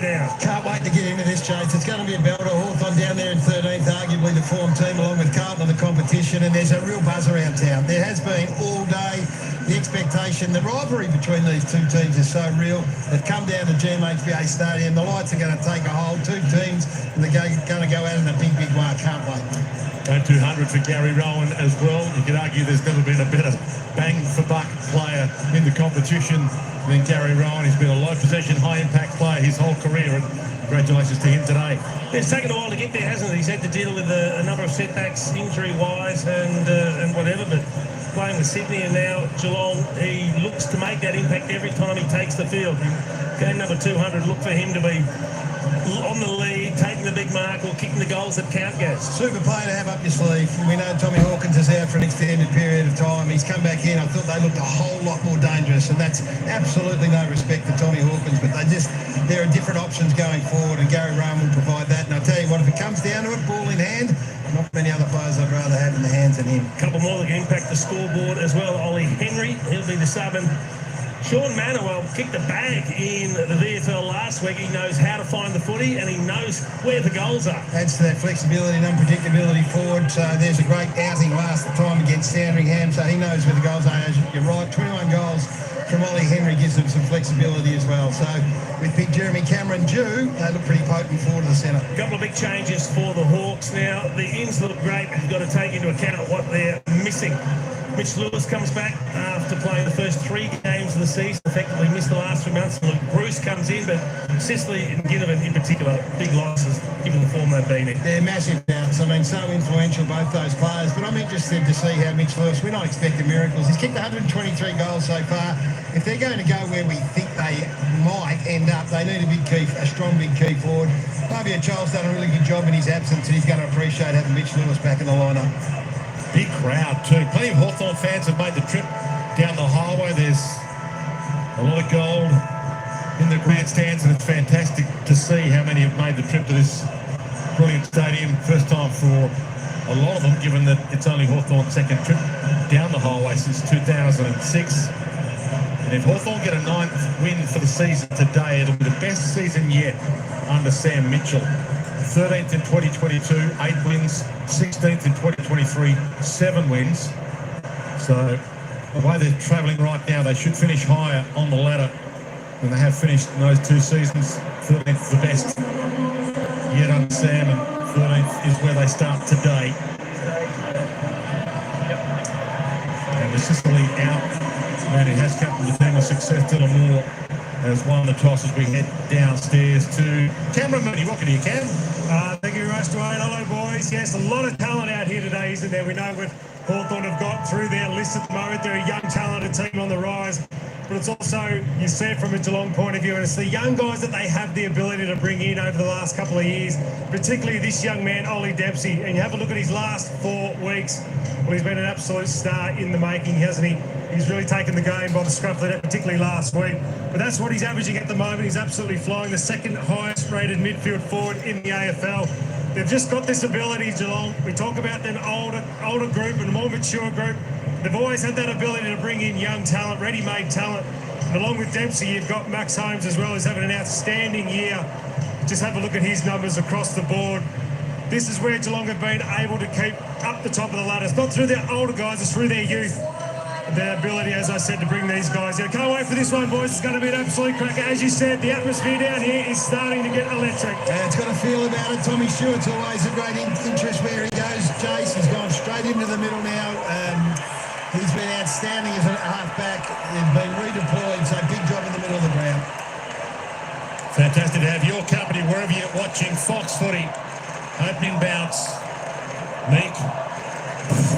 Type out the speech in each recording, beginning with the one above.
now. Can't wait to get into this, Chase. It's going to be a belter. Hawthorn down there in 13th, arguably the form team, along with Carlton in the competition, and there's a real buzz around town. There has been all day. The expectation, the rivalry between these two teams is so real. They've come down to GMHBA Stadium. The lights are going to take a hold. Two teams, and they're going to go out in a big, big way. Can't wait. And 200 for Gary Rowan as well. You could argue there's never been a better bang-for-buck player in the competition than Gary Rowan. He's been a low-possession, high-impact player his whole career, and congratulations to him today. It's taken a while to get there, hasn't it? He's had to deal with a number of setbacks, injury-wise and whatever, but playing with Sydney and now Geelong, he looks to make that impact every time he takes the field. Game number 200, look for him to be on the lead, taking the big mark or kicking the goals that count, Gaz. Super player to have up your sleeve. We know Tommy Hawkins is out for an extended period of time. He's come back in. I thought they looked a whole lot more dangerous, and that's absolutely no respect to Tommy Hawkins, but there are different options going forward, and Gary Rowan will provide that. And I'll tell you what, if it comes down to it, ball in hand, not many other players I'd rather have in the hands than him. A couple more that can impact the scoreboard as well. Ollie Henry, he'll be the sub, and Sean Manoel kicked the bag in the VFL last week. He knows how to find the footy and he knows where the goals are. Adds to that flexibility and unpredictability forward. So there's a great outing last time against Sandringham, so he knows where the goals are. You're right, 21 goals from Ollie Henry gives them some flexibility as well. So with big Jeremy Cameron due, they look pretty potent forward to the centre. A couple of big changes for the Hawks now. The ins look great, but you've got to take into account what they're missing. Mitch Lewis comes back after playing the first 3 games of the season, effectively missed the last 3 months. Luke Bruce comes in, but Sicily and Ginnivan in particular, big losses, given the form they've been in. They're massive doubts. I mean, so influential, both those players, but I'm interested to see how Mitch Lewis, we're not expecting miracles. He's kicked 123 goals so far. If they're going to go where we think they might end up, they need a strong big key forward. Fabio Charles done a really good job in his absence, and he's going to appreciate having Mitch Lewis back in the lineup. Big crowd too. Plenty of Hawthorn fans have made the trip down the highway. There's a lot of gold in the grandstands, and it's fantastic to see how many have made the trip to this brilliant stadium. First time for a lot of them, given that it's only Hawthorn's second trip down the highway since 2006. And if Hawthorn get a 9th win for the season today, it'll be the best season yet under Sam Mitchell. 13th in 2022, 8 wins. 16th in 2023, 7 wins. So the way they're travelling right now, they should finish higher on the ladder than they have finished in those 2 seasons. 13th is the best yet under Sam, and 13th is where they start today. And the Sicily out, man, it has come to the team of success. Dylan Moore has won the toss as we head downstairs to Cameron Mooney. Welcome to you, Cam. Thank you very much, Dwayne. Hello, boys. Yes, a lot of talent out here today, isn't there? We know what Hawthorn have got through their list at the moment. They're a young, talented team on the rise. But it's also, you see it from a Geelong point of view, and it's the young guys that they have the ability to bring in over the last couple of years, particularly this young man, Ollie Dempsey. And you have a look at his last 4 weeks. Well, he's been an absolute star in the making, hasn't he? He's really taken the game by the scruff of the neck, particularly last week. But that's what he's averaging at the moment. He's absolutely flying, the second highest rated midfield forward in the AFL. They've just got this ability, Geelong. We talk about an older group and a more mature group. They've always had that ability to bring in young talent, ready-made talent. And along with Dempsey, you've got Max Holmes as well, who's having an outstanding year. Just have a look at his numbers across the board. This is where Geelong have been able to keep up the top of the ladder. It's not through their older guys, it's through their youth. Their ability, as I said, to bring these guys in. Can't wait for this one, boys. It's going to be an absolute cracker. As you said, the atmosphere down here is starting to get electric. It's got a feel about it. Tommy Stewart's always a great interest where he goes. Chase has gone straight into the middle now. He's been outstanding as a half-back. He's been redeployed, so big job in the middle of the ground. Fantastic to have your company wherever you're watching Fox Footy. Opening bounce. Meek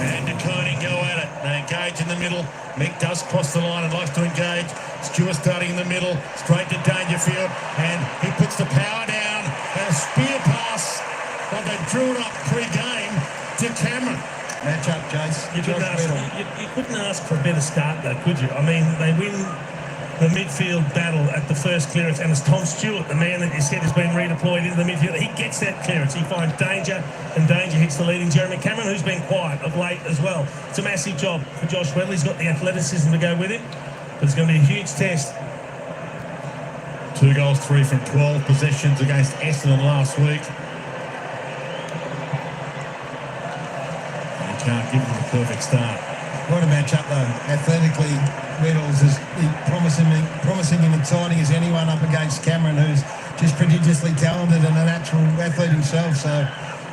and DeConing go at it. They engage in the middle. Meek does cross the line and likes to engage. Stewart starting in the middle, straight to Dangerfield, and he puts the power down. A spear pass, but they drew it up pre-game to Cameron. Match up, Jace. You couldn't ask for a better start, though, could you? I mean, they win the midfield battle at the first clearance, and it's Tom Stewart, the man that you said has been redeployed into the midfield. He gets that clearance. He finds danger, and danger hits the leading Jeremy Cameron, who's been quiet of late as well. It's a massive job for Josh Wedley. He's got the athleticism to go with it, but it's going to be a huge test 2 goals, 3 from 12 possessions against Essendon last week. And can't give them a perfect start. What a match-up, though. Athletically, Reynolds is promising and exciting as anyone up against Cameron, who's just prodigiously talented and a natural athlete himself. So,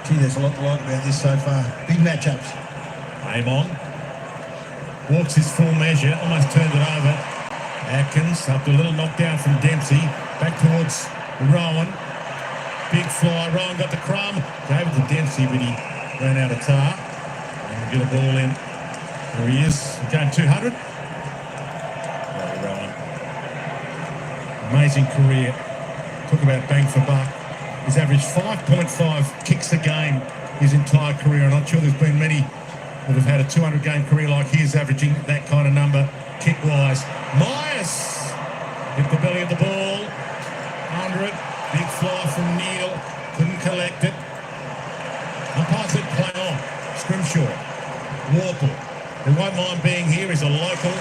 gee, there's a lot to like about this so far. Big matchups. Aim on. Walks his full measure, almost turned it over. Atkins, after a little knockdown from Dempsey, back towards Rowan. Big fly, Rowan got the crumb, gave it to Dempsey, but he ran out of tar. And we'll get a ball in. There he is, going 200. Rowan. Amazing career. Talk about bang for buck. He's averaged 5.5 kicks a game his entire career. I'm not sure there's been many that have had a 200-game career like his, averaging that kind of number kick-wise. Myers hit the belly of the ball, under it, big fly from Neil, couldn't collect it. Umpire said play on. Scrimshaw, Warple, who won't mind being here, he's a local.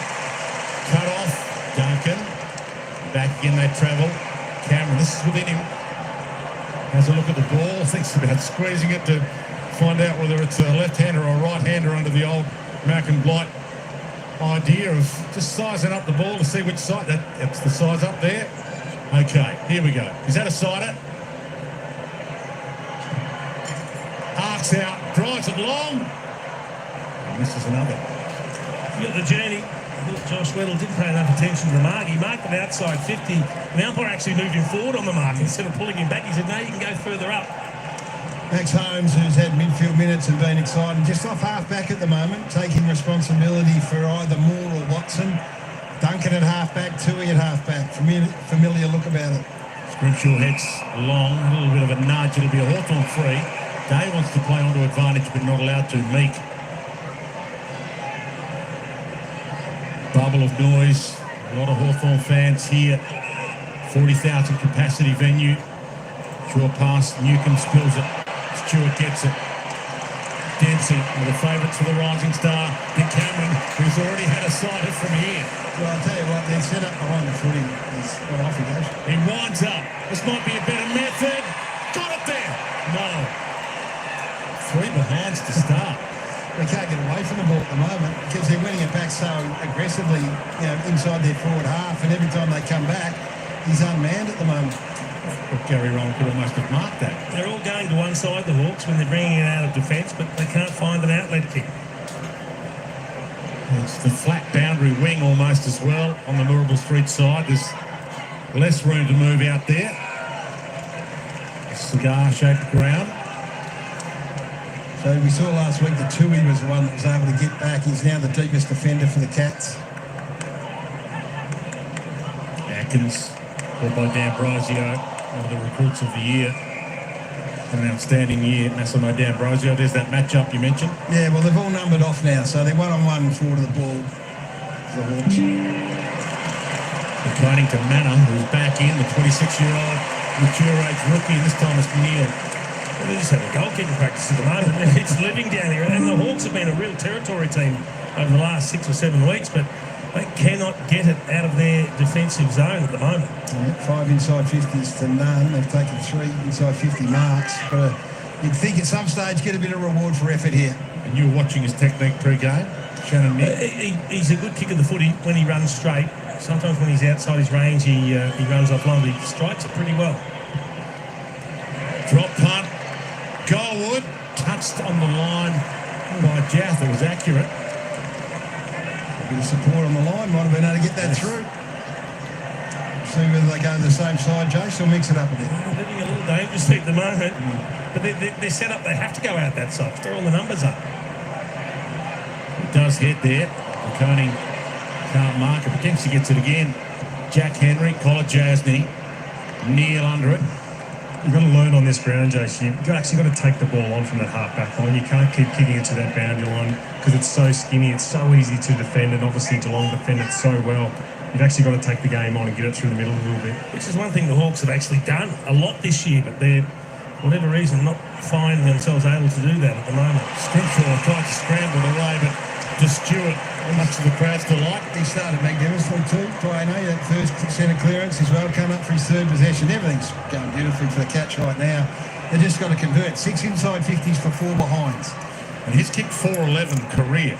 Cut off, Duncan, back again they travel. Cameron, this is within him. Has a look at the ball, thinks about squeezing it to find out whether it's a left-hander or a right-hander under the old Malcolm Blight idea of just sizing up the ball to see which side. That's the size up there. Okay, here we go. Is that a sider? Arcs out, drives it long. And this is another. You got the journey. Josh Weddle didn't pay enough attention to the mark. He marked it outside 50. The umpire actually moved him forward on the mark instead of pulling him back. He said, no, you can go further up. Max Holmes, who's had midfield minutes and been exciting, just off half-back at the moment, taking responsibility for either Moore or Watson. Duncan at half-back, Tui at half-back. Familiar look about it. Scrimshaw heads long, a little bit of a nudge. It'll be a Hawthorn free. Day wants to play onto advantage, but not allowed to. Meek. Bubble of noise. A lot of Hawthorn fans here. 40,000 capacity venue. Short pass. Newcomb spills it. Stewart gets it. Dempsey, one of the favourites for the rising star. Big Cameron, who's already had a sighter from here. Well, I'll tell you what, they're set up behind the footy. Off he goes. He winds up. This might be a better method. Got it there. No. 3 behinds to start. They can't get away from the ball at the moment because they're winning it back so aggressively, inside their forward half, and every time they come back, he's unmanned at the moment. Well, Gary Rowan could almost have marked that. They're all going to one side, the Hawks, when they're bringing it out of defence, but they can't find an outlet kick. It's the flat boundary wing almost as well on the Moorabool Street side. There's less room to move out there. Cigar-shaped ground. So we saw last week that Tui was the one that was able to get back. He's now the deepest defender for the Cats. Atkins, called by D'Ambrosio, one of the recruits of the year. An outstanding year, Massimo D'Ambrosio. There's that matchup you mentioned. Yeah, well, they've all numbered off now, so they're one-on-one forward of the ball for the Hawks. Declining to Manor, who's back in, the 26-year-old mature age rookie, and this time it's Neil. Well, they just have a goalkeeping practice at the moment. It's living down here, and the Hawks have been a real territory team over the last 6 or 7 weeks, but they cannot get it out of their defensive zone at the moment. Yeah, 5 inside 50s to none. They've taken 3 inside 50 marks. But you'd think at some stage get a bit of reward for effort here. And you were watching his technique pre-game, Shannon Nick. He's a good kick of the footy when he runs straight. Sometimes when he's outside his range, he runs off long, but he strikes it pretty well. Drop punt. Goalwood touched on the line by Jath. It was accurate. A bit of support on the line, might have been able to get that through. See whether they go to the same side, Jace, or mix it up a bit. They're living a little dangerously at the moment, but they're set up, they have to go out that side. They're all the numbers up. He does hit there. Coney can't mark it, but Dempsey gets it again. Jack Henry, Collar Jasny, Neil under it. You've got to learn on this ground, Jace. You've actually got to take the ball on from that half-back line. You can't keep kicking it to that boundary line because it's so skinny. It's so easy to defend, and obviously Geelong defend it so well. You've actually got to take the game on and get it through the middle a little bit. Which is one thing the Hawks have actually done a lot this year, but they're, for whatever reason, not finding themselves able to do that at the moment. Scrimshaw tried to scramble it away, but to Stewart much to the crowd's delight. He started magnificently too. Dwayne, that first centre clearance as well, come up for his third possession. Everything's going beautifully for the catch right now. They've just got to convert. 6 inside 50s for 4 behinds. And he's kicked 4-11 career.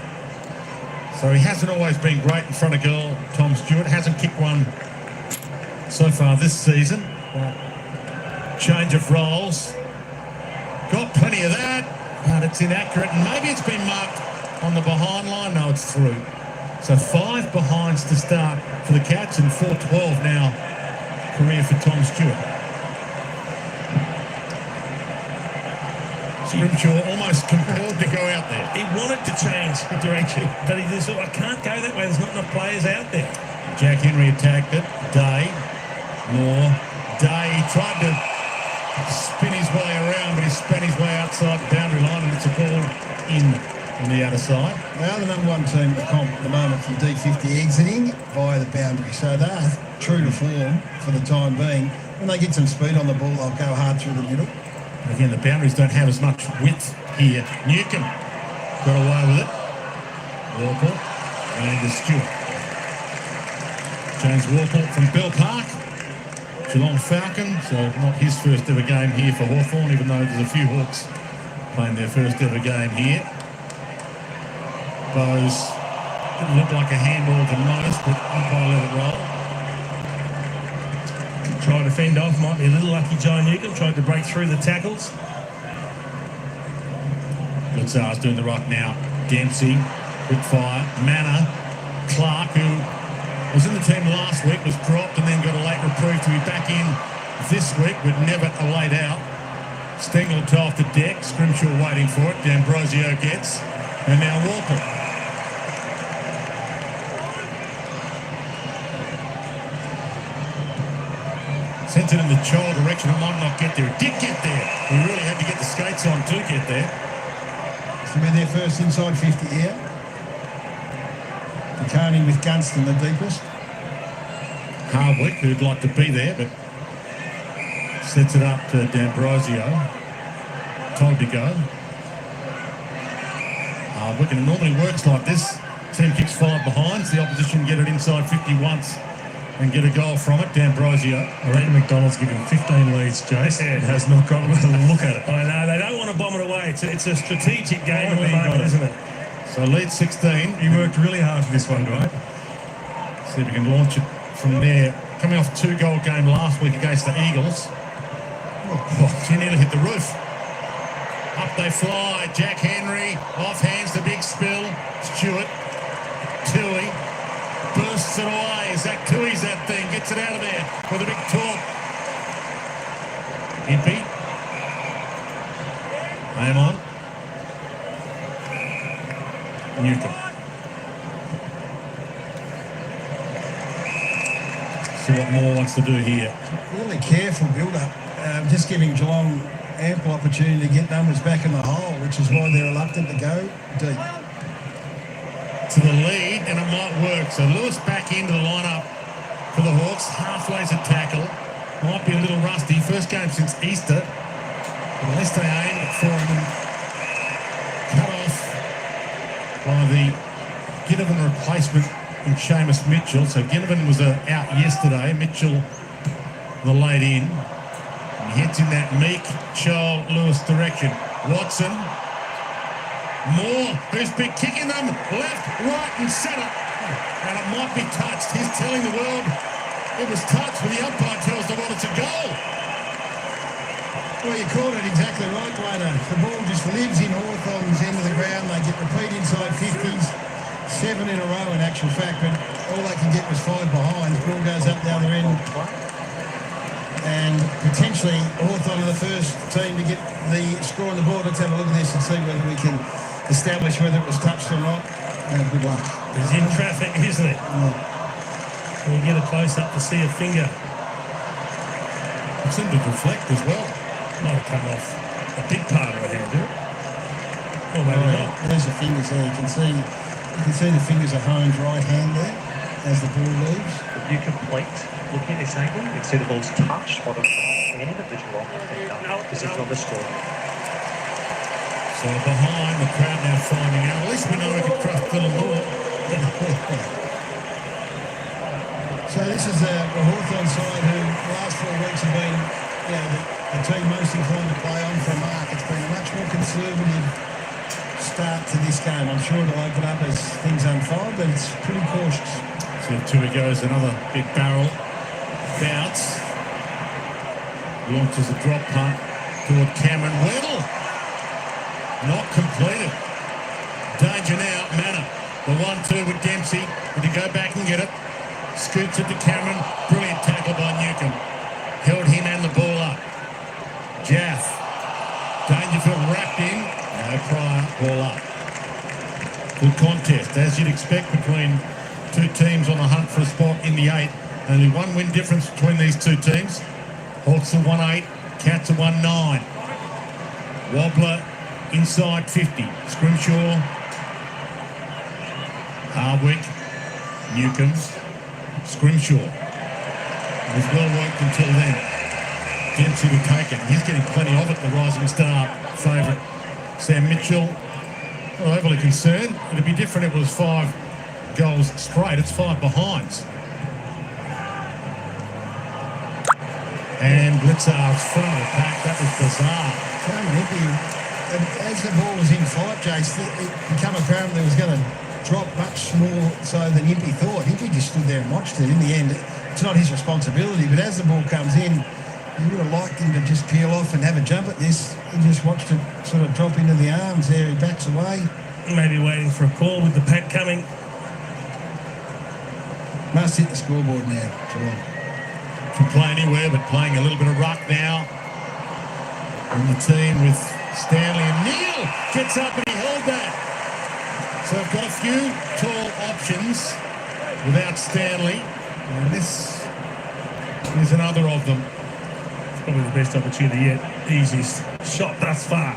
So he hasn't always been great in front of goal. Tom Stewart hasn't kicked one so far this season. Change of roles. Got plenty of that, but it's inaccurate. And maybe it's been marked on the behind line. No, it's through. So 5 behinds to start for the Cats and 4-12 now career for Tom Stewart. Scrimshaw almost compelled to go out there. He wanted to change the direction, but he just thought, I can't go that way. There's not enough players out there. Jack Henry attacked it. Day. More. Day. He tried to spin his way around, but he spun his way outside the boundary line, and it's a ball in on the other side. They are the number 1 team at the comp at the moment from D50 exiting via the boundary. So they are true to form for the time being. When they get some speed on the ball, they'll go hard through the middle. Again, the boundaries don't have as much width here. Newcomb got away with it. Walpole and to Stewart. James Walpole from Bell Park. Geelong Falcon, so not his first ever game here for Hawthorn, even though there's a few Hawks playing their first ever game here. Bowes didn't look like a handball to most, but umpire let it roll. Trying to fend off, might be a little lucky. John Newcomb tried to break through the tackles. Blitzar's doing the rock now. Dempsey, quick fire. Manor, Clark, who was in the team last week, was dropped and then got a late reprieve to be back in this week, but never a late out. Stengel to off the deck. Scrimshaw waiting for it. D'Ambrosio gets. And now Walpole. Sent it in the child direction. It might not get there. It did get there. We really had to get the skates on to get there. This will be their first inside 50 here. Carney with Gunston the deepest. Hardwick, who'd like to be there, but sets it up to D'Ambrosio. Told to go. Hardwick, and it normally works like this. Team kicks 5 behinds. The opposition get it inside 50 once and get a goal from it. D'Ambrosio. I reckon McDonald's given 15 leads, Jace. It has not got a look at it. I know, they don't want to bomb it away. It's a strategic game at the moment, isn't it? So lead 16. He worked really hard for this one, right? See if we can launch it from there. Coming off a 2-goal game last week against the Eagles. Oh, he nearly hit the roof. Up they fly. Jack Henry. Off hands the big spill. Stewart. Toohey. Bursts it away. Zach Toohey's that thing. Gets it out of there with a big talk. Impey. Aim on. Newcomb. See what Moore wants to do here. Really careful build-up. Just giving Geelong ample opportunity to get numbers back in the hole, which is why they're reluctant to go deep. To the lead, and it might work. So Lewis back into the lineup for the Hawks. Halfway's a tackle. Might be a little rusty. First game since Easter. But at least they aim for him and cut off by the Ginnivan replacement in Seamus Mitchell. So Ginnivan was out yesterday. Mitchell the late in. He heads in that Meek, Charles, Lewis direction. Watson. Moore, who's been kicking them left, right and centre. And it might be touched. He's telling the world it was touched, but the umpire tells the world it's a goal. Well, you called it exactly right, Wayne. The ball just lives in Hawthorn's end of the ground. They get repeat inside 50s, 7 in a row in actual fact, but all they can get was 5 behind. The ball goes up the other end. And potentially Hawthorn are the first team to get the score on the board. Let's have a look at this and see whether we can establish whether it was touched or not. Good luck. It's in traffic, isn't it? You get a close-up to see a finger. It seemed to deflect as well. Might have come off a big part of the hand, did it? Or maybe not. There's the fingers there. You can see the fingers of Holmes' right hand there as the ball leaves. If you complete looking at this angle, you can see the ball's touched by the end of the Geelong position on the score. So behind, the crowd now finding out. At least we know we can trust Dylan Moore. So this is the Hawthorn side who the last 4 weeks have been, the team most inclined to play on for a mark. It's been a much more conservative start to this game. I'm sure it'll open up as things unfold, but it's pretty cautious. So Tui goes another big barrel bounce. Launches a drop punt toward Cameron Weddle. Not completed. Danger now, Manor. The 1-2 with Dempsey. Did he go back and get it? Scoots it to Cameron. Brilliant tackle by Newcomb. Held him and the ball up. Jaff. Dangerfield wrapped in. No prior. Ball up. Good contest, as you'd expect, between two teams on the hunt for a spot in the 8. Only one win difference between these two teams. Hawks are 1-8. Cats are 1-9. Wobbler inside 50. Scrimshaw. Hardwick. Newcomb. Scrimshaw. It was well worked until then. Dempsey will take it. He's getting plenty of it, the rising star favourite. Sam Mitchell, not overly concerned. It'd be different if it was 5 goals straight. It's 5 behinds. And Blitzar's front of the pack. That was bizarre. As the ball was in flight, Jace, it became apparent that it was going to drop much more so than Impey thought. Impey just stood there and watched it. In the end, it's not his responsibility, but as the ball comes in, you would have liked him to just peel off and have a jump at this. He just watched it sort of drop into the arms there. He backs away. Maybe waiting for a call with the pack coming. Must hit the scoreboard now, Geelong. Can play anywhere, but playing a little bit of ruck now. And the team with Stanley and Neil gets up and he held that. So I've got a few tall options without Stanley. And this is another of them. It's probably the best opportunity yet. Easiest shot thus far.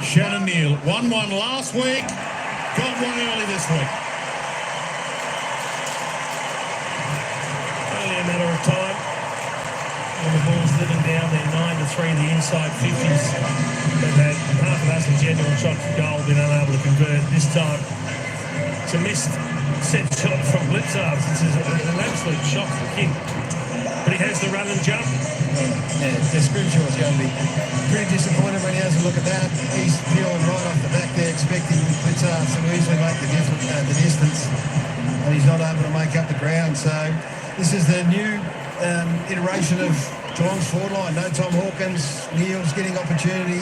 Shannon Neal, 1-1 last week. Got one early this week. Only a matter of time. When the ball's living down there, 9-3, the inside 50s. They've had half a dozen genuine shots for goal, been unable to convert. This time, it's a missed set shot from Blitzards. This is an absolute shock for him. But he has the run and jump. Yeah, the Scrimshaw is going to be pretty disappointed when he has a look at that. He's peeling right off the back there, expecting Blitzards to easily make the distance. And he's not able to make up the ground. So this is the new iteration of Geelong's forward line. No Tom Hawkins, Neil's getting opportunity,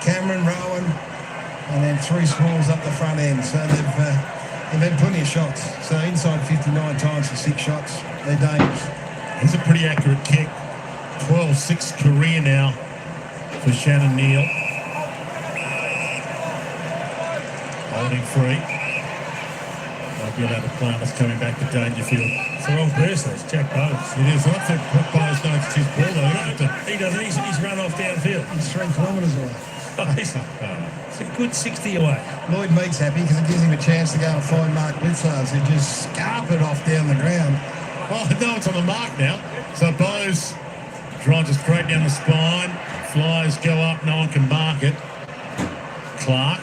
Cameron, Rowan, and then 3 smalls up the front end. So they've had plenty of shots. So inside 59 times for 6 shots. They're dangerous. It's a pretty accurate kick. 12-6 career now for Shannon Neal. Holding free. Might be allowed to play on us coming back to Dangerfield. It's the wrong person. It's Jack Bowes. It is. I think Bowes knows it's his ball though. You don't have to... He doesn't. He's run off downfield. He's 3 kilometres away. It's a good 60 away. Lloyd Mead's happy because it gives him a chance to go and find Mark Blitzards, who just scarpered off down the ground. Oh, no, it's on the mark now. So Bowes drives it straight down the spine. Flies go up. No one can mark it. Clark.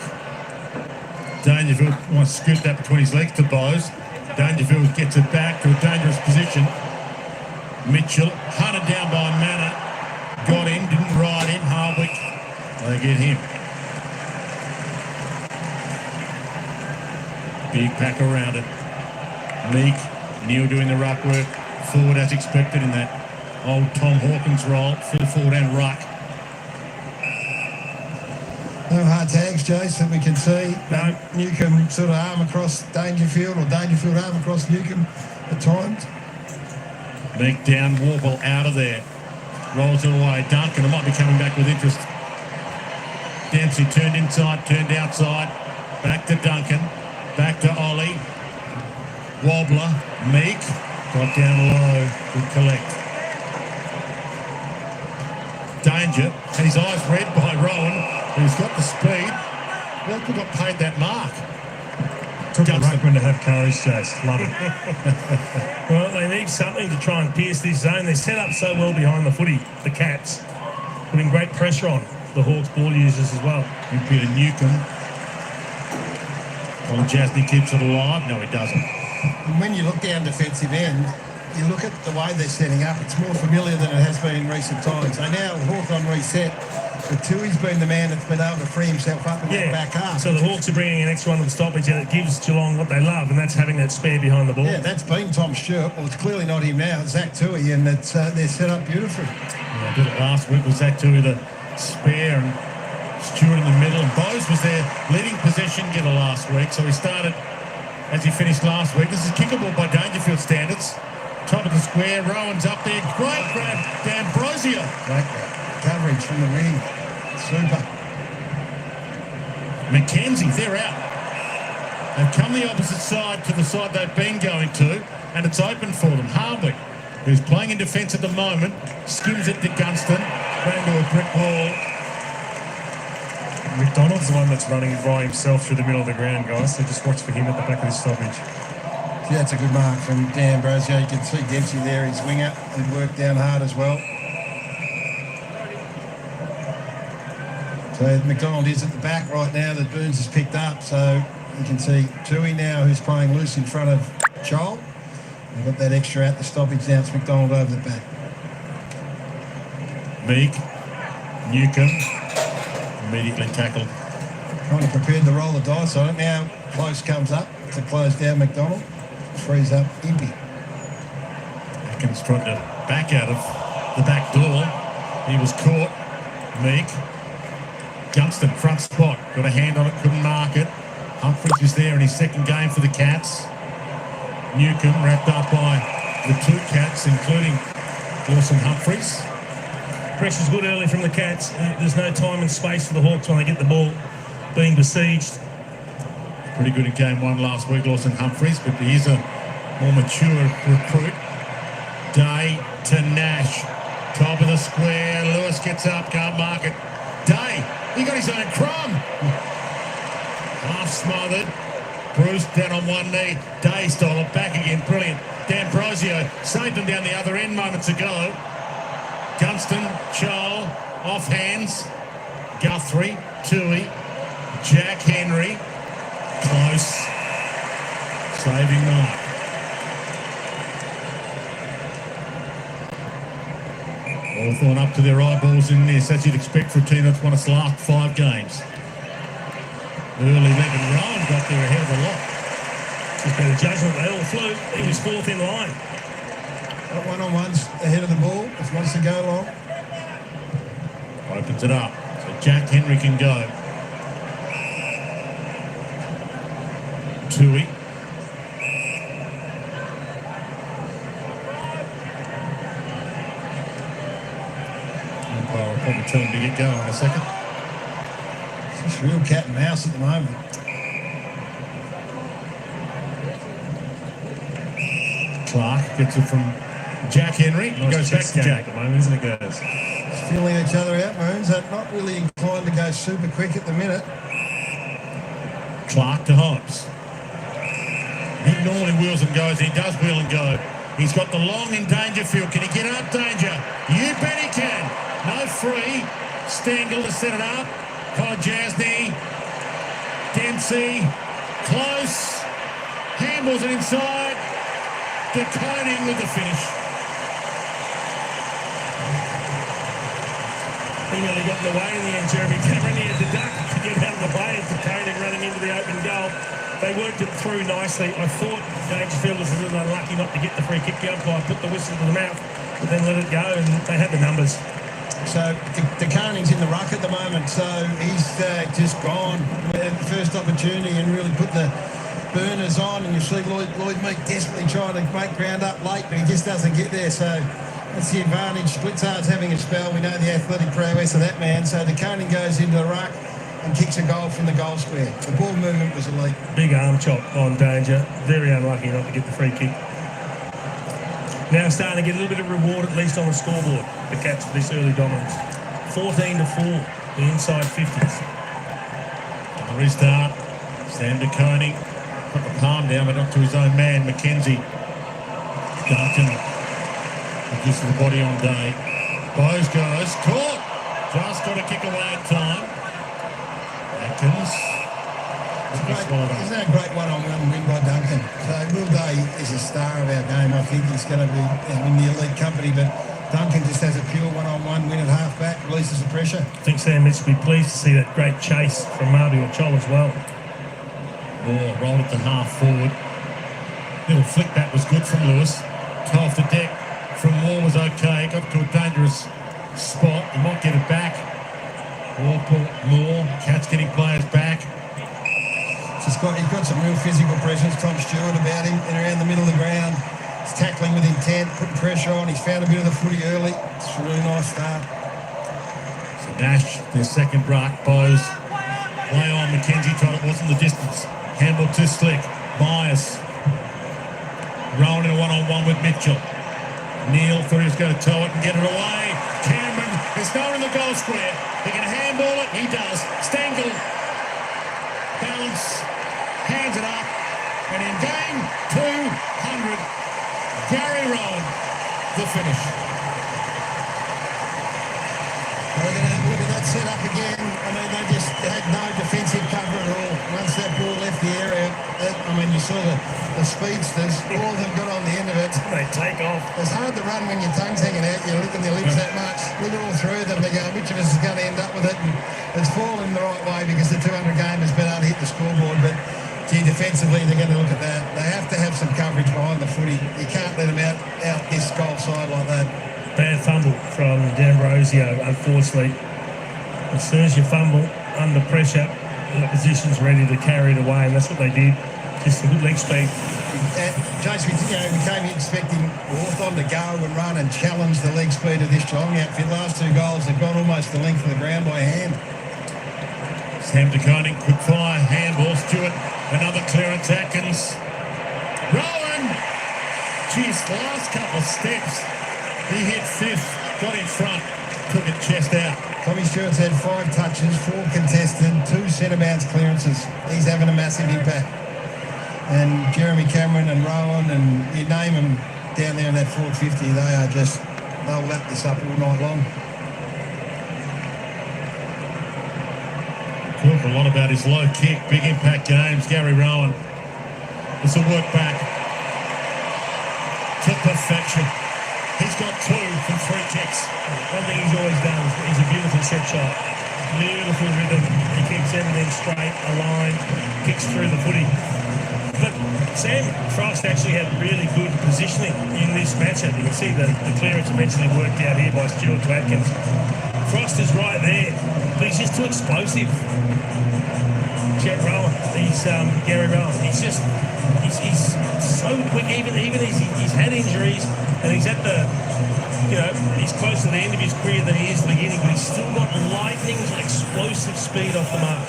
Dangerfield wants to scoot that between his legs to Bowes. Dangerfield gets it back to a dangerous position. Mitchell hunted down by Manor. Got him. Didn't ride him. Hardwick. They get him. Big pack around it. Meek. Neil doing the ruck work forward as expected in that old Tom Hawkins role, full forward and ruck. No hard tags, Jace, that we can see. No. Newcomb sort of arm across Dangerfield, or Dangerfield arm across Newcomb at times. Meek down, Warble out of there. Rolls it away. Duncan, it might be coming back with interest. Dempsey turned inside, turned outside. Back to Duncan. Back to Ollie. Wobbler, Meek, got down low, good collect. Danger, had his eyes read by Rowan, who's got the speed. Well, we got paid that mark. Took a ruckman to have courage, Jace. Love it. Well, they need something to try and pierce this zone. They're set up so well behind the footy, the Cats, putting great pressure on the Hawks ball users as well. And Peter Newcomb. Well, Jasny keeps it alive. No, he doesn't. And when you look down defensive end, you look at the way they're setting up, it's more familiar than it has been in recent times. So now Hawthorn reset, but Tui's been the man that's been able to free himself up and get back up. So the Hawks are bringing an extra one to the stoppage, and it gives Geelong what they love, and that's having that spare behind the ball. Yeah, that's been Tom Stewart. Well, it's clearly not him now. It's Zach Tui, and it's, they're set up beautifully. Yeah, I did it last week with Zach Tui, the spare, and Stewart in the middle, and Bose was their leading possession getter last week, so he started as he finished last week. This is kickable by Dangerfield standards. Top of the square, Rowan's up there. Great grab, D'Ambrosio. Great grab. Coverage from the wing. Super. Mackenzie, they're out. They've come the opposite side to the side they've been going to, and it's open for them. Harvey, who's playing in defence at the moment, skims it to Gunston, ran into a brick wall. McDonald's the one that's running by himself through the middle of the ground, guys, so just watch for him at the back of this stoppage. Yeah, that's a good mark from D'Ambrosio. You can see Dempsey there, his winger, and worked down hard as well. So McDonald is at the back right now that Burns has picked up. So you can see Tui now, who's playing loose in front of Joel. They've got that extra out the stoppage now. It's McDonald over the back. Meek, Newcomb, immediately tackled. Kind of prepared to roll the dice on it. Now Close comes up to close down McDonald. Frees up Impey. Atkins tried to back out of the back door. He was caught. Meek. Gunston, front spot. Got a hand on it, couldn't mark it. Humphries was there in his second game for the Cats. Newcomb wrapped up by the two Cats, including Lawson Humphries. Pressure's good early from the Cats. There's no time and space for the Hawks when they get the ball being besieged. Pretty good in game one last week, Lawson Humphries, but he is a more mature recruit. Day to Nash. Top of the square. Lewis gets up, can't mark it. Day, he got his own crumb. Half smothered. Bruce down on one knee. Day stole it back again. Brilliant. D'Ambrosio saved him down the other end moments ago. Gunston, Joel, off hands. Guthrie, Tui, Jack Henry. Close. Saving mark. Hawthorn up to their eyeballs in this, as you'd expect for a team that's won its last 5 games. Early leg and Rowan got there ahead of the lot. Just better judgment. They all flew. He was fourth in line. Got one-on-ones ahead of the ball. Just wants to go long. Opens it up. So Jack Henry can go. Tui. Umpire will probably tell him to get going in a second. It's just real cat and mouse at the moment. Clark gets it from Jack Henry. He goes back to Jack at the moment, isn't it, guys? Just feeling each other out, Moons. They're not really inclined to go super quick at the minute. Clark to Hobbs. He normally wheels and goes. He does wheel and go. He's got the long in Dangerfield. Can he get up Danger? You bet he can. No free. Stengel to set it up. Jasny. Dempsey. Close. Handballs it inside. De Koning with the finish. He nearly got in the way in the end, Jeremy Cameron. He had to duck to get out of the way of De Koning running into the open goal. They worked it through nicely. I thought Dangerfield was a little unlucky not to get the free kick. The umpire put the whistle to the mouth, but then let it go, and they had the numbers. So De Koning's in the ruck at the moment, so he's just gone at the first opportunity and really put the burners on, and you see Lloyd Meek desperately trying to make ground up late, but he just doesn't get there. So that's the advantage. Blitzard's having a spell. We know the athletic prowess of that man. So De Koning goes into the ruck and kicks a goal from the goal square. The ball movement was elite. Big arm chop on Danger. Very unlucky not to get the free kick. Now starting to get a little bit of reward, at least on the scoreboard, the Cats for this early dominance. 14-4, the inside 50s. The restart. Sam De Koning put the palm down, but not to his own man, Mackenzie. Duncan gives the body on Day. Bose goes, caught. Just got a kick away at time. Atkins. Isn't that a great one-on-one win by Duncan? So Will Day is a star of our game. I think he's going to be in the elite company, but Duncan just has a pure one-on-one win at half-back, releases the pressure. I think Sam Mitch will be pleased to see that great chase from Marty or Chol as well. Moore rolled it to half forward. Little flick that was good from Lewis. Toe off the deck from Moore was okay. Got to a dangerous spot. He might get it back. Moore. Cats getting players back. He's got some real physical presence. Tom Stewart about him and around the middle of the ground. He's tackling with intent, putting pressure on. He's found a bit of the footy early. It's a really nice start. So Nash, their second ruck, Bose. Play on, McKenzie thought it wasn't the distance. Handball too slick. Myers. Rolling in a one-on-one with Mitchell. Neil thought he was going to toe it and get it away. Cameron is not in the goal square. He can handball it. He does. Stengel. Balance. Hands it up. And in game 200, Gary Rowan, the finish. Look at that set up again. I mean, they just had no defensive cover at all. Once that ball left the area, you saw the speedsters, all of them got on the end of it. They take off. It's hard to run when your tongue's hanging out, you're licking your lips that much. Look at all three of them, they go, which of us is going to end up with it? And it's fallen the right way because the 200 game has been able to hit the scoreboard, but gee, defensively they're going to look at that. They have to have some coverage behind the footy. You can't let them out this goal side like that. Bad fumble from D'Ambrosio, unfortunately. As soon as you fumble under pressure, the opposition's ready to carry it away, and that's what they did. Just a good leg speed. Jason, we came here expecting Hawthorn to go and run and challenge the leg speed of this Geelong outfit. Last two goals, they've gone almost the length of the ground by hand. Sam de Koning, quick fire, handball, Stewart, another clearance, Atkins. Rowan! Geez, the last couple of steps, he hit fifth, got in front, took it chest out. Tommy Stewart's had 5 touches, 4 contested, 2 centre bounce clearances. He's having a massive impact. And Jeremy Cameron and Rowan and you name them down there in that 450, they'll lap this up all night long. Talk a lot about his low kick, big impact games. Gary Rowan. It's a work back to perfection. He's got 2 from 3 kicks. One thing he's always done is a beautiful set shot. Beautiful rhythm. He keeps everything straight, aligned, kicks through the footy. But Sam Frost actually had really good positioning in this matchup. You can see the clearance eventually worked out here by Stewart to Atkins. Frost is right there, but he's just too explosive. Jet Rowan, Gary Rowan. He's so quick. Even he's had injuries, and he's at he's close to the end of his career than he is the beginning, but he's still got lightning, explosive speed off the mark.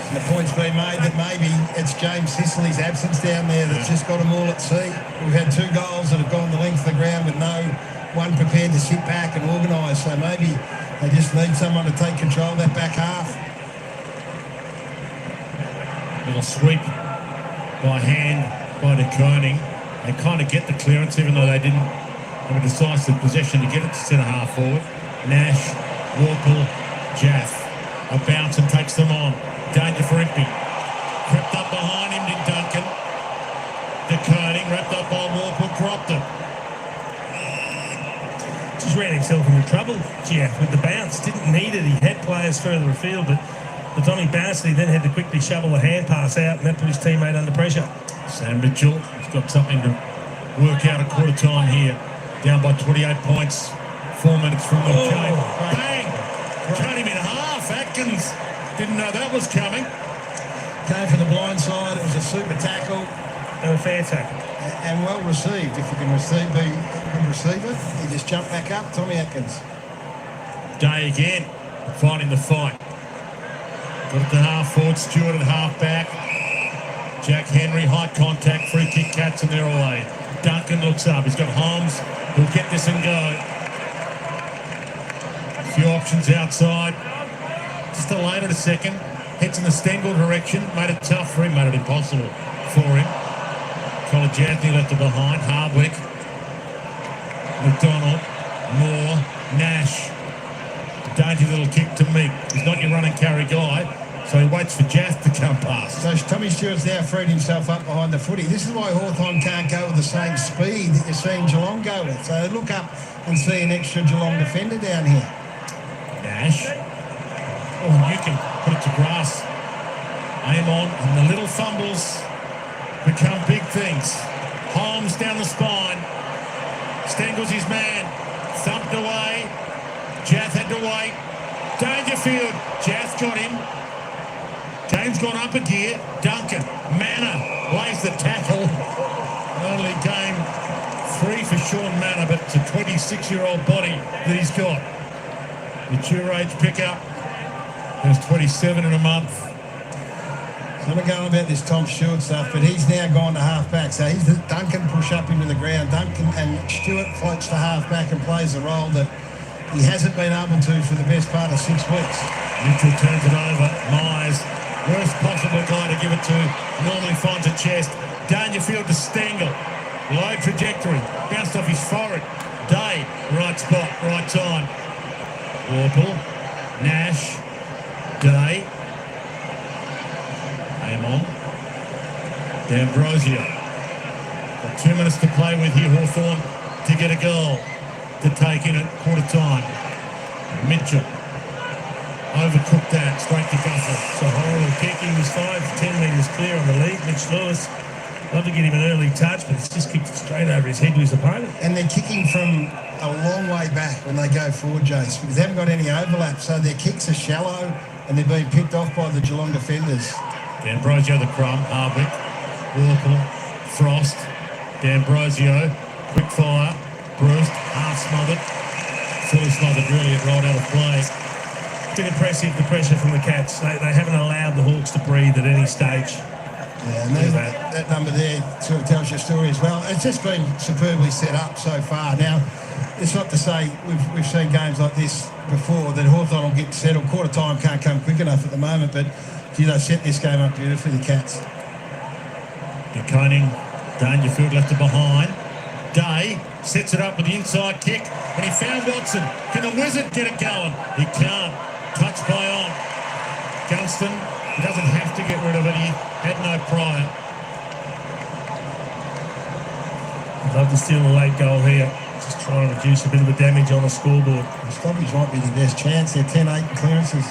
And the point's been made that maybe it's James Sicily's absence down there that's just got them all at sea. We've had 2 goals that have gone the length of the ground with no one prepared to sit back and organise. So maybe they just need someone to take control of that back half. Little sweep by hand by de Koning. They kind of get the clearance even though they didn't have a decisive possession to get it to centre half forward. Nash, Warple, Jaff. A bounce and takes them on. Danger for Impey. Crept up behind him, did Duncan. De Koning wrapped up by Warple, dropped it. Just ran himself into trouble, Jeff, with the bounce. Didn't need it. He had players further afield, but the time he bounced, he then had to quickly shovel the hand pass out, and that put his teammate under pressure. Sam Mitchell has got something to work out at quarter time here. Down by 28 points. 4 minutes from the game. Bang! Cut him in half. Atkins didn't know that was coming. Came from the blind side. It was a super tackle. And a fair tackle. And well received. If you can receive it, you just jump back up. Tommy Atkins. Day again, fighting the fight. Got it to half forward, Stewart at half back. Jack Henry, high contact, free kick, Cats, and they're away. Duncan looks up. He's got Holmes. He'll get this and go. A few options outside. Just delayed it a second. Heads in the Stengel direction. Made it tough for him. Made it impossible for him. Colin Jantley left it behind. Hardwick. McDonald. Moore. Nash. Dainty little kick to Meek. He's not your run and carry guy. So he waits for Jath to come past. So Tommy Stewart's now freed himself up behind the footy. This is why Hawthorn can't go with the same speed that you're seeing Geelong go with. So look up and see an extra Geelong defender down here. Nash. Oh, and you can put it to grass. Aim on, and the little fumbles become big things. Holmes down the spine. Stengel's his man. Thumped away. Jath had to wait. Dangerfield. Jath got him. Game's gone up a gear. Duncan. Manor lays the tackle. Only game 3 for Sean Manor, but it's a 26-year-old body that he's got. Mature age pickup. There's 27 in a month. So I'm going about this Tom Stewart stuff, but he's now gone to half-back. So he's the Duncan push up into the ground. Duncan and Stewart floats to half-back and plays the role that he hasn't been able to for the best part of 6 weeks. Mitchell turns it over. Myers, worst possible guy to give it to. Normally finds a chest. Dangerfield to Stengel. Low trajectory. Bounced off his forehead. Day, right spot, right time. Warple. Nash. Day. Aim on. D'Ambrosio. Got 2 minutes to play with here, Hawthorn, to get a goal to take in at quarter time. Mitchell. Overcooked that, straight to Guthrie. It's a horrible kick. He was 5-10 metres clear on the lead. Mitch Lewis, love to get him an early touch, but it's just kicked straight over his head to his opponent. And they're kicking from a long way back when they go forward, Jace, because they haven't got any overlap. So their kicks are shallow and they're being picked off by the Geelong defenders. D'Ambrosio the crumb, Hardwick, Warple, Frost, D'Ambrosio, quick fire, Bruce, half smothered, fully smothered really right out of play. It's been impressive, the pressure from the Cats. They haven't allowed the Hawks to breathe at any stage. Yeah, and that number there sort of tells your story as well. It's just been superbly set up so far. Now, it's not to say we've seen games like this before that Hawthorn will get settled. Quarter time can't come quick enough at the moment, but they set this game up beautifully, the Cats. Koning, Dangerfield left it behind. Day sets it up with the inside kick, and he found Watson. Can the Wizard get it going? He can't. Touch by on. Gunston, he doesn't have to get rid of it. He had no prior. I'd love to steal a late goal here. Just trying to reduce a bit of the damage on the scoreboard. The stoppage might be the best chance. They're 10-8 clearances.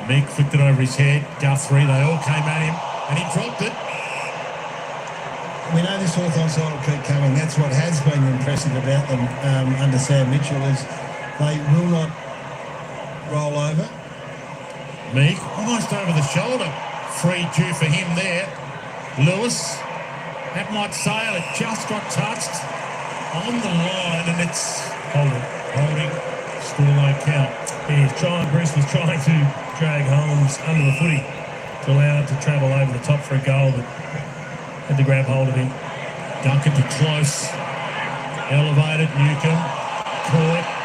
Meek flicked it over his head. Guthrie, they all came at him, and he dropped it. We know this Hawthorn side will keep coming. That's what has been impressive about them under Sam Mitchell is they will not roll over. Meek, almost over the shoulder. Free due for him there. Lewis, that might sail. It just got touched on the line, and it's holding. Scoreline count. Bruce was trying to drag Holmes under the footy to allow it to travel over the top for a goal, but had to grab hold of him. Duncan to close. Elevated, Newcomb. Caught.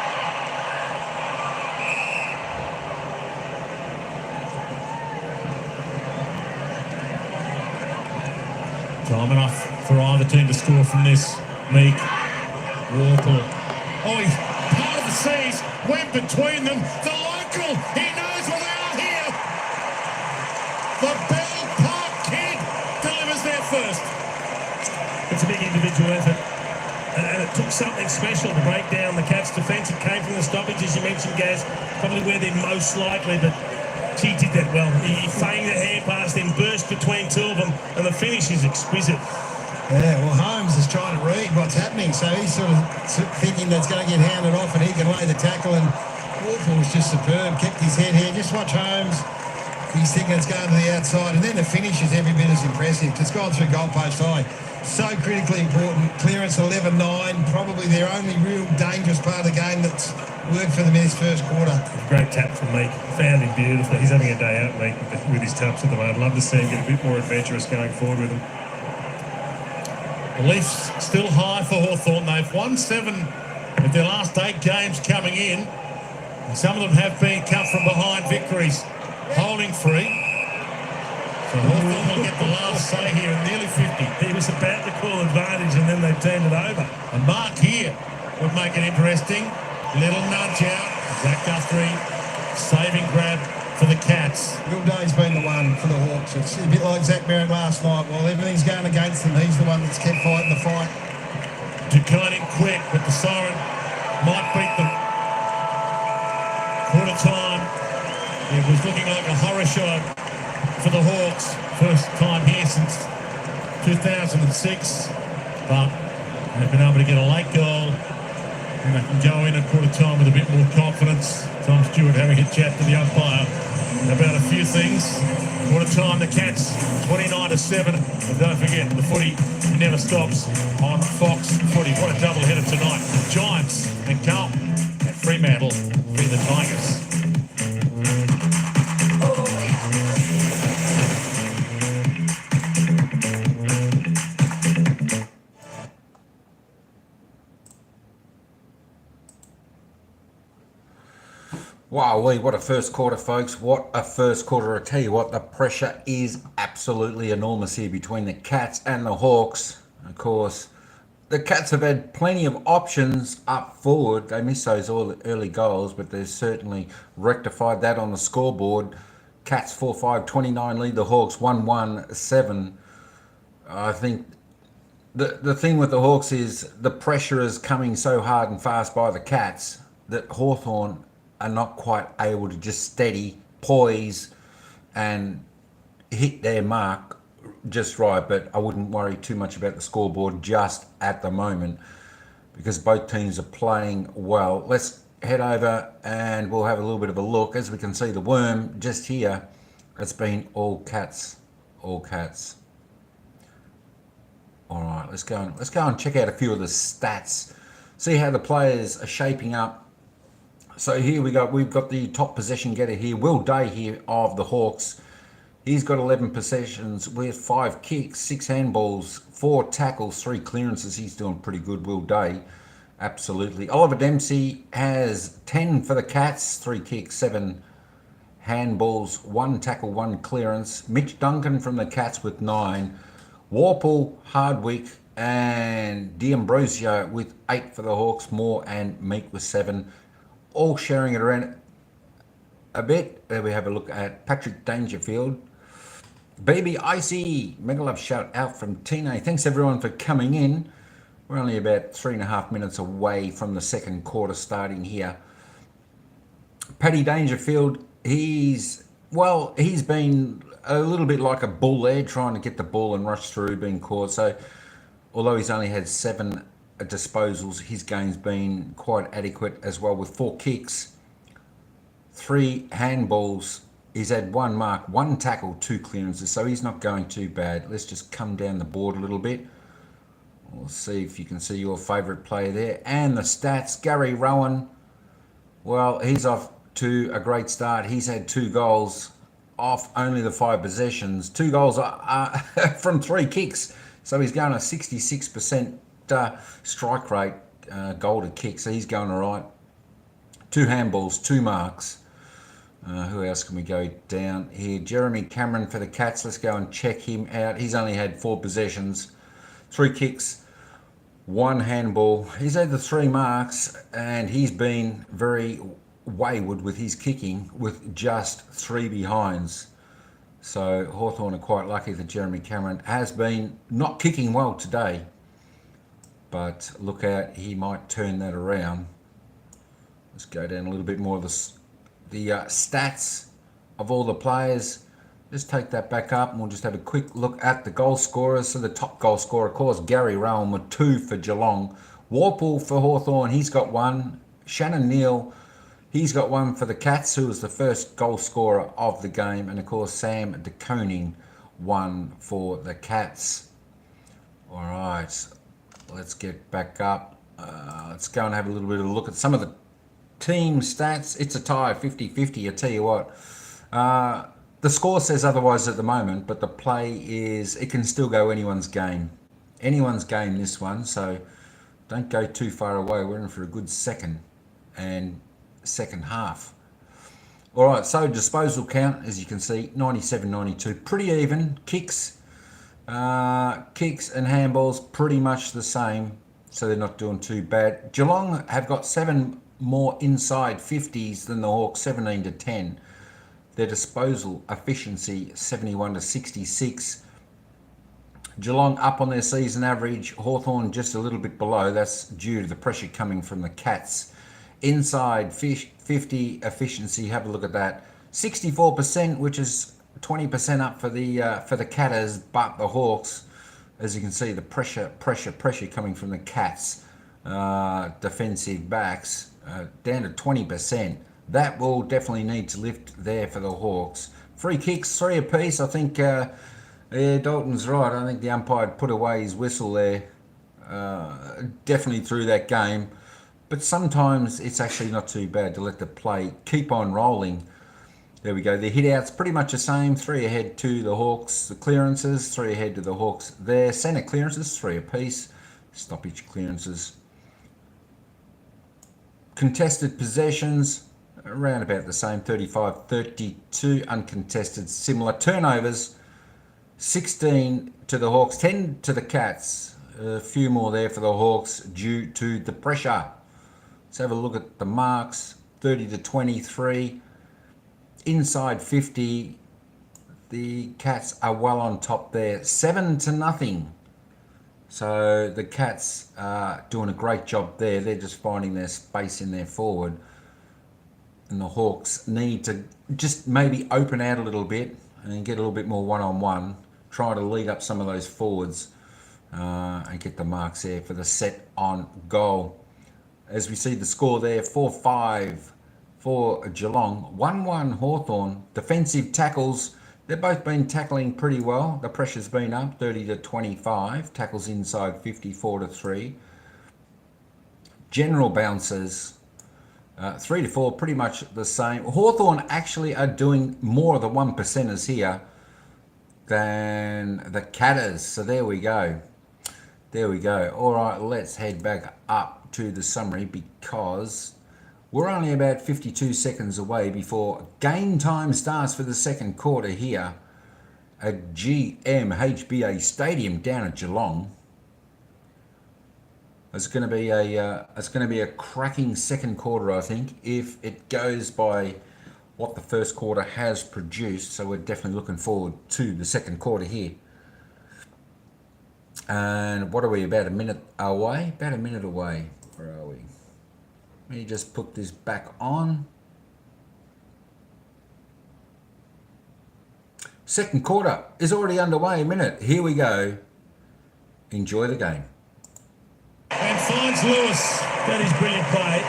Time enough for either team to score from this. Meek. Warple. Oh, he's part of the seas. Went between them. The local. He knows what they are here. The Bell Park kid delivers their first. It's a big individual effort, and it took something special to break down the Cats' defence. It came from the stoppage, as you mentioned, Gaz, probably where they're most likely, but he did that well. He feigned the hand pass, then burst between two of them, and the finish is exquisite. Yeah, well, Holmes is trying to read what's happening, so he's sort of thinking that's going to get handed off and he can lay the tackle, and Warple was just superb, kept his head here. Just watch Holmes. He's thinking it's going to the outside, and then the finish is every bit as impressive. It's gone through goalpost high. So critically important. Clearance 11-9, probably their only real dangerous part of the game that's worked for them in this first quarter. Great tap from Meek. Found him beautifully. He's having a day out, Meek, with his taps at the moment. I'd love to see him get a bit more adventurous going forward with them. Belief's still high for Hawthorn. They've won 7 of their last 8 games coming in. And some of them have been come from behind victories. Holding free. So Hawthorn will get the last say here at nearly 50. He was about to call advantage and then they turned it over. A mark here would make it interesting. Little nudge out. Zach Guthrie saving grab for the Cats. Will Day's been the one for the Hawks. It's a bit like Zach Merritt last night. While everything's going against him, he's the one that's kept fighting the fight. Duconing quick, but the siren might beat them. Quarter time. It was looking like a horror show for the Hawks. First time here since 2006. But they've been able to get a late goal. And they can go in at quarter time with a bit more confidence. Tom Stewart having a chat to the umpire about a few things. Quarter time, the Cats 29-7. And don't forget, the footy never stops on Fox Footy. What a double header tonight. Giants and Carlton at Fremantle beat the Tigers. Wow, what a first quarter, folks. What a first quarter. I tell you what, the pressure is absolutely enormous here between the Cats and the Hawks. Of course, the Cats have had plenty of options up forward. They missed those early goals, but they've certainly rectified that on the scoreboard. Cats 4-5, 29 lead the Hawks 1-1-7. I think the thing with the Hawks is the pressure is coming so hard and fast by the Cats that Hawthorn are not quite able to just steady, poise, and hit their mark just right. But I wouldn't worry too much about the scoreboard just at the moment because both teams are playing well. Let's head over and we'll have a little bit of a look. As we can see, the worm just here, it's been all Cats, all Cats. All right, let's go and check out a few of the stats, see how the players are shaping up. So here we've got the top possession getter here, Will Day here of the Hawks. He's got 11 possessions with 5 kicks, 6 handballs, 4 tackles, 3 clearances. He's doing pretty good, Will Day. Absolutely. Oliver Dempsey has 10 for the Cats, 3 kicks, 7 handballs, 1 tackle, 1 clearance. Mitch Duncan from the Cats with 9. Warple, Hardwick and D'Ambrosio with 8 for the Hawks. Moore and Meek with 7. All sharing it around a bit. There we have a look at Patrick Dangerfield. Baby Icy, mega love shout out from Tina. Thanks everyone for coming in. We're only about 3.5 minutes away from the second quarter starting here. Paddy Dangerfield, he's been a little bit like a bull there, trying to get the ball and rush through, being caught. So although he's only had 7 disposals, his game's been quite adequate as well, with 4 kicks, 3 handballs. He's had 1 mark, 1 tackle, 2 clearances, so he's not going too bad. Let's just come down the board a little bit. We'll see if you can see your favourite player there. And the stats, Gary Rowan, well, he's off to a great start. He's had 2 goals off only the 5 possessions. 2 goals from 3 kicks, so he's going a 66% strike rate, goal to kick, so he's going all right. 2 handballs, 2 marks. Who else can we go down here? Jeremy Cameron for the Cats. Let's go and check him out. He's only had 4 possessions, 3 kicks, 1 handball. He's had the 3 marks and he's been very wayward with his kicking with just 3 behinds. So Hawthorn are quite lucky that Jeremy Cameron has been not kicking well today. But look out, he might turn that around. Let's go down a little bit more of the stats of all the players. Just take that back up and we'll just have a quick look at the goal scorers. So the top goal scorer, of course, Gary Rowan with 2 for Geelong. Warple for Hawthorn, he's got 1. Shannon Neal, he's got 1 for the Cats, who was the first goal scorer of the game. And of course, Sam DeConing, 1 for the Cats. All right. Let's get back up. Let's go and have a little bit of a look at some of the team stats. It's a tie, 50-50, I tell you what. The score says otherwise at the moment, but the play is, it can still go anyone's game. Anyone's game, this one, so don't go too far away. We're in for a good second half. All right, so disposal count, as you can see, 97-92. Pretty even. Kicks and handballs pretty much the same, so they're not doing too bad. Geelong have got 7 more inside 50s than the Hawks, 17-10. Their disposal efficiency 71 to 66. Geelong up on their season average. Hawthorn just a little bit below. That's due to the pressure coming from the Cats. Inside 50 efficiency. Have a look at that. 64%, which is 20% up for the Catters, but the Hawks, as you can see, the pressure coming from the Cats, defensive backs, down to 20%. That will definitely need to lift there for the Hawks. Free kicks, 3 apiece. I think, yeah, Dalton's right. I think the umpire put away his whistle there. Definitely through that game. But sometimes it's actually not too bad to let the play keep on rolling. There we go. The hit-outs pretty much the same. 3 ahead to the Hawks. The clearances, 3 ahead to the Hawks there. Centre clearances, 3 apiece. Stoppage clearances. Contested possessions, around about the same, 35-32. Uncontested, similar. Turnovers, 16 to the Hawks, 10 to the Cats. A few more there for the Hawks due to the pressure. Let's have a look at the marks. 30 to 23. Inside 50, the Cats are well on top there. 7-0. So the Cats are doing a great job there. They're just finding their space in their forward. And the Hawks need to just maybe open out a little bit and get a little bit more one-on-one. Try to lead up some of those forwards and get the marks there for the set on goal. As we see the score there, 4-5 for Geelong, 1-1 Hawthorn. Defensive tackles, they've both been tackling pretty well. The pressure's been up, 30 to 25. Tackles inside, 54 to 3. General bounces, 3 to 4, pretty much the same. Hawthorn actually are doing more of the 1%ers here than the Catters. So there we go. There we go. All right, let's head back up to the summary because we're only about 52 seconds away before game time starts for the second quarter here at GMHBA Stadium down at Geelong. It's going to be a cracking second quarter, I think, if it goes by what the first quarter has produced. So we're definitely looking forward to the second quarter here. And what are we, about a minute away? About a minute away. Where are we? Let me just put this back on. Second quarter is already underway. A minute. Here we go. Enjoy the game. And finds Lewis. That is brilliant play.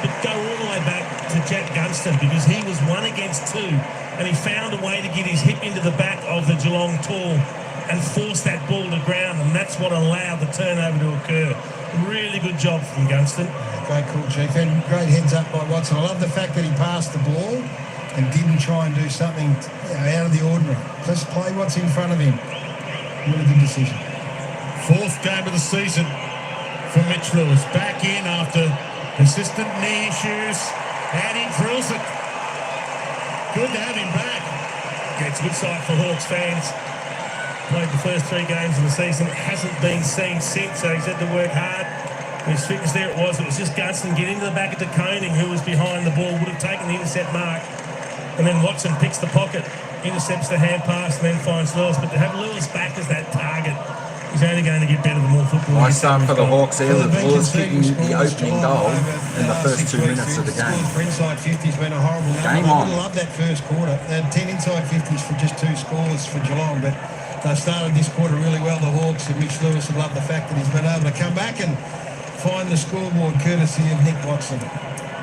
But go all the way back to Jack Gunston because he was 1 against 2 and he found a way to get his hip into the back of the Geelong tall and force that ball to ground, and that's what allowed the turnover to occur. Really good job from Gunston. Great call, Chief, and great heads up by Watson. I love the fact that he passed the ball and didn't try and do something out of the ordinary. Just play what's in front of him. Really good decision. 4th game of the season for Mitch Lewis. Back in after persistent knee issues, and he drills it. Good to have him back. Yeah, it's a good sight for Hawks fans. Played the first 3 games of the season. Hasn't been seen since, so he's had to work hard. His fitness there it was just Gunston get into the back of De Koning, who was behind the ball, would have taken the intercept mark. And then Watson picks the pocket, intercepts the hand pass, and then finds Lewis. But to have Lewis back as that target, he's only going to get better the more football. Nice start for the Hawks there with Lewis kicking the opening goal in the first 2 minutes of the game. For inside 50's been a horrible number. Game on. I love that first quarter. They had 10 inside 50's for just 2 scores for Geelong, but they started this quarter really well, the Hawks, and Mitch Lewis would love the fact that he's been able to come back and find the scoreboard courtesy of Nick Watson.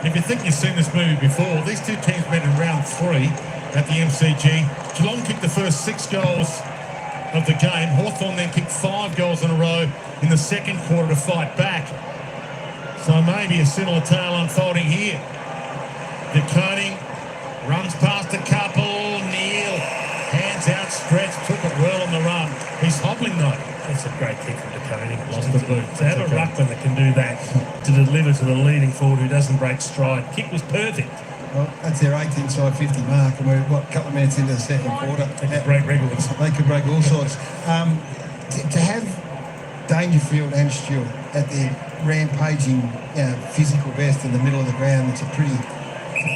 If you think you've seen this movie before, these two teams met in round 3 at the MCG. Geelong kicked the first 6 goals of the game. Hawthorn then kicked 5 goals in a row in the second quarter to fight back. So maybe a similar tale unfolding here. De Koning runs past a couple. Neil, hands outstretched, took it well on the run. He's hobbling though. That's a great kick from De Koning. Lost the boot. To have a ruckman that can do that, to deliver to the leading forward who doesn't break stride. Kick was perfect. Well, that's their 8th inside 50 mark, and we're, a couple of minutes into the second quarter. They could break records. They could break all sorts. To have Dangerfield and Stewart at their rampaging, physical best in the middle of the ground, it's a pretty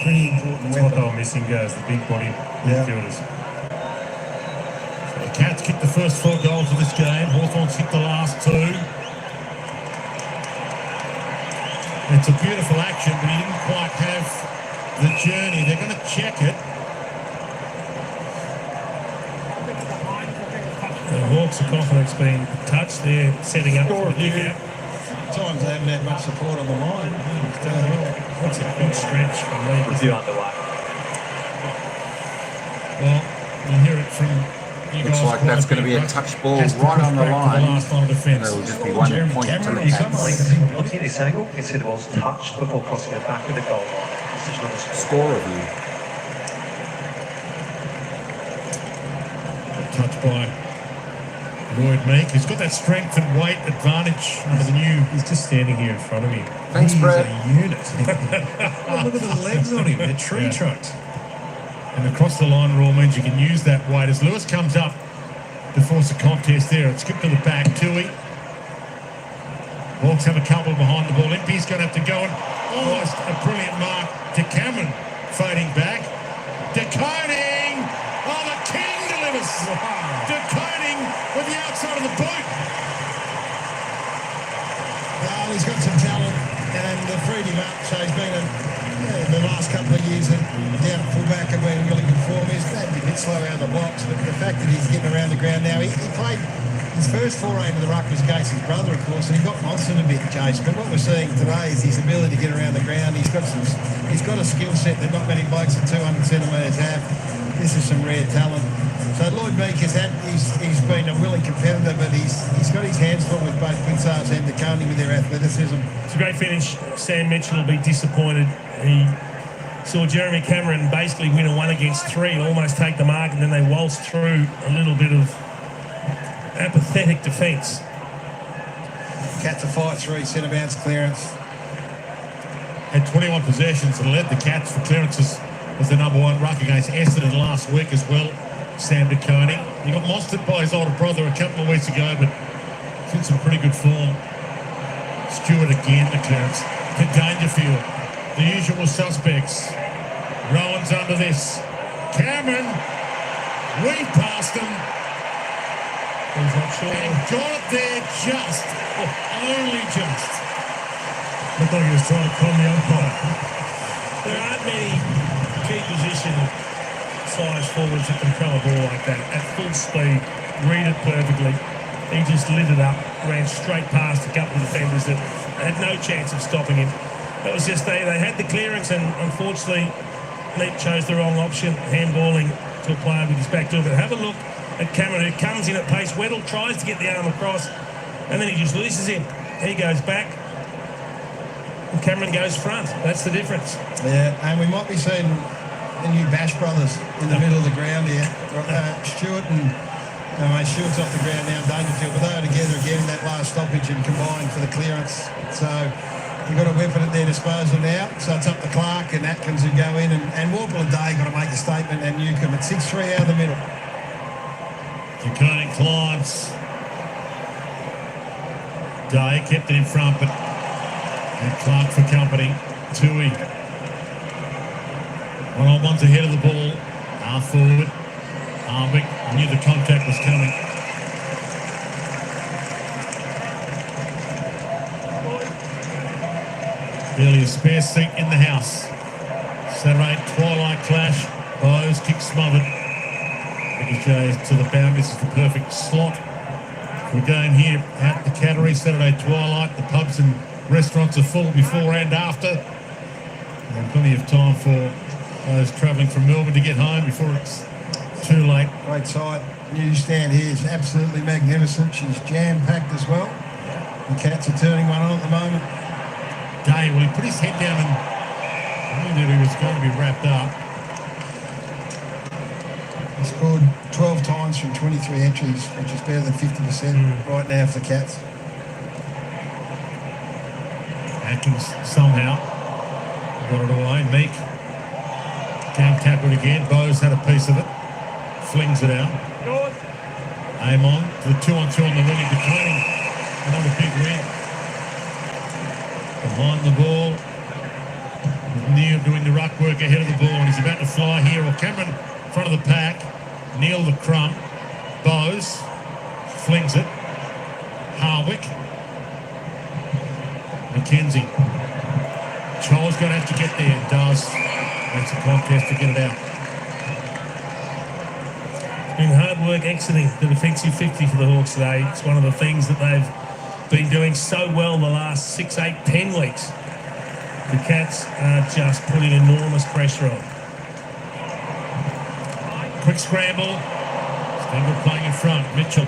Pretty important That's what they weapon. were missing, guys, the big body Yeah. midfielders. The Cats kicked the first 4 goals of this game. Hawthorn's kicked the last 2. It's a beautiful action, but he didn't quite have the journey. They're going to check it. The Hawks are confident it's been touched. They're setting up for the dig out. Times they haven't had much support on the line. That's a big stretch from me. Review underway. Well, you hear it from you Looks guys like quite that's bit. going to be a Russ touch ball has to right push on the back to line. the last line of defence. There will just be 1 point to the Cats. Looking at this angle, you see the ball's touched before crossing it back with the goal line. Decision on the score. Score review. Touched by Lloyd Meek. He's got that strength and weight advantage under the new. He's just standing here in front of me. Thanks, He's Brad. a unit. Oh, look at the legs on him. They're tree trunks. And across the line rule means you can use that weight. As Lewis comes up to force a contest there, it's skipped to the back. Tui. Hawks have a couple behind the ball. Impey's going to have to go, and almost a brilliant mark to Cameron fading back. Decoding! Oh, the king delivers! Decoding with the outside of the boot. Well, he's got some talent and freed him up, so he's been the last couple of years down at fullback and been in really good form. He's a bit slow around the box, but the fact that he's getting around the ground now, he played his first foray into the ruck was against his brother, of course, and he got monstered a bit, Jace. But what we're seeing today is his ability to get around the ground. He's got a skill set that not many blokes at 200 centimetres have. This is some rare talent. So Lloyd Meek he's been a willing competitor, but he's got his hands full with both Quinzars and DeConey with their athleticism. It's a great finish. Sam Mitchell will be disappointed. He saw Jeremy Cameron basically win a 1 against 3 and almost take the mark, and then they waltzed through a little bit of apathetic defence. Cats a 5-3 centre bounce clearance. Had 21 possessions and led the Cats for clearances as the number 1 ruck against Essendon last week as well. Sam DeConey. He got monstered by his older brother a couple of weeks ago, but he's in some pretty good form. Stewart again, the clearance to Dangerfield. The usual suspects. Rowan's under this. Cameron, weave past him. He's not sure. And got it there just, only just. Looked like he was trying to con the umpire. There aren't many key position size forwards that can throw a ball like that at full speed, read it perfectly. He just lit it up, ran straight past a couple of defenders that had no chance of stopping him. That was just they had the clearance, and unfortunately Neat chose the wrong option, handballing to a player with his back to it. But have a look at Cameron, who comes in at pace. Weddle tries to get the arm across, and then he just loses him. He goes back, and Cameron goes front. That's the difference. Yeah, and we might be seeing the new Bash brothers in the middle of the ground here. Stewart and Stewart's off the ground now, Dangerfield, but they were together again in that last stoppage and combined for the clearance. So you've got a weapon at their disposal now. So it's up to Clark and Atkins who go in, and Warple and Day got to make a statement, and Newcombe at 6-3 out of the middle. Decoding clients. Day kept it in front, but Clark for company. Tui. One-on-one's ahead of the ball. Half forward. Harvick knew the contact was coming. Barely a spare seat in the house. Saturday twilight clash. Bowes kick smothered. DJI to the boundaries is the perfect slot for a game here at the Cattery. Saturday twilight. The pubs and restaurants are full before and after. And plenty of time for those travelling from Melbourne to get home before it's too late. Great sight. New stand here is absolutely magnificent. She's jam-packed as well. The Cats are turning one on at the moment. Day, well, he put his head down and I knew that he was going to be wrapped up. He scored 12 times from 23 entries, which is better than 50% right now for the Cats. Atkins somehow got it away. Meek down tackled again. Bowes had a piece of it. Flings it out. Amon to the 2-on-2 on the wing, declaring another big win. Behind the ball. Neil doing the ruck work ahead of the ball, and he's about to fly here. Or Cameron in front of the pack. Neil the crumb. Bowes flings it. Harwick. McKenzie. Chole's going to have to get there. Does. Makes a contest to get it out. It's been hard work exiting the defensive 50 for the Hawks today. It's one of the things that they've been doing so well the last 6, 8, 10 weeks. The Cats are just putting enormous pressure on. Quick scramble. Stengel playing in front. Mitchell.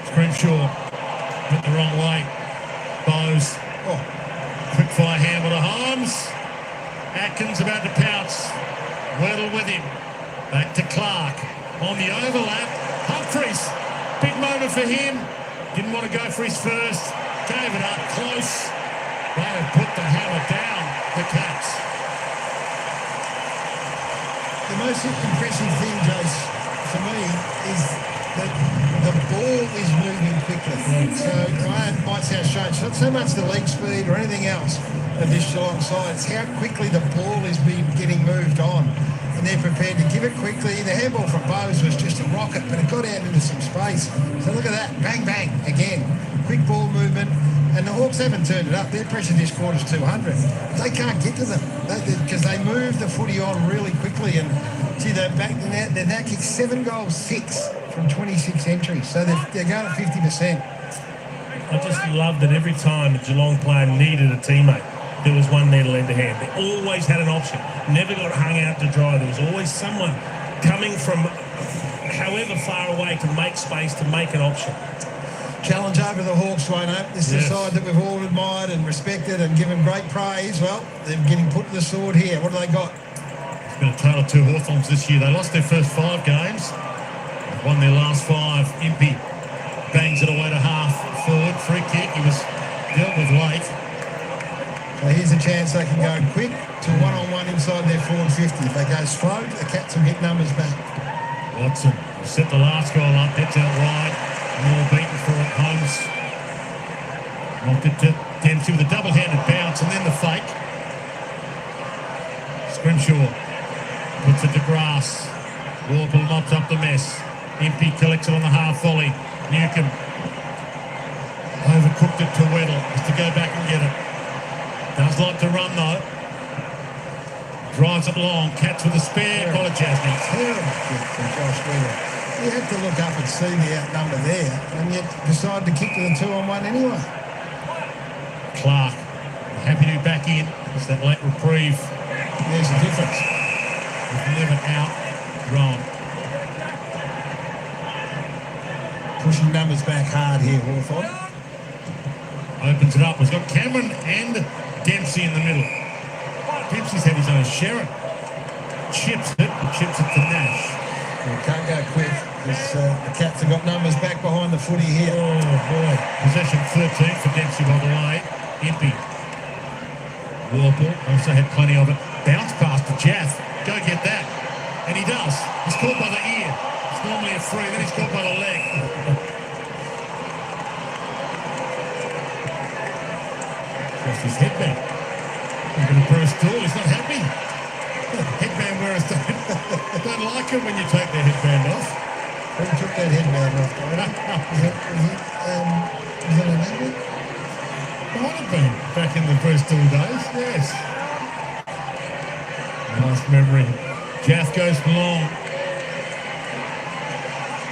Scrimshaw. Went the wrong way. Bowes. Oh. Quick fire handle to Holmes. Atkins about to pounce. Weddle with him. Back to Clark. On the overlap. Humphries. Big moment for him. Didn't want to go for his first. Gave it up close. They have put the hammer down, the Cats. The most impressive thing, Jace, for me, is that the ball is moving quickly. So it might sound strange. It's not so much the leg speed or anything else of this Geelong side. It's how quickly the ball is getting moved on. And they're prepared to give it quickly. The handball from Bowes was just a rocket, but it got out into some space. So look at that. Bang, bang. Again. Quick ball movement. And the Hawks haven't turned it up. Their pressure this quarter is 200. They can't get to them because they move the footy on really quickly. And see, they're now kicked 7 goals, 6 from 26 entries. So they're going at 50%. I just love that every time a Geelong player needed a teammate, there was one there to lend a hand. They always had an option. Never got hung out to dry. There was always someone coming from however far away to make space, to make an option. Challenge over the Hawks, Wayno. This is a side that we've all admired and respected and given great praise. Well, they're getting put to the sword here. What do they got? It's been a total of 2 Hawthorns this year. They lost their first 5 games. They've won their last 5. Impey bangs it away to half forward. Free kick. He was dealt with late. So here's a chance they can go quick to one-on-one inside their forward 50. If they go slow, the Cats will hit numbers back. Watson set the last goal up. Gets out wide. More beaten for it. Holmes knocked it to Dempsey with a double-handed bounce and then the fake. Scrimshaw puts it to grass. Warple mops up the mess. Impey collects it on the half volley. Newcomb overcooked it to Weddle. Has to go back and get it. Does like to run though. Drives it long. Cats with a spare. Colin Jasny. Terrible kick from Josh Weddle. You have to look up and see the outnumber there, and yet decide to kick to the 2-on-1 anyway. Clark, happy to be back in. It's that late reprieve. There's the difference. With 11 out, wrong. Pushing numbers back hard here, Hawthorn. Opens it up. We've got Cameron and Dempsey in the middle. Dempsey's had his own Sherrin. Chips it to Nash. Well, can't go quick. The Cats have got numbers back behind the footy here. Oh boy. Possession 13 for Dempsey, by the way. Impey. Warple also had plenty of it. Bounce pass to Jaff. Go get that. And he does. He's caught by the ear. It's normally a free, then he's caught by the leg. Lost his headband. He's going to Bruce Tool. He's not happy. Headband wearers don't like it when you take their headband off. Who took that headband off? Was it an England? Might have been back in the Bruce Tool days, yes. Nice memory. Jaff goes long.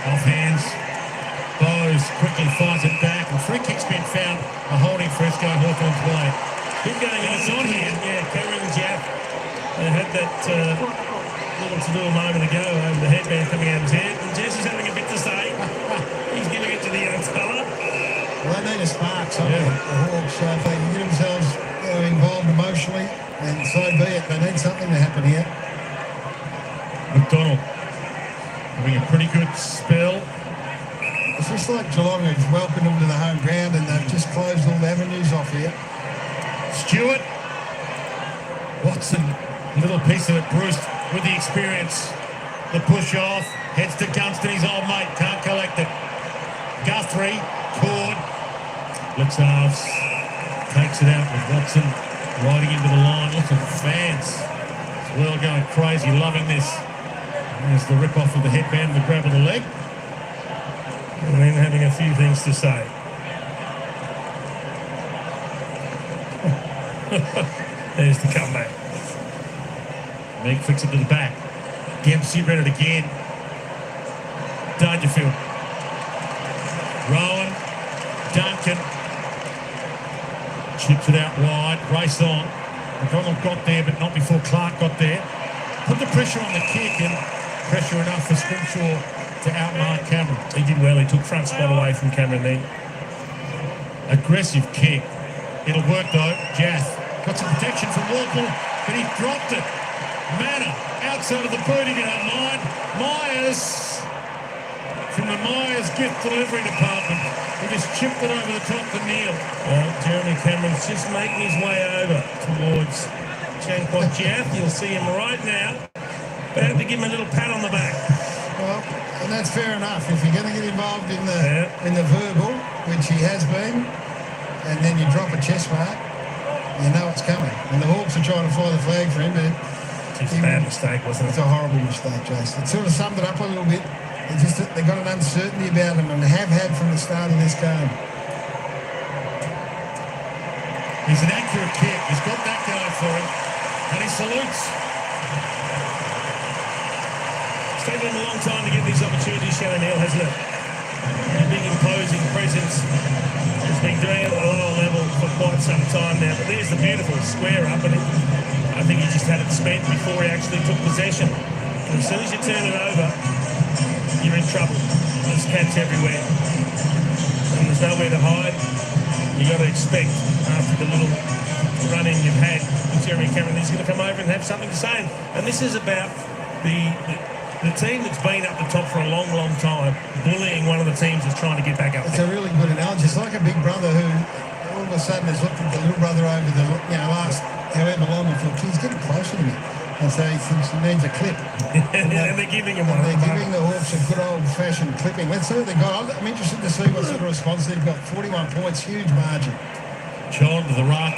Off hands. Bowes quickly fires it back. And free kick's been found. A holding Fresco Hawthorn's way. Keep going on. It's on here. Yeah, Cameron and Jaff. They had that little to do a moment ago over the headband coming out of his head. And Jess is having a bit to say. He's giving it to the young fella. Well, they need a spark, the Hawks. So if they can get themselves involved emotionally, then so be it. They need something to happen here. McDonald having a pretty good spell. It's just like Geelong has welcomed them to the home ground and they've just closed all the avenues off here. Stewart. Watson, a little piece of it. Bruce with the experience. The push off. Heads to Gunston, his old mate. Can't collect it. Guthrie. Cord. Blitzarves takes it out with Watson Riding into the line, lots of fans as well going crazy, loving this. There's the rip off of the headband, the grab of the leg. And then having a few things to say. There's the comeback. Meek flicks it to the back. Dempsey read it again. Dangerfield. Rowan. Duncan. Chips it out wide. Race on. McDonald got there, but not before Clark got there. Put the pressure on the kick and pressure enough for Scrimshaw to outmark Cameron. He did well. He took front spot away from Cameron then. Aggressive kick. It'll work though. Jath got some protection from Walpole, but he dropped it. Manor outside of the boot, if you don't mind. Myers from the Myers gift delivery department. He just chipped it over the top to Neil. Well, Jeremy Cameron's just making his way over towards Chankot Jath. You'll see him right now. About to give him a little pat on the back. Well, and that's fair enough. If you're going to get involved in the verbal, which he has been, and then you drop a chest mark, you know it's coming. And the Hawks are trying to fly the flag for him, but It's a bad mistake, wasn't it? it's a horrible mistake, Jason. It sort of summed it up a little bit. They've got an uncertainty about them and have had from the start of this game. He's an accurate kick. He's got that going for him. And he salutes. It's taken him a long time to get these opportunities, Shannon Hill, hasn't it? A big imposing presence. He's been doing it at a lower level for quite some time now. But there's the beautiful square up, and I think he just had it spent before he actually took possession. And as soon as you turn it over, you're in trouble. There's cats everywhere. And there's nowhere to hide. You got to expect after the little run-in you've had with Jeremy Cameron, he's going to come over and have something to say. And this is about the team that's been up the top for a long, long time, bullying one of the teams that's trying to get back up. It's a really good analogy. It's like a big brother who all of a sudden has looked at the little brother over the last however long and thought, he's getting closer to me. And so he thinks he needs a clip. And they're giving him one. They're giving the Hawks a good old-fashioned clipping. Let's see what they've got. I'm interested to see what sort of response they've got. 41 points, huge margin. John to the ruck.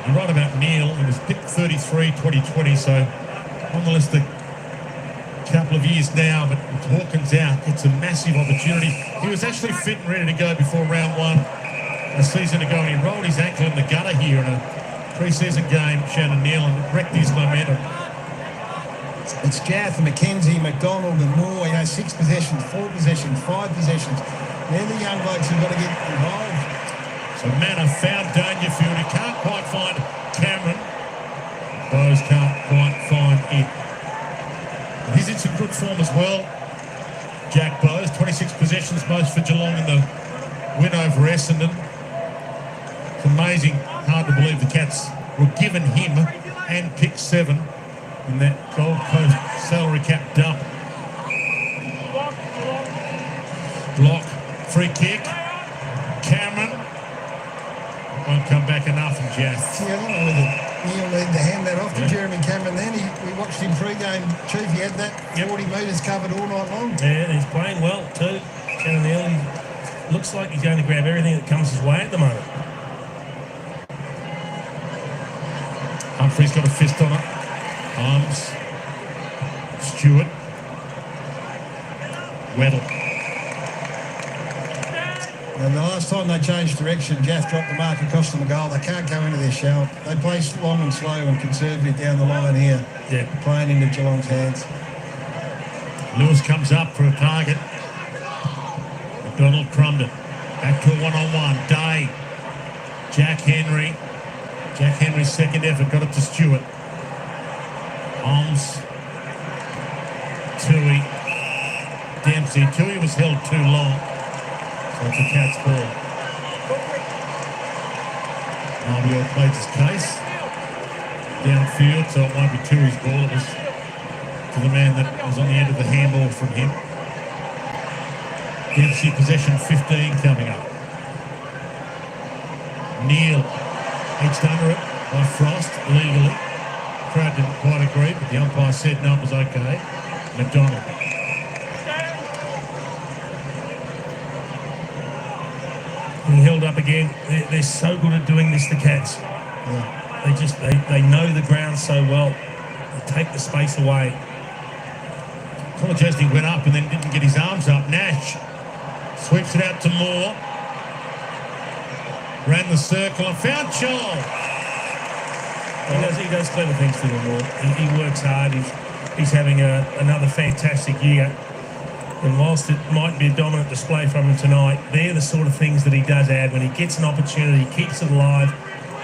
You're right about Neil. He was picked 33 2020, so on the list a couple of years now, but with Hawkins out, it's a massive opportunity. He was actually fit and ready to go before round one a season ago, and he rolled his ankle in the gutter here in a pre-season game, Shannon Neil, and wrecked his momentum. It's Jath and McKenzie, McDonald and Moore, 6 possessions, 4 possessions, 5 possessions. They're the young blokes who've got to get involved. So Manor found Dangerfield. He can't quite find Cameron. Bowes can't quite find it. He's in some good form as well. Jack Bowes, 26 possessions, most for Geelong in the win over Essendon. It's amazing, hard to believe the Cats were given him and pick 7 in that Gold Coast salary cap dump. Block, free kick. Cameron won't come back enough, and Jath. See, I don't know whether Neil needed to hand that off to Jeremy Cameron then. We watched him pre-game, Chief. He had that 40 metres covered all night long. Yeah, he's playing well too. Shannon Hill, he looks like he's going to grab everything that comes his way at the moment. Humphrey's got a fist on it. Arms. Stewart. Weddle. And the last time they changed direction, Jath dropped the mark and cost them a goal. They can't go into their shell. They play long and slow and conservative down the line here. Yeah. Playing into Geelong's hands. Lewis comes up for a target. McDonald crumbed it. Back to a one-on-one. Day. Jack Henry. Jack Henry's second effort got it to Stewart. Holmes. Tui. Dempsey. Tui was held too long. So it's a Cats ball. RBL played his case. Downfield, so it won't be Tui's ball. It was to the man that was on the end of the handball from him. Dempsey possession 15 coming up. Neil edged under it by Frost legally. Crowd didn't quite agree, but the umpire said no, it was okay. McDonald. He held up again. They're so good at doing this, the Cats. Yeah. They know the ground so well. They take the space away. Chesney went up and then didn't get his arms up. Nash sweeps it out to Moore. Ran the circle and found Chol. He does clever things for them all. He works hard. He's having another fantastic year. And whilst it might be a dominant display from him tonight, they're the sort of things that he does add when he gets an opportunity, keeps it alive,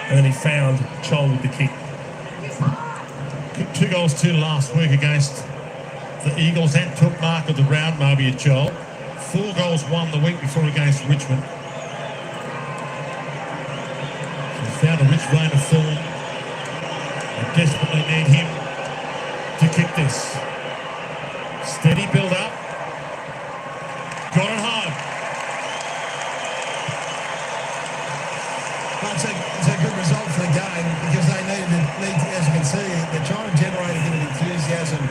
and then he found Chol with the kick. Kicked 2 goals 2 last week against the Eagles and took mark of the round, maybe at Chol. 4 goals 1 the week before against Richmond. So found a rich vein of form. They desperately need him to kick this. Steady build up. Got it home. Well, it's a good result for the game because they need, as you can see, they're trying to generate a bit of enthusiasm.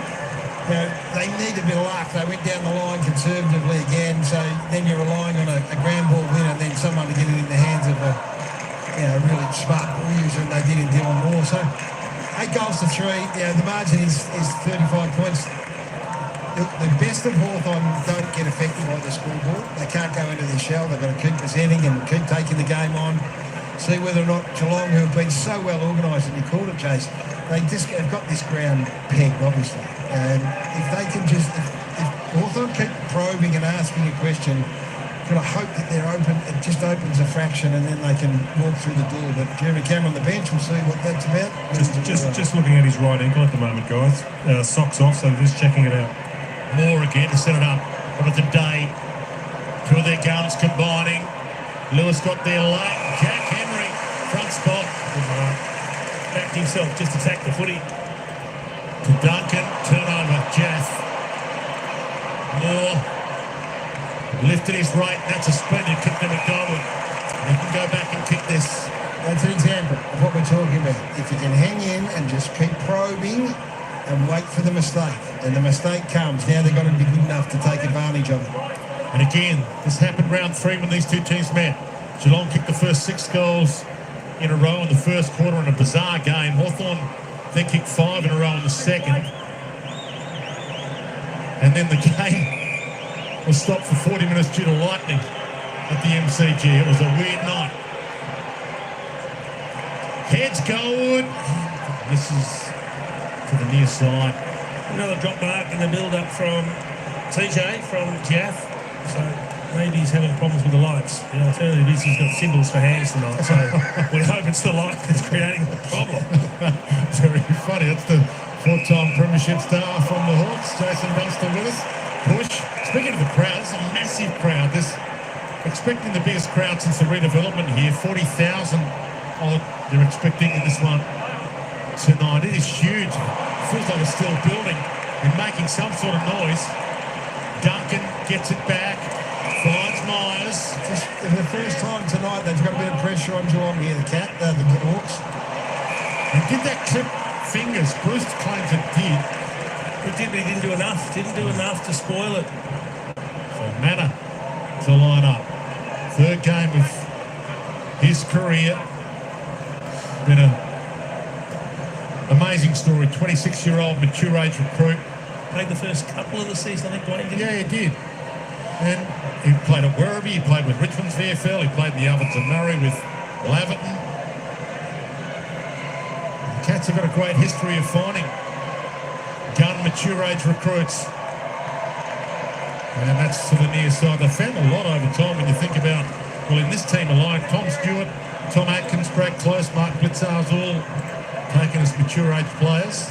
You know, they need a bit of luck. They went down the line conservatively again, so then you're relying on a ground ball win and then someone to get it in the hands of a really smart ball user, and they did in Dylan Moore. So 8 goals to 3. The margin is 35 points. The best of Hawthorn don't get affected by the scoreboard. They can't go into their shell. They've got to keep presenting and keep taking the game on. See whether or not Geelong, who have been so well organised, and you called it, Chase, they just have got this ground pegged, obviously. And if they can if Hawthorn keep probing and asking a question, got to hope that they're open. It just opens a fraction, and then they can walk through the door. But Jeremy Cameron on the bench, we'll see what that's about. Just looking at his right ankle at the moment, guys. Socks off, so just checking it out. Moore again to set it up. What of the day? 2 of their guns combining. Lewis got there late. Jack Henry, front spot. Backed himself, just attacked the footy. To Duncan, turnover, Jaff. Moore lifted his right. That's a splendid kick to McDonald. He can go back and kick this. That's an example of what we're talking about. If you can hang in and just keep probing and wait for the mistake, and the mistake comes, now they've got to be good enough to take advantage of it. And again, this happened round 3 when these 2 teams met. Geelong kicked the first 6 goals in a row in the first quarter in a bizarre game. Hawthorn then kicked 5 in a row in the second. And then the game was stopped for 40 minutes due to lightning at the MCG. It was a weird night. Heads going. This is to the near side. Another drop mark in the build-up from TJ, from Jaff. So maybe he's having problems with the lights. The alternative is he's got symbols for hands tonight. So we hope it's the light that's creating the problem. Very funny. That's the 4-time premiership star from the Hawks, Jason Dunster with us. Bush. Speaking of the crowd, it's a massive crowd. Expecting the biggest crowd since the redevelopment here. 40,000 odd they're expecting in this one tonight. It is huge. Feels like it's still building and making some sort of noise. Duncan gets it back, finds Myers. Just for the first time tonight, they've got a bit of pressure on Geelong here, the Hawks. And did that clip fingers? Bruce claims it did. It did, but he didn't do enough. Didn't do enough to spoil it. So Manor to line up. 3rd game of his career. Been an amazing story. 26-year-old mature age recruit. Played the first couple of the season, I think, Dwayne did. Yeah, he did. And he played at Werribee, he played with Richmond's VFL, he played in the Ovens and Murray with Laverton. The Cats have got a great history of finding young, mature age recruits. And that's to the near side. They've found a lot over time when you think about, well, in this team alone, Tom Stewart, Tom Atkins, Brad Close, Mark Blitzar's all taken as mature age players.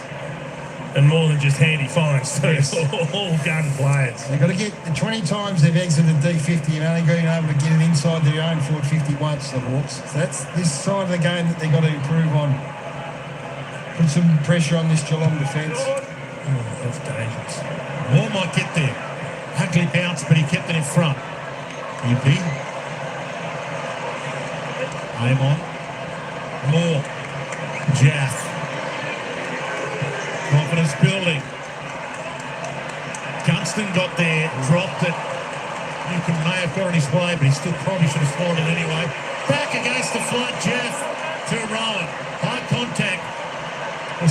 And more than just handy finds, so it's all gun players. They've got to get, the 20 times they've exited D50 and only been able to get it inside their own forward 50 once, the Hawks. So that's this side of the game that they've got to improve on. Put some pressure on this Geelong defence. That's dangerous. Moore might get there. Ugly bounce, but he kept it in front. Yippee. Aim on. Moore. Jaff. Confidence building. Gunston got there, dropped it. Newcomb may have got on his way, but he still probably should have scored it anyway. Back against the flood, Jeff to Rowan. High contact.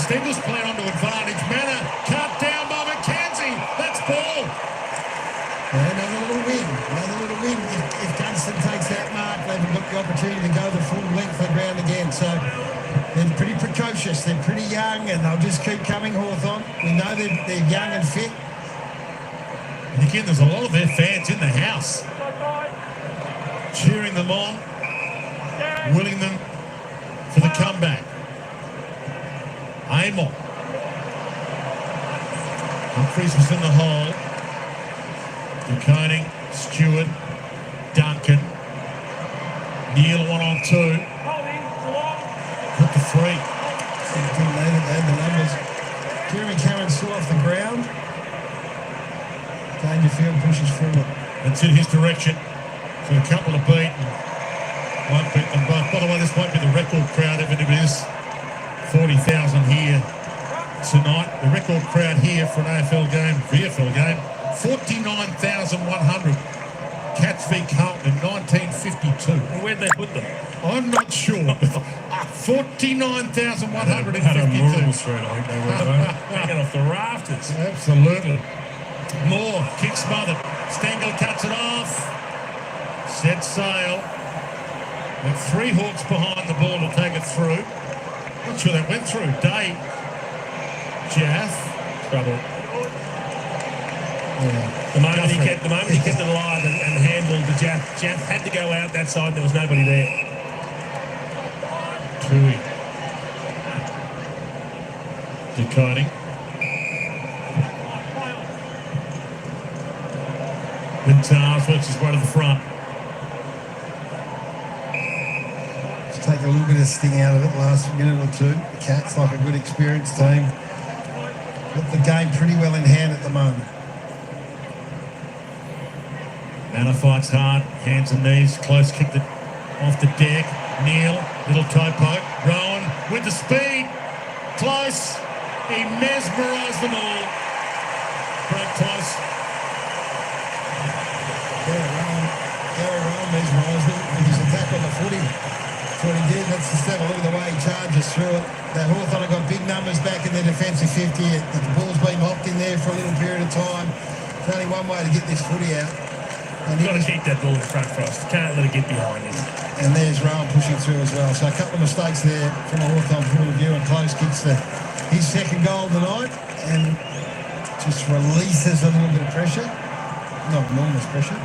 Stengel's playing onto advantage. Manor cut down by McKenzie. That's ball. Another little win. If Gunston takes that mark, they've got the opportunity to go the full length of the ground again. So they're pretty precocious. They're pretty young, and they'll just keep coming, Hawthorn. We know they're young and fit. And again, there's a lot of their fans in the house, cheering them on, willing them for the comeback. Amon. Humphries was in the hole. Koenig, Stewart, Duncan. Neil 1-on-2. Put the free. They had the numbers. Jeremy Cameron still off the ground. Dangerfield pushes forward. That's in his direction. So a couple to beat. Won't beat them both. By the way, this won't be the record crowd, even if it is 40,000 here tonight. The record crowd here for an AFL game, VFL game, 49,100. Cats v Carlton in 1952. And where'd they put them? I'm not sure. 49,152. Had a Moral Street, I think they were. Hanging off the rafters. Absolutely. Moore, kick smothered. Stengel cuts it off. Set sail. With 3 Hawks behind the ball to take it through. Not sure that went through. Day. Jaff. Trouble. Yeah. The moment he kept it alive and handled the Jaff had to go out that side. There was nobody there. Tui. Decoding. Guitars works his way to the front. Just take a little bit of sting out of it last minute or two. The Cats, like a good experienced team, got the game pretty well in hand at the moment. Manor fights hard, hands and knees, close kick off the deck. Neil, little toe poke. Rowan with the speed, close. He mesmerised them all. Break close. Gary Rowan mesmerised them with his attack on the footy. That's what he did. Let's just have a look at the way he charges through it. That Hawthorn have got big numbers back in their defensive 50. The ball's been hopped in there for a little period of time. There's only one way to get this footy out. And You've got to keep that ball in front, Frost. Can't let it get behind you. And there's Rowan pushing through as well. So a couple of mistakes there from a Hawthorn point of view, and close kicks his second goal of the night, and just releases a little bit of pressure. Not enormous pressure.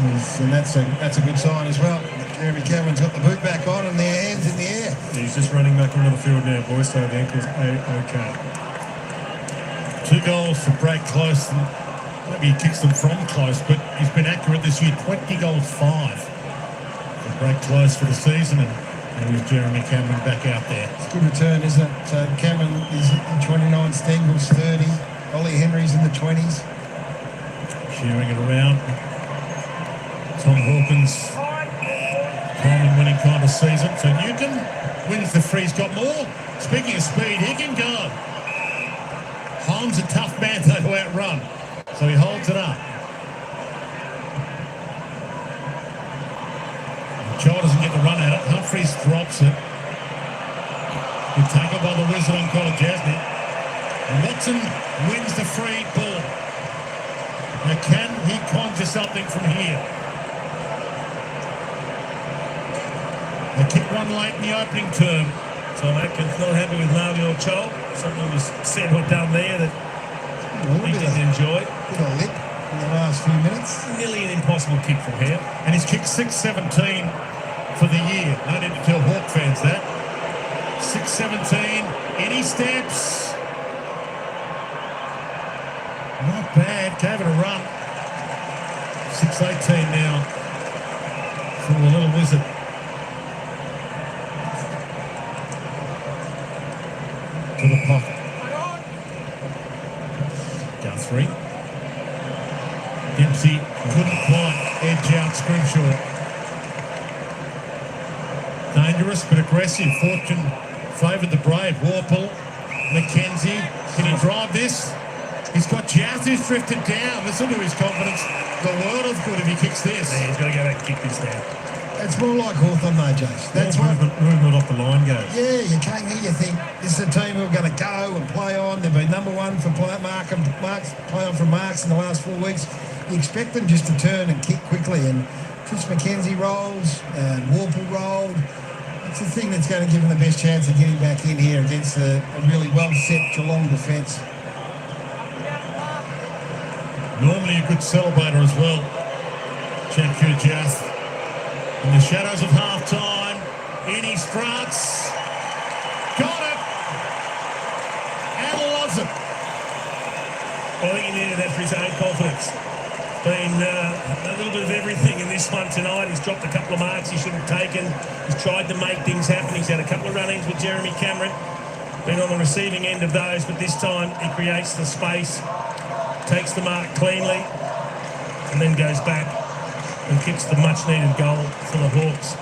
And that's a good sign as well. Jeremy Cameron's got the boot back on and their hands in the air. He's just running back onto the field now, boys, so the ankle's okay. 2 goals for break close. Maybe he kicks them from close, but he's been accurate this year. 20 goals, 5. For break close for the season, and here's Jeremy Cameron back out there. It's a good return, isn't it? So Cameron is in 29, Stengel's 30, Ollie Henry's in the 20s. Sharing it around. Tom Hawkins, Coleman winning kind of season. So Newton wins the free. He's got more. Speaking of speed, he can go. Holmes a tough man though to outrun. So he holds it up. Joel doesn't get the run at it. Humphries drops it. Good tackle by the Wizard on Kolajasny. And Watson wins the free ball. Now can he conjure something from here? They kick one late in the opening term. Tom Atkins not happy with Marvin or Chol. Something was said or done there that he didn't enjoy. Bit of lip in the last few minutes. Nearly an impossible kick from here. And he's kicked 6-17 for the year. No need to tell Hawk fans that. 6-17, any steps. Not bad, gave it a run. 6-18 now for the little Wizard. To the pocket. Guthrie. Dempsey couldn't quite edge out Scrimshaw. Dangerous but aggressive. Fortune favoured the brave. Warple, McKenzie. Can he drive this? He's got Jath who's drifted down. Listen to his confidence. The world of good if he kicks this. Yeah, he's got to go back and kick this down. It's more like Hawthorn though, Jace. That's what. Movement off the line goes. Yeah, you came here, you think this is a team who are going to go and play on. They've been number one for play on from marks in the last 4 weeks. You expect them just to turn and kick quickly. And Chris McKenzie rolls, and Warple rolled. It's the thing that's going to give them the best chance of getting back in here against a really well-set Geelong defence. Normally a good celebrator as well. Champion Jeff. In the shadows of half-time, in he struts. Got it! And loves it. I think he needed that for his own confidence. Been a little bit of everything in this one tonight. He's dropped a couple of marks he shouldn't have taken. He's tried to make things happen. He's had a couple of run-ins with Jeremy Cameron. Been on the receiving end of those, but this time he creates the space, takes the mark cleanly, and then goes back and kicks the much-needed goal for the Hawks.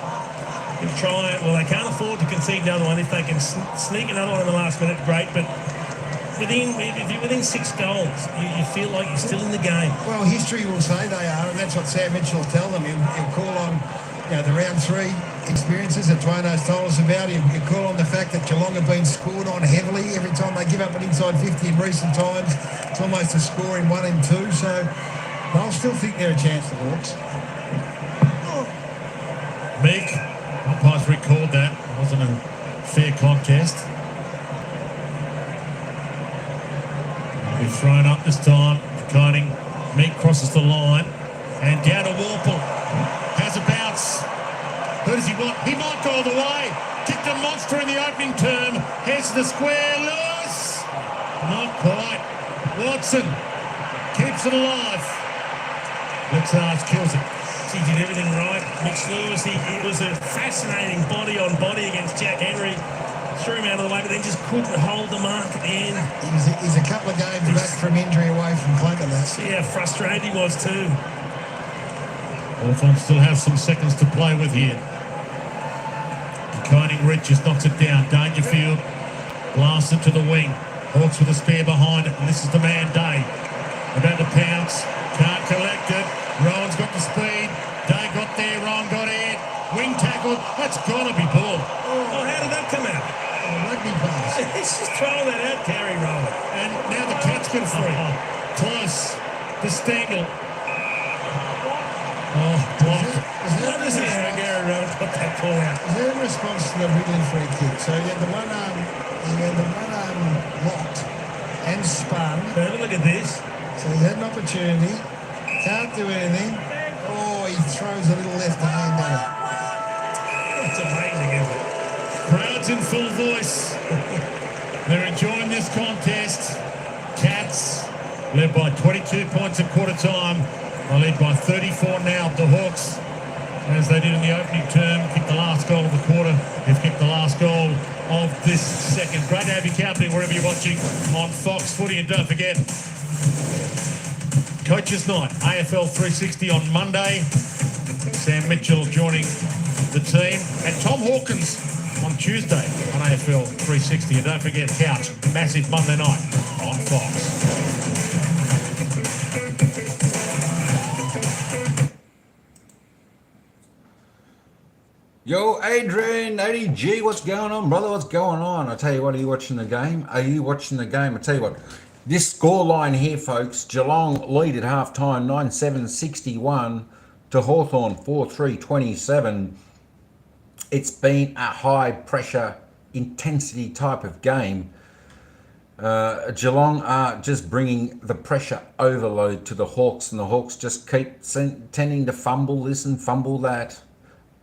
They'll try it. Well, they can't afford to concede another one. If they can sneak another one in the last minute, great. But if you're within 6 goals, you feel like you're still in the game. Well, history will say they are, and that's what Sam Mitchell will tell them. He'll call on the round 3 experiences that Dwayno's told us about. He'll call on the fact that Geelong have been scored on heavily every time they give up an inside 50 in recent times. It's almost a score in 1 and 2, so I'll still think they're a chance, the Hawks. Meek, umpires recalled that. It wasn't a fair contest. We've thrown up this time. Coning. Meek crosses the line. And down to Warple. Has a bounce. Who does he want? He might go all the way. Kicked a monster in the opening term. Heads to the square. Lewis. Not quite. Watson keeps it alive. Lexars kills it. He did everything right. Mitch Lewis, it was a fascinating body-on-body against Jack Henry. Threw him out of the way, but then just couldn't hold the mark at the end. He's a couple of games back from injury away from claiming that. See how frustrated he was too. Hawthorn still have some seconds to play with here. Coning reaches, knocks it down. Dangerfield blasts it to the wing. Hawks with a spare behind it, and this is the man Day. About to pounce, can't collect it. Rowan's got the speed. Day got there, Rowan got in. Wing tackled. That's got to be ball. Oh, how did that come out? Rugby pass. He's just throwing that out, Gary Rowan. And now the Cats get a free. Close. The Stengel. Oh, block. I don't see how Gary Rowan got that ball out. Is there a response to the Ridley free kick? So you had the one arm locked and spun. Have a look at this. So he had an opportunity. Can't do anything. Oh, he throws a little left hand at it. It's amazing, isn't it? Crowds in full voice. They're enjoying this contest. Cats led by 22 points at quarter time. They lead by 34 now. The Hawks, as they did in the opening term, kicked the last goal of the quarter. They've kicked the last goal of this second. Great to have you company wherever you're watching on Fox Footy. And don't forget, Coaches Night, AFL 360 on Monday. Sam Mitchell joining the team. And Tom Hawkins on Tuesday on AFL 360. And don't forget, Couch, massive Monday night on Fox. Yo, Adrian, ADG, what's going on, brother? What's going on? I tell you what, are you watching the game? Are you watching the game? I tell you what, this scoreline here, folks, Geelong lead at half-time, 9-7-61 to Hawthorn, 4-3-27. It's been a high-pressure, intensity type of game. Geelong are just bringing the pressure overload to the Hawks, and the Hawks just keep tending to fumble this and fumble that.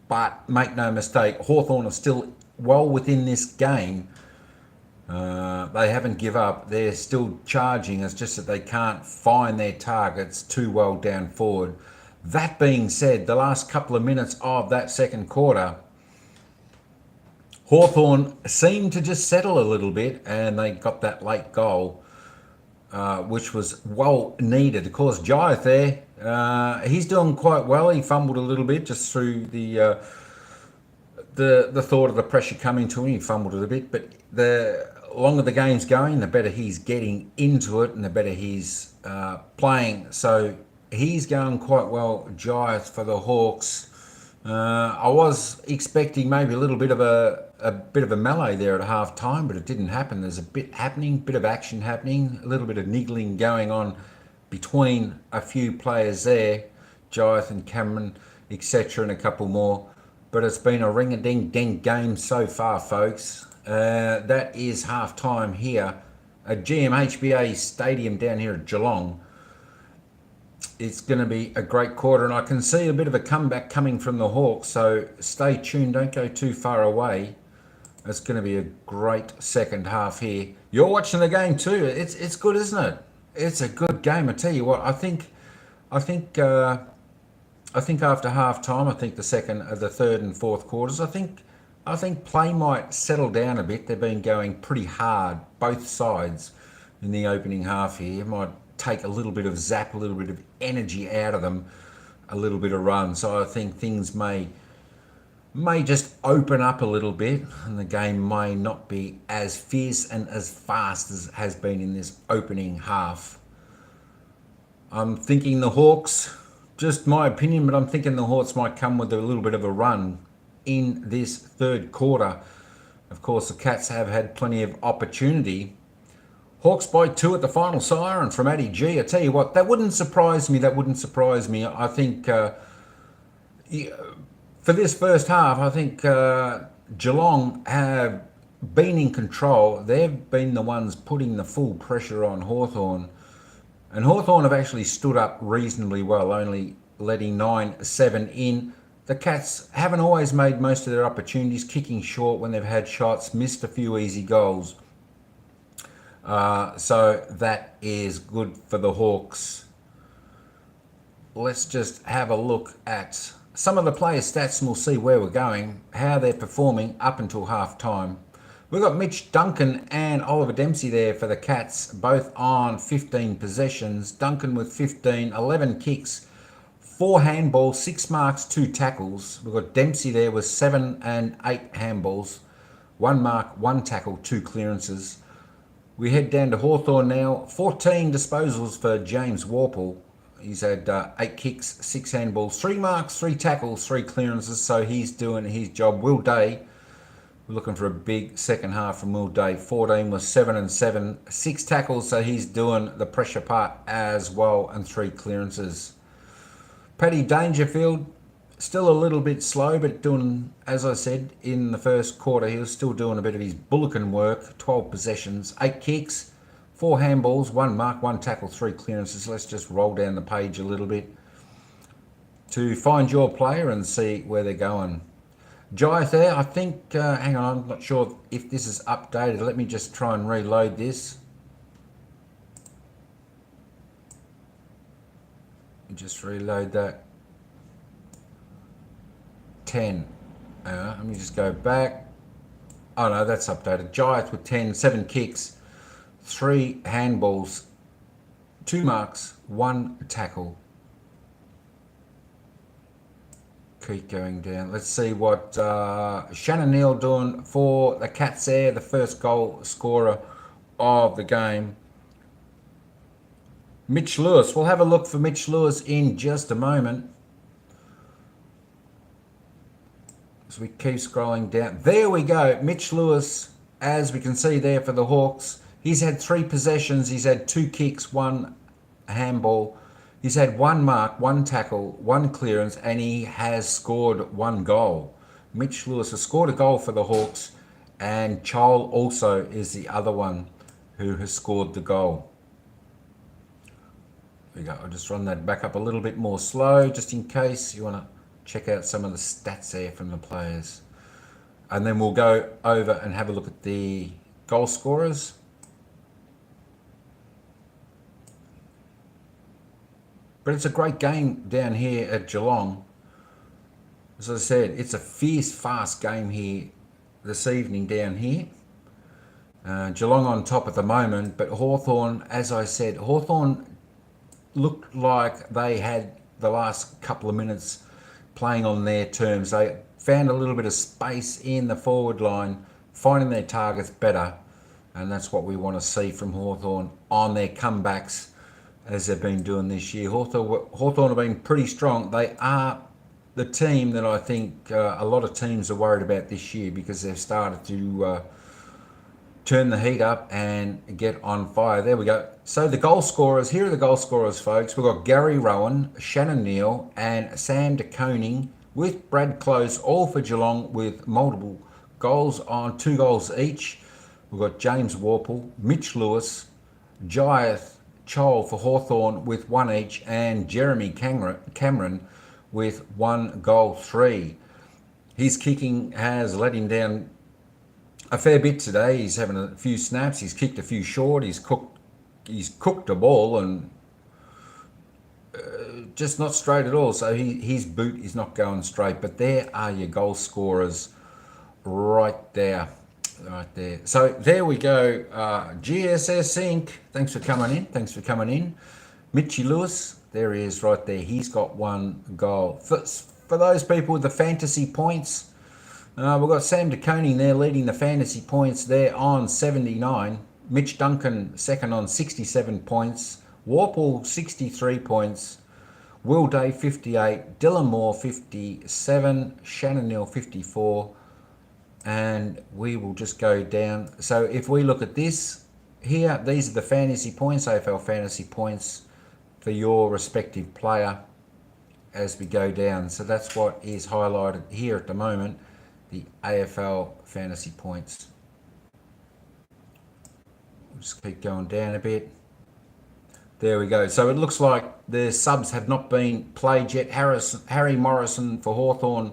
But make no mistake, Hawthorn are still well within this game. They haven't give up. They're still charging. It's just that they can't find their targets too well down forward. That being said, the last couple of minutes of that second quarter, Hawthorn seemed to just settle a little bit, and they got that late goal, which was well needed. Of course, Giath there, he's doing quite well. He fumbled a little bit just through the thought of the pressure coming to him. He fumbled it a bit, but the longer the game's going, the better he's getting into it and the better he's playing. So he's going quite well, Giath, for the Hawks. I was expecting maybe a little bit of a melee there at half time, but it didn't happen. There's a bit happening, bit of action happening, a little bit of niggling going on between a few players there, Jonathan, Cameron, etc., and a couple more. But it's been a ring-a-ding-ding game so far, folks. That is half time here at GMHBA Stadium down here at Geelong. It's going to be a great quarter, and I can see a bit of a comeback coming from the Hawks, so stay tuned, don't go too far away. It's going to be a great second half here. You're watching the game too. It's good, isn't it? It's a good game. I tell you what, I think after half time, I think the third and fourth quarters, I think play might settle down a bit. They've been going pretty hard, both sides, in the opening half here. It might take a little bit of zap, a little bit of energy out of them, a little bit of run. So I think things may just open up a little bit, and the game may not be as fierce and as fast as it has been in this opening half. I'm thinking the Hawks, just my opinion, but I'm thinking the Hawks might come with a little bit of a run in this third quarter. Of course, the Cats have had plenty of opportunity. Hawks by 2 at the final siren from Addy G. I tell you what, that wouldn't surprise me. I think for this first half, I think Geelong have been in control. They've been the ones putting the full pressure on Hawthorn. And Hawthorn have actually stood up reasonably well, only letting 9-7 in. The Cats haven't always made most of their opportunities, kicking short when they've had shots, missed a few easy goals. So that is good for the Hawks. Let's just have a look at some of the players' stats and we'll see where we're going, how they're performing up until half time. We've got Mitch Duncan and Oliver Dempsey there for the Cats, both on 15 possessions. Duncan with 15, 11 kicks, 4 handballs, 6 marks, 2 tackles. We've got Dempsey there with 7 and 8 handballs, 1 mark, 1 tackle, 2 clearances. We head down to Hawthorn now. 14 disposals for James Warple. He's had 8 kicks, 6 handballs, 3 marks, 3 tackles, 3 clearances. So he's doing his job. Will Day, we're looking for a big second half from Will Day. 14 was 7 and 7, 6 tackles. So he's doing the pressure part as well, and 3 clearances. Paddy Dangerfield, still a little bit slow, but doing, as I said, in the first quarter, he was still doing a bit of his bulletin work. 12 possessions, 8 kicks, 4 handballs, 1 mark, 1 tackle, 3 clearances. Let's just roll down the page a little bit to find your player and see where they're going. Jai there, I think, hang on, I'm not sure if this is updated. Let me just try and reload this. Just reload that. 10. Let me just go back. Oh no, that's updated. Giants with 10, 7 kicks, 3 handballs, 2 marks, 1 tackle. Keep going down. Let's see what Shannon Neal doing for the Cats there, the first goal scorer of the game. Mitch Lewis. We'll have a look for Mitch Lewis in just a moment. So we keep scrolling down. There we go. Mitch Lewis, as we can see there for the Hawks. He's had 3 possessions. He's had 2 kicks, 1 handball. He's had 1 mark, 1 tackle, 1 clearance, and he has scored 1 goal. Mitch Lewis has scored a goal for the Hawks, and Chol also is the other one who has scored the goal. There we go. I'll just run that back up a little bit more slow, just in case you want to check out some of the stats there from the players. And then we'll go over and have a look at the goal scorers. But it's a great game down here at Geelong. As I said, it's a fierce, fast game here this evening down here. Geelong on top at the moment, but Hawthorn, as I said, Hawthorn looked like they had the last couple of minutes playing on their terms. They found a little bit of space in the forward line, finding their targets better, and that's what we want to see from Hawthorn on their comebacks as they've been doing this year. Hawthorn have been pretty strong. They are the team that I think a lot of teams are worried about this year, because they've started to turn the heat up and get on fire. There we go. So the goal scorers, here are the goal scorers, folks. We've got Gary Rowan, Shannon Neal and Sam de Koning with Brad Close, all for Geelong with multiple goals on 2 goals each. We've got James Warple, Mitch Lewis, Jaeth Chol for Hawthorn with 1 each, and Jeremy Cameron with 1 goal 3. His kicking has let him down a fair bit today. He's having a few snaps, he's kicked a few short, he's cooked a ball and just not straight at all. So his boot is not going straight. But there are your goal scorers right there. So there we go. GSS Inc. Thanks for coming in. Mitchy Lewis, there he is right there. He's got 1 goal. For those people with the fantasy points, we've got Sam de Koning there leading the fantasy points there on 79. Mitch Duncan second on 67 points. Warple 63 points. Will Day 58. Dylan Moore 57. Shannon Neal 54. And we will just go down. So if we look at this here, these are the fantasy points, AFL fantasy points for your respective player as we go down. So that's what is highlighted here at the moment, the AFL fantasy points. We'll just keep going down a bit. There we go. So it looks like the subs have not been played yet. Harry Morrison for Hawthorn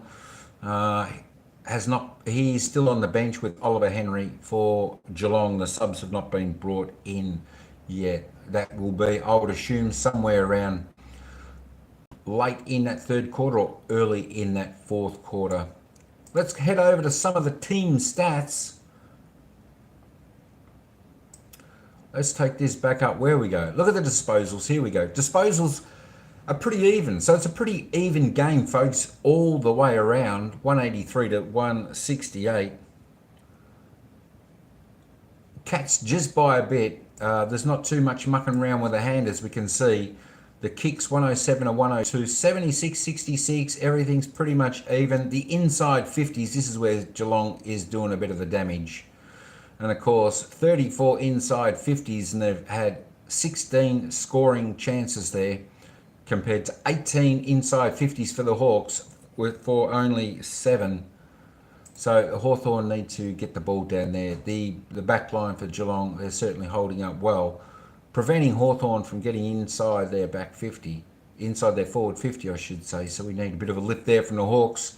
has not. He's still on the bench with Oliver Henry for Geelong. The subs have not been brought in yet. That will be, I would assume, somewhere around late in that 3rd quarter or early in that 4th quarter. Let's head over to some of the team stats. Let's take this back up. Where we go? Look at the disposals. Here we go. Disposals are pretty even. So it's a pretty even game, folks, all the way around. 183 to 168. Cats just by a bit. There's not too much mucking around with the hand, as we can see. The kicks 107 to 102, 76, 66, everything's pretty much even. The inside 50s, this is where Geelong is doing a bit of the damage. And of course, 34 inside 50s, and they've had 16 scoring chances there, compared to 18 inside 50s for the Hawks, for only 7. So Hawthorn need to get the ball down there. The back line for Geelong, they're certainly holding up well, preventing Hawthorn from getting inside their back 50, inside their forward 50, I should say. So we need a bit of a lift there from the Hawks.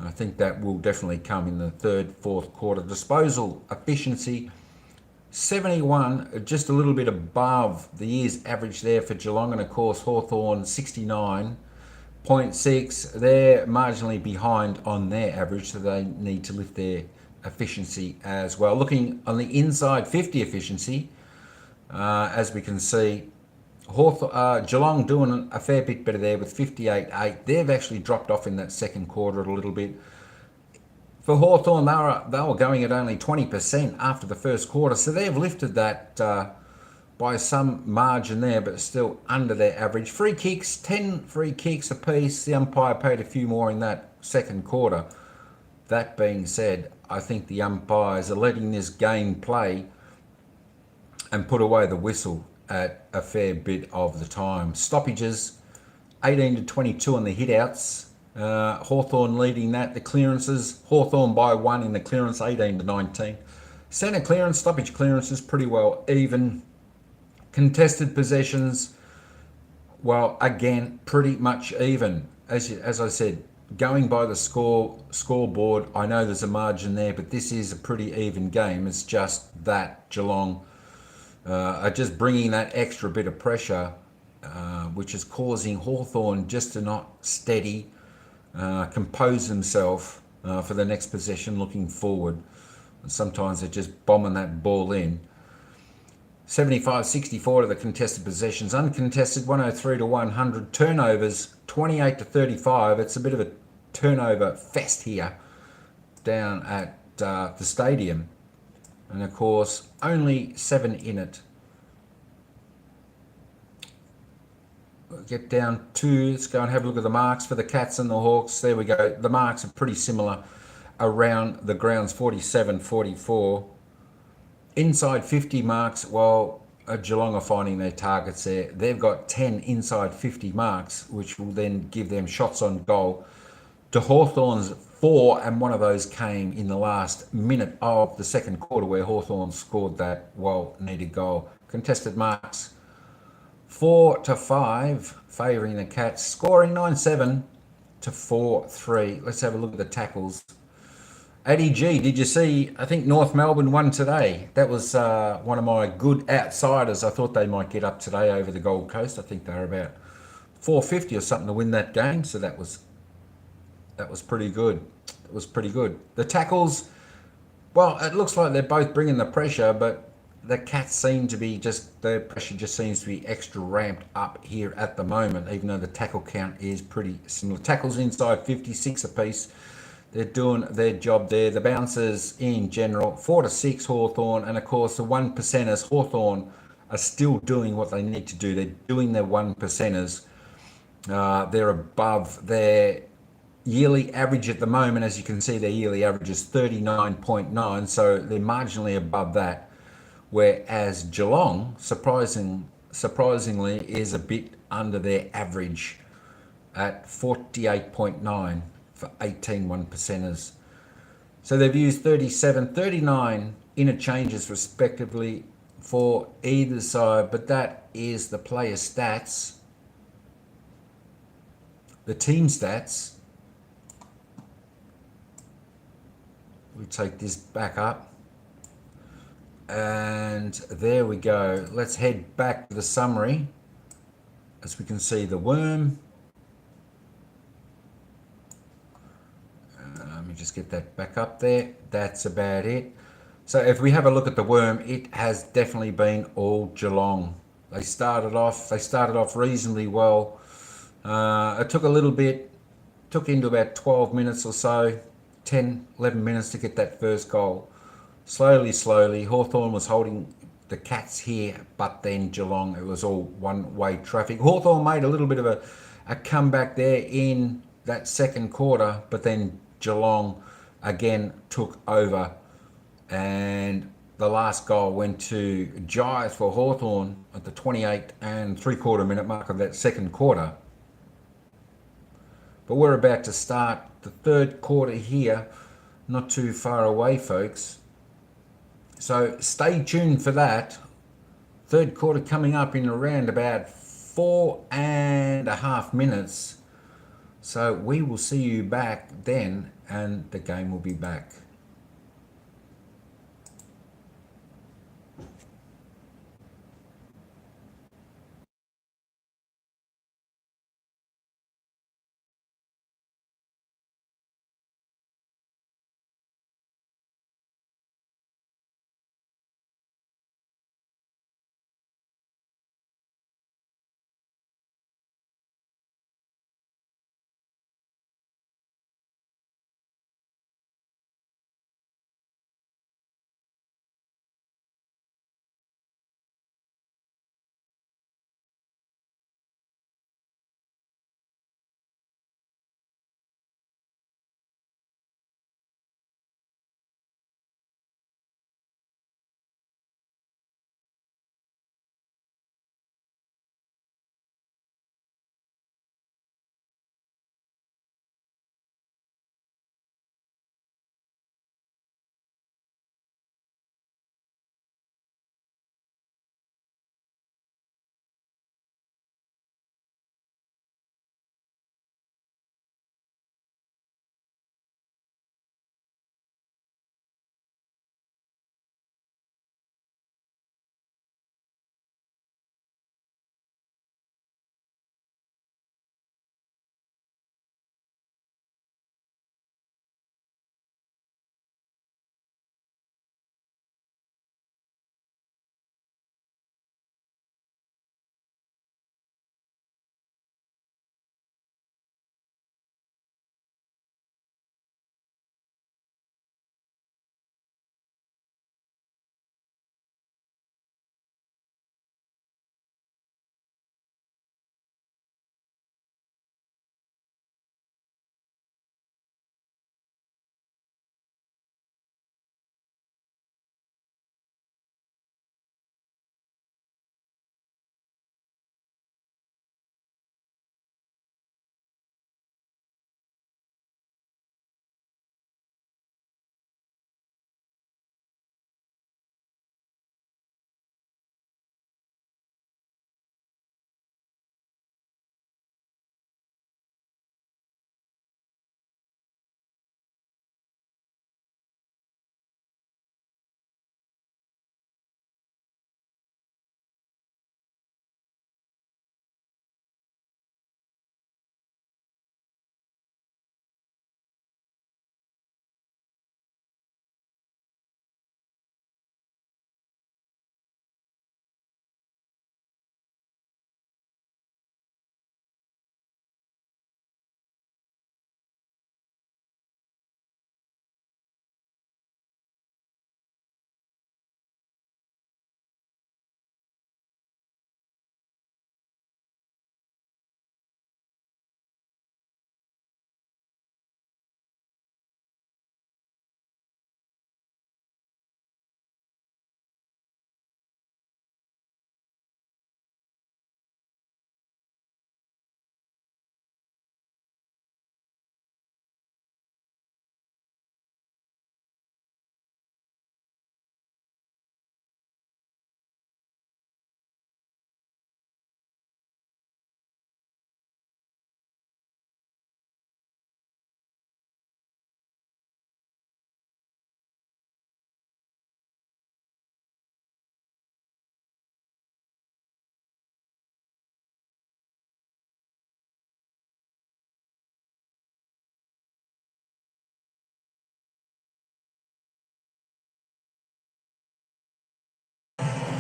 I think that will definitely come in the 3rd, 4th quarter. Disposal efficiency, 71, just a little bit above the year's average there for Geelong. And of course, Hawthorn 69.6. They're marginally behind on their average, so they need to lift their efficiency as well. Looking on the inside 50 efficiency, as we can see, Geelong doing a fair bit better there with 58.8. They've actually dropped off in that 2nd quarter a little bit. For Hawthorn, they were going at only 20% after the 1st quarter, so they've lifted that by some margin there, but still under their average. Free kicks, 10 free kicks apiece. The umpire paid a few more in that 2nd quarter. That being said, I think the umpires are letting this game play and put away the whistle at a fair bit of the time. Stoppages, 18 to 22 on the hit-outs. Hawthorn leading that. The clearances, Hawthorn by 1 in the clearance, 18 to 19. Centre clearance, stoppage clearances, pretty well even. Contested possessions, well, again, pretty much even. As I said, going by the scoreboard, I know there's a margin there, but this is a pretty even game. It's just that Geelong are just bringing that extra bit of pressure, which is causing Hawthorn just to not steady, compose himself for the next possession looking forward. And sometimes they're just bombing that ball in. 75-64 to the contested possessions. Uncontested, 103 to 100. Turnovers, 28 to 35. It's a bit of a turnover fest here down at the stadium. And of course, only 7 in it. get down to, let's go and have a look at the marks for the Cats and the Hawks. There we go. The marks are pretty similar around the grounds, 47, 44. Inside 50 marks, well, Geelong are finding their targets there. They've got 10 inside 50 marks, which will then give them shots on goal. To Hawthorn's 4, and one of those came in the last minute of the second quarter where Hawthorn scored that well-needed goal. Contested marks 4-5, favouring the Cats, scoring 9-7 to 4-3. Let's have a look at the tackles. ADG, did you see, I think North Melbourne won today. That was one of my good outsiders. I thought they might get up today over the Gold Coast. I think they were about 450 or something to win that game. So that was pretty good. It was pretty good. The tackles, well, it looks like they're both bringing the pressure, but the Cats seem to be the pressure just seems to be extra ramped up here at the moment, even though the tackle count is pretty similar. Tackles inside 56 apiece. They're doing their job there. The bouncers in general, 4-6 Hawthorn, and of course the 1%ers, Hawthorn are still doing what they need to do. They're doing their 1%ers. They're above their yearly average at the moment. As you can see, their yearly average is 39.9, so they're marginally above that. Whereas Geelong, surprisingly, is a bit under their average at 48.9 for 18 1%ers. So they've used 37, 39 interchanges respectively for either side, but that is the player stats. The team stats, we take this back up. And there we go. Let's head back to the summary. As we can see, the worm. Let me just get that back up there. That's about it. So if we have a look at the worm, it has definitely been all Geelong. They started off reasonably well. It took a little bit, took into about 12 minutes or so, 10, 11 minutes to get that first goal. Slowly, Hawthorn was holding the Cats here, but then Geelong, it was all one-way traffic. Hawthorn made a little bit of a comeback there in that second quarter, but then Geelong again took over, and the last goal went to Giles for Hawthorn at the 28 and 3/4 minute mark of that second quarter. But we're about to start the third quarter here, not too far away, folks. So stay tuned for that. Third quarter coming up in around about 4.5 minutes. So we will see you back then, and the game will be back.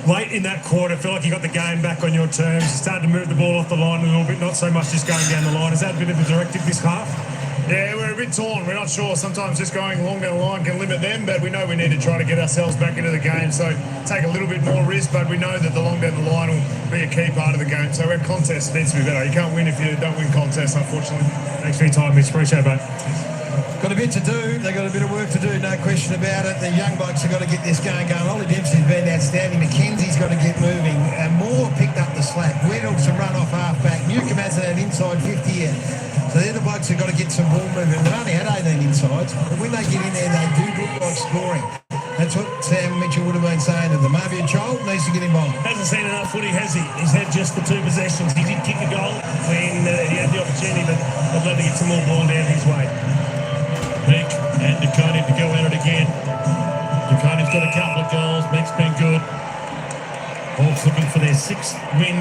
late in that quarter, feel like you got the game back on your terms. You started to move the ball off the line a little bit, not so much just going down the line. Is that a bit of the directive this half? Yeah, we're a bit torn. We're not sure. Sometimes just going long down the line can limit them, but we know we need to try to get ourselves back into the game. So take a little bit more risk, but we know that the long down the line will be a key part of the game. So our contest needs to be better. You can't win if you don't win contests, unfortunately. Thanks for your time, Mitch. Appreciate it, mate. Got a bit to do. They've got a bit of work to do, no question about it. The young blokes have got to get this game going. Ollie Dempsey's been outstanding. McKenzie's got to get moving. And Moore picked up the slack. Weddle's a run-off half-back. Newcomb hasn't had inside 50 yet. So they're the blokes who've got to get some ball movement. They've only had 18 insides, but when they get in there, they do look like scoring. That's what Sam Mitchell would have been saying to them. Maybe a child needs to get involved. Hasn't seen enough footy, has he? He's had just the 2 possessions. He did kick a goal when he had the opportunity, but I'd love to get some more ball down his way. Meek and DeConey to go at it again. DeConey's got a couple of goals. Meek's been good. Hawks looking for their 6th win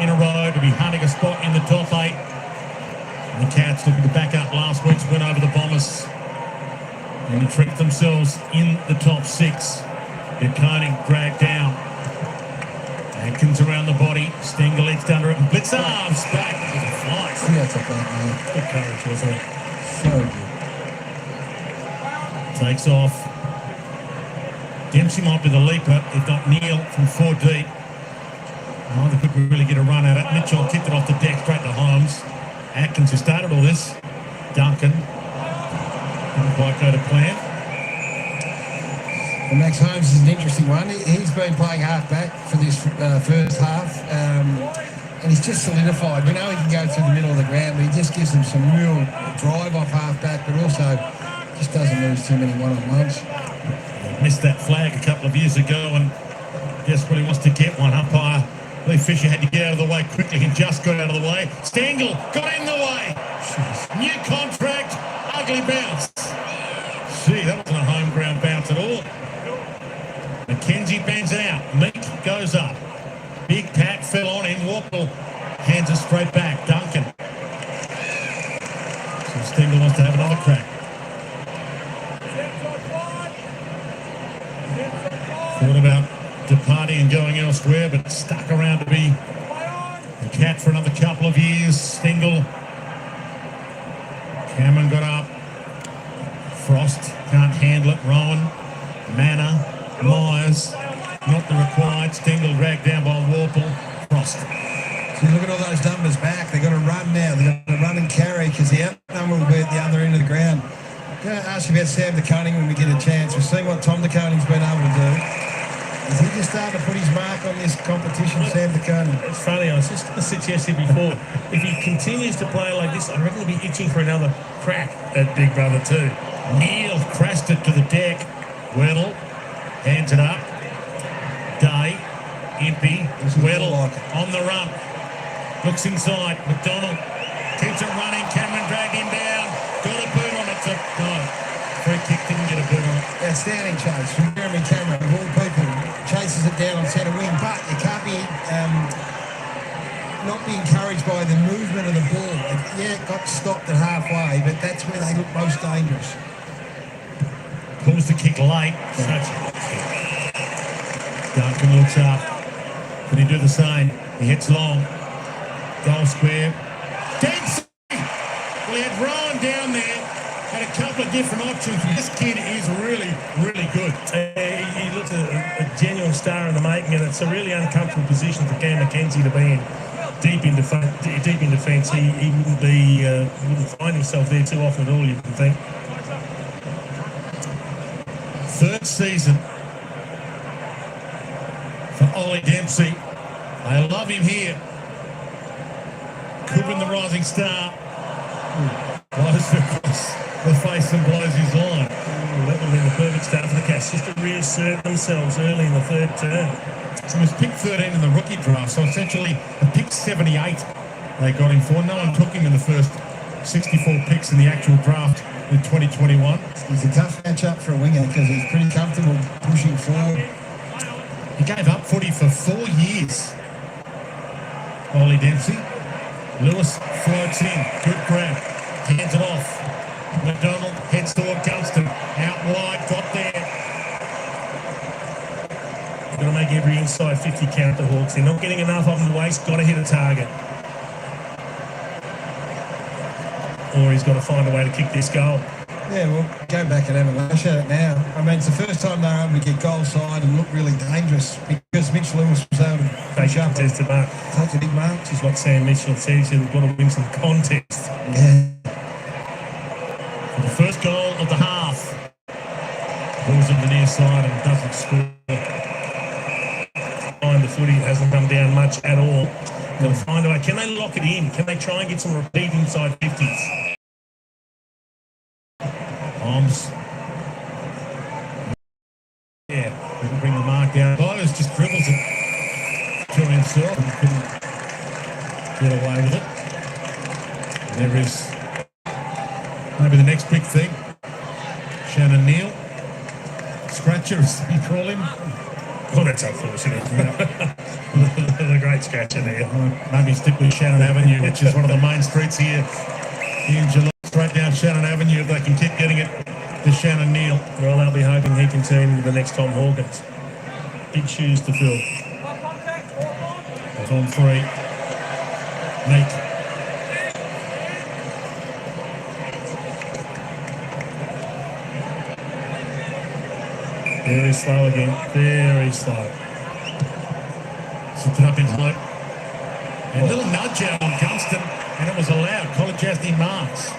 in a row to be hunting a spot in the top 8. And the Cats looking to back up last week's win over the Bombers and to trick themselves in the top 6. DeConey dragged down. Atkins around the body. Stengel edged under it and blitz arms back. It was a fly. Yeah, it's a bad man. Good courage, wasn't it? So good. Takes off. Dempsey might be the leaper, if not Neil from 4 deep. Neither could really get a run at it. Mitchell kicked it off the deck straight to Holmes. Atkins, who started all this. Duncan. Didn't quite go to plan. And Max Holmes is an interesting one. He's been playing half-back for this first half. And he's just solidified. We know he can go through the middle of the ground, but he just gives them some real drive off half-back, but also just doesn't lose too many one-on-ones. Missed that flag a couple of years ago and desperately wants to get one. Umpire Lee Fisher had to get out of the way quickly and just got out of the way. Stengel got in the way. New contract, ugly bounce. Gee, that wasn't a home ground bounce at all. McKenzie bends out. Meek goes up. Big Pat fell on him. Walpole hands it straight back. Duncan. So Stengel wants to have another crack. Thought about departing and going elsewhere, but stuck around to be a Cat for another couple of years. Stengel. Cameron got up. Frost can't handle it. Rowan. Manor. Myers. Not the required. Stengel dragged down by Warple. Frost. So look at all those numbers back. They've got to run now. They've got to run and carry because the outnumber will be at the other end of the ground. I'm going to ask you about Sam DeConey when we get a chance. We've seen what Tom DeConey's been able to do. Is he just starting to put his mark on this competition, Sam DeConey? It's funny, I was just going to suggest it before. If he continues to play like this, I reckon he'll be itching for another crack at Big Brother too. Neil crashed it to the deck. Weddle hands it up. Day, Impey, Weddle on the run. Looks inside. McDonald keeps it running. Cameron dragged him down. Got a boot on it. No, free kick, didn't get a boot on it. Outstanding chase from Jeremy Cameron, of all people. Chases it down on centre wing, but you can't be not be encouraged by the movement of the ball. Yeah, it got stopped at halfway, but that's where they look most dangerous. Pulls the kick late. Duncan looks up. Can he do the same? He hits long. Goal square. Dempsey! Well, he had Rowan down there. Had a couple of different options. This kid is really, really good. He looks a genuine star in the making, and it's a really uncomfortable position for Cam McKenzie to be in. Deep in defence, he wouldn't find himself there too often at all, you can think. 3rd season for Ollie Dempsey. I love him here. Could win the Rising Star. Blows across the face and blows his line. That would have been the perfect start for the Cats, just to reassert themselves early in the 3rd term. So he was picked 13 in the rookie draft, so essentially a pick 78 they got him for. No one took him in the first 64 picks in the actual draft in 2021. He's a tough matchup for a winger because he's pretty comfortable pushing forward. He gave up footy for 4 years. Ollie Dempsey. Lewis floats in. Good grab. Hands it off. McDonald heads toward Gunston. Out wide. Got there. Got to make make every inside 50 count, the Hawks. They're not getting enough of them to waste. Got to hit a target. Or he's got to find a way to kick this goal. Yeah, well, go back and have a lash at it now. I mean, it's the first time they were able to get goal side and look really dangerous because Mitch Lewis was able to Take a contested mark. take a big mark. Which is what Sam Mitchell says. You've got to win some contests. Yeah. The first goal of the half. Balls on the near side and doesn't score. Find the footy hasn't come down much at all. Got to find a way. Can they lock it in? Can they try and get some repeat inside 50s? Arms. Yeah, couldn't bring the mark down. Bowes just dribbles it to himself and couldn't get away with it. And there is maybe the next big thing. Shannon Neal. Scratcher, as you call him. Oh, that's unfortunate. The great scratcher there. Maybe stick with Shannon Avenue, which is one of the main streets here in Geelong. Straight down Shannon Avenue, if they can keep getting it to Shannon Neal. Well, they'll be hoping he can turn into the next Tom Hawkins. Big shoes to fill. It's on 3. Meek. Very slow again. Very slow. Slipped it up in hope. And a little nudge out on Gunston, and it was allowed. Colajasti marks.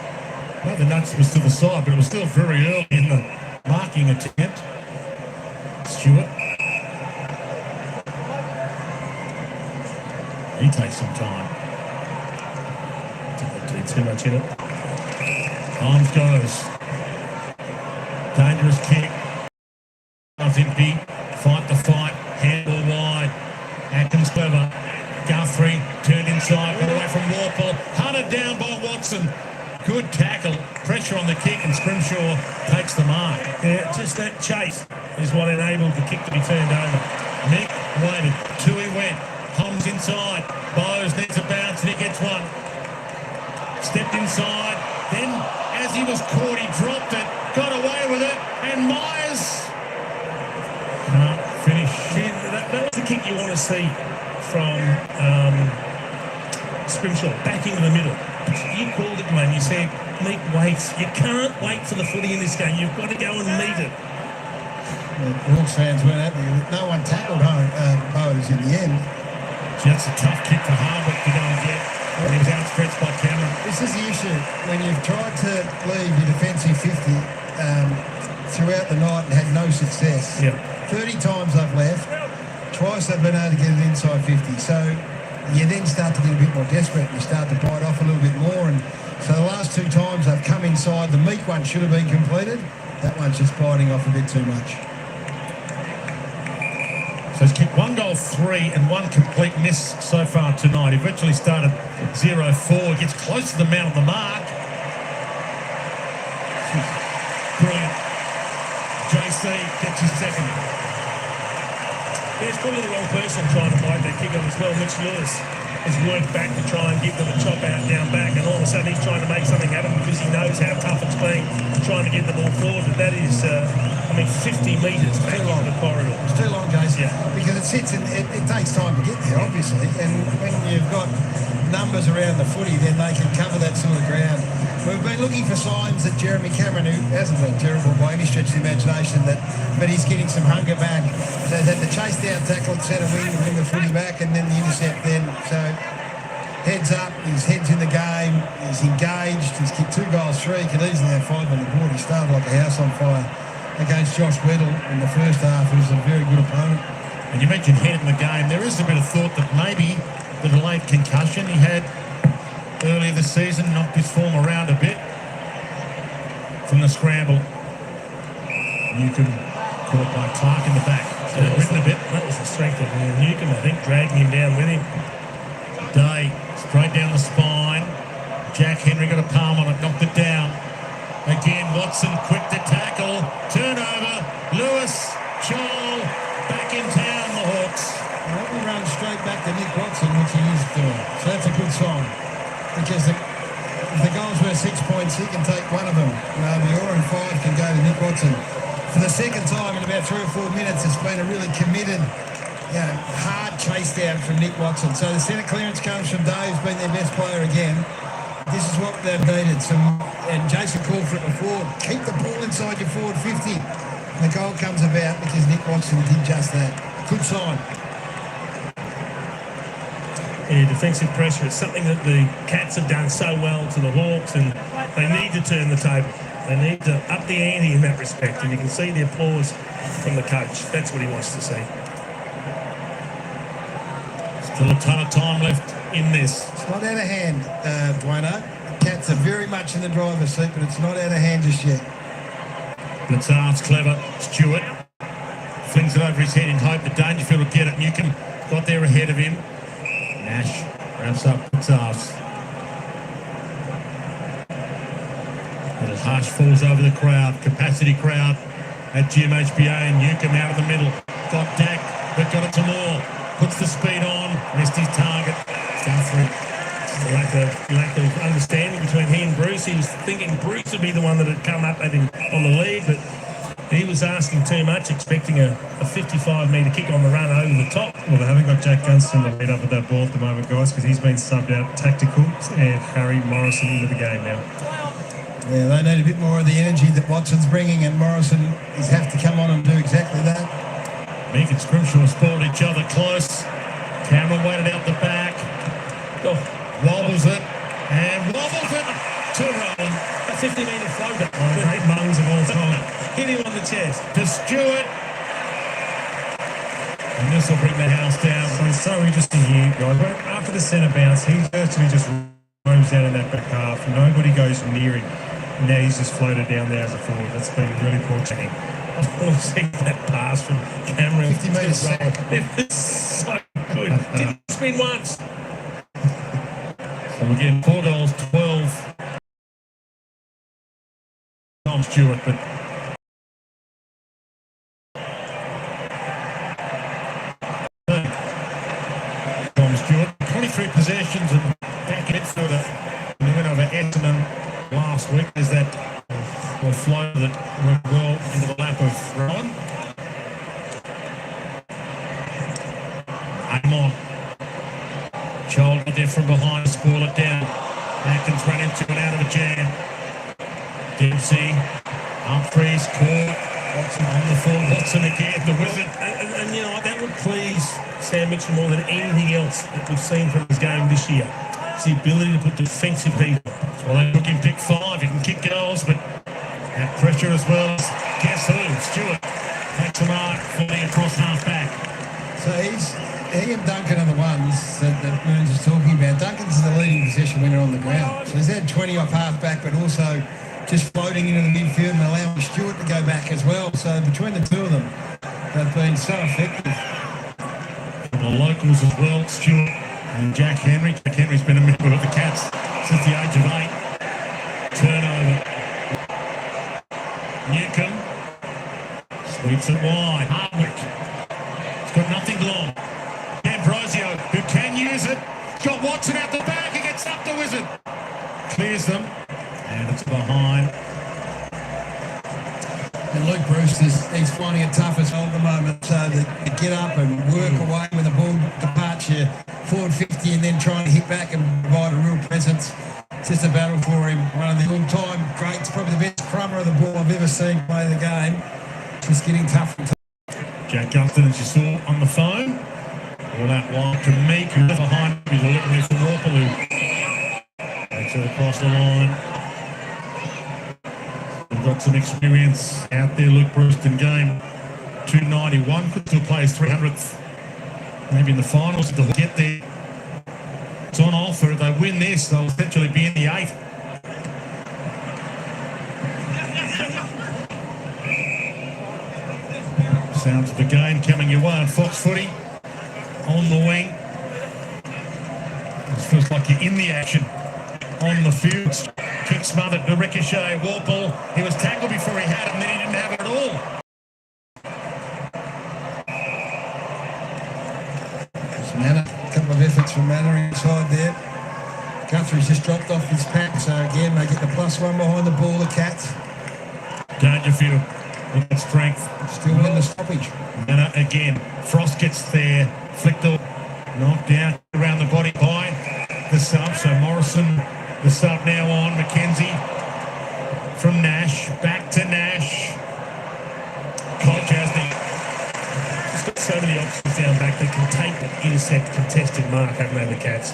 Well, the nudge was to the side, but it was still very early in the marking attempt. Stewart. He takes some time. Didn't do too much in it. Arms goes. Dangerous kick. Empty. Fight the fight. Handle wide. Atkins clever. Guthrie turned inside. Got away from Warple. Hunted down by Watson. Good tackle. Pressure on the kick, and Scrimshaw takes the mark. Yeah, just that chase is what enabled the kick to be turned over. Mick waited. Tui went. Holmes inside. Bowes needs a bounce, and he gets one. Stepped inside. Then, as he was caught, he dropped it. Got away with it. And Myers. No, finish. See, that was the kick you want to see from Scrimshaw, back into the middle. You called it, man. You said, Meek waits. You can't wait for the footy in this game. You've got to go and meet it. The Hawks fans weren't happy. No one tackled Bowes in the end. That's a tough kick for Hardwick to go and get. And he was outstretched by Cameron. This is the issue. When you've tried to leave your defensive 50 throughout the night and had no success, Yeah. 30 times they've left, twice they've been able to get it inside 50. So you then start to get a bit more desperate. You start to bite off a little bit more. And so the last 2 times they've come inside. The Meek one should have been completed. That one's just biting off a bit too much. So he's kicked 1 goal, 3, and 1 complete miss so far tonight. He virtually started 0-4. Gets close to the man on the mark. Brilliant. JC gets his second. Yeah, it's probably the wrong person trying to bite that kick on as well. Mitch Lewis has worked back to try and give them a chop out down back, and all of a sudden he's trying to make something happen because he knows how tough it's been trying to get the ball forward. But that is, 50 metres back on the corridor. It's too long, Jason. Yeah. Because it sits and it takes time to get there, obviously. And when you've got numbers around the footy, then they can cover that sort of ground. We've been looking for signs that Jeremy Cameron, who hasn't been terrible by any stretch of the imagination, but he's getting some hunger back. So that the chase down tackle at centre wing and bring the footy back, and then the intercept then. So heads up, his head's in the game, he's engaged, he's kicked 2 goals, 3, he could easily have 5 on the board. He started like a house on fire against Josh Weddle in the first half, who's a very good opponent. And you mentioned head in the game. There is a bit of thought that maybe the delayed concussion he had earlier this season knocked his form around a bit from the scramble. Newcomb caught by Clark in the back. So written a bit. That was the strength of Newcomb, I think, dragging him down with him. Day straight down the spine. Jack Henry got a palm on it, knocked it down. Again, Watson quick to tackle. Turnover. Lewis, Joel, back in town, the Hawks. Let me run straight back to Nick Watson, which he is doing. So that's a good sign. Because if the goal's worth 6 points, he can take one of them. Mabior and 5 can go to Nick Watson. For the second time in about 3 or 4 minutes, it's been a really committed hard chase down from Nick Watson. So the centre clearance comes from Dave, who's been their best player again. This is what they've needed. And Jason called for it before. Keep the ball inside your forward 50. And the goal comes about because Nick Watson did just that. Good sign. Yeah, defensive pressure is something that the Cats have done so well to the Hawks, and they need to turn the table. They need to up the ante in that respect, and you can see the applause from the coach. That's what he wants to see. Still a ton of time left in this. It's not out of hand, Dwayno. The Cats are very much in the driver's seat, but it's not out of hand just yet. Blitzart's clever. Stewart flings it over his head in hope that Dangerfield will get it. Newcomb got there ahead of him. Nash wraps up Blitzart's. And as Hush falls over the crowd, capacity crowd at GMHBA, and Newcomb out of the middle. Got Dak, but got it to Moore. Puts the speed on, missed his target. Guthrie. Lack of understanding between he and Bruce. He was thinking Bruce would be the one that had come up at him on the lead, but he was asking too much, expecting a 55-metre kick on the run over the top. Well, they haven't got Jack Gunston to lead up at that ball at the moment, guys, because he's been subbed out tactical, and Harry Morrison into the game now. Yeah, they need a bit more of the energy that Watson's bringing, and Morrison is have to come on and do exactly that. Meek and Scrimshaw spotted each other close. Cameron waited out the back. Wobbles it, and wobbles it to Rowan. A 50-metre floater. One of the great mungs of all time. Hit him on the chest. To Stewart. And this will bring the house down. So it's so interesting here, guys. After the centre bounce, he virtually just roams down in that back half. Nobody goes near him. Now he's just floated down there as a forward. That's been really poor checking. I've always seen that pass from Cameron. 50 metres sack. It's so good. Didn't spin once. So again, 4 goals, 12. Tom Stewart, but Tom Stewart, 23 possessions and back midfielder. And he went over Essendon last week. There's that flow that went well into the lap of Rowan. Amon. Shoulder there from behind to spoil it down. Atkins run into and out of a jam. Dempsey, Humphreys, caught. Watson on the floor. Watson again, the wizard. And you know what, that would please Sam Mitchell more than anything else that we've seen from his game this year. It's the ability to put defensive people. Well, they took him pick 5. He can kick goals, but that pressure as well. Guess who? Stewart takes a mark, falling across half back. So he and Duncan are the ones that Moons is talking about. Duncan's the leading possession winner on the ground. So he's had 20 off half back, but also just floating into the midfield and allowing Stewart to go back as well. So between the two of them, they've been so effective. For the locals as well, Stewart and Jack Henry. Jack Henry's been a member of the Cats since the age of 8. Turnover. Newcomb sweeps it wide. Hardwick. He's got nothing long. Ambrosio, who can use it. Got Watson out the back. He gets up the wizard. Clears them. And it's behind. And Luke Bruce, he's finding it tough as well at the moment. So to get up and work away when the ball departs you forward 50 and then try and hit back and provide a real presence. It's just a battle for him. One of the all-time greats, probably the best crummer of the ball I've ever seen play the game. Just getting tough and tough. Jack Gunston, as you saw on the phone. All that wide to Meek, who's behind him. He's a little bit from Waterloo. Takes it across the line. We've got some experience out there. Luke Brewston game 291. Could still play his 300th. Maybe in the finals if they'll get there. It's on offer. If they win this, they'll essentially be in the 8th. Sounds of the game coming your way on Fox Footy. On the wing. It feels like you're in the action. On the field. Kick smothered to Ricochet. Warple. He was tackled before he had it, and then he didn't have it at all. Manor, a couple of efforts from Manor inside there. Guthrie's just dropped off his pack, so again they get the +1 behind the ball, the Cats. Dangerfield Look at strength. Still in the stoppage. And again, Frost gets there. Flicked knocked down around the body by the sub. So Morrison, the sub now on. McKenzie from Nash. Back to Nash. Cole Jasny. He's got so many options down back that can take and intercept contested mark, haven't they, the Cats?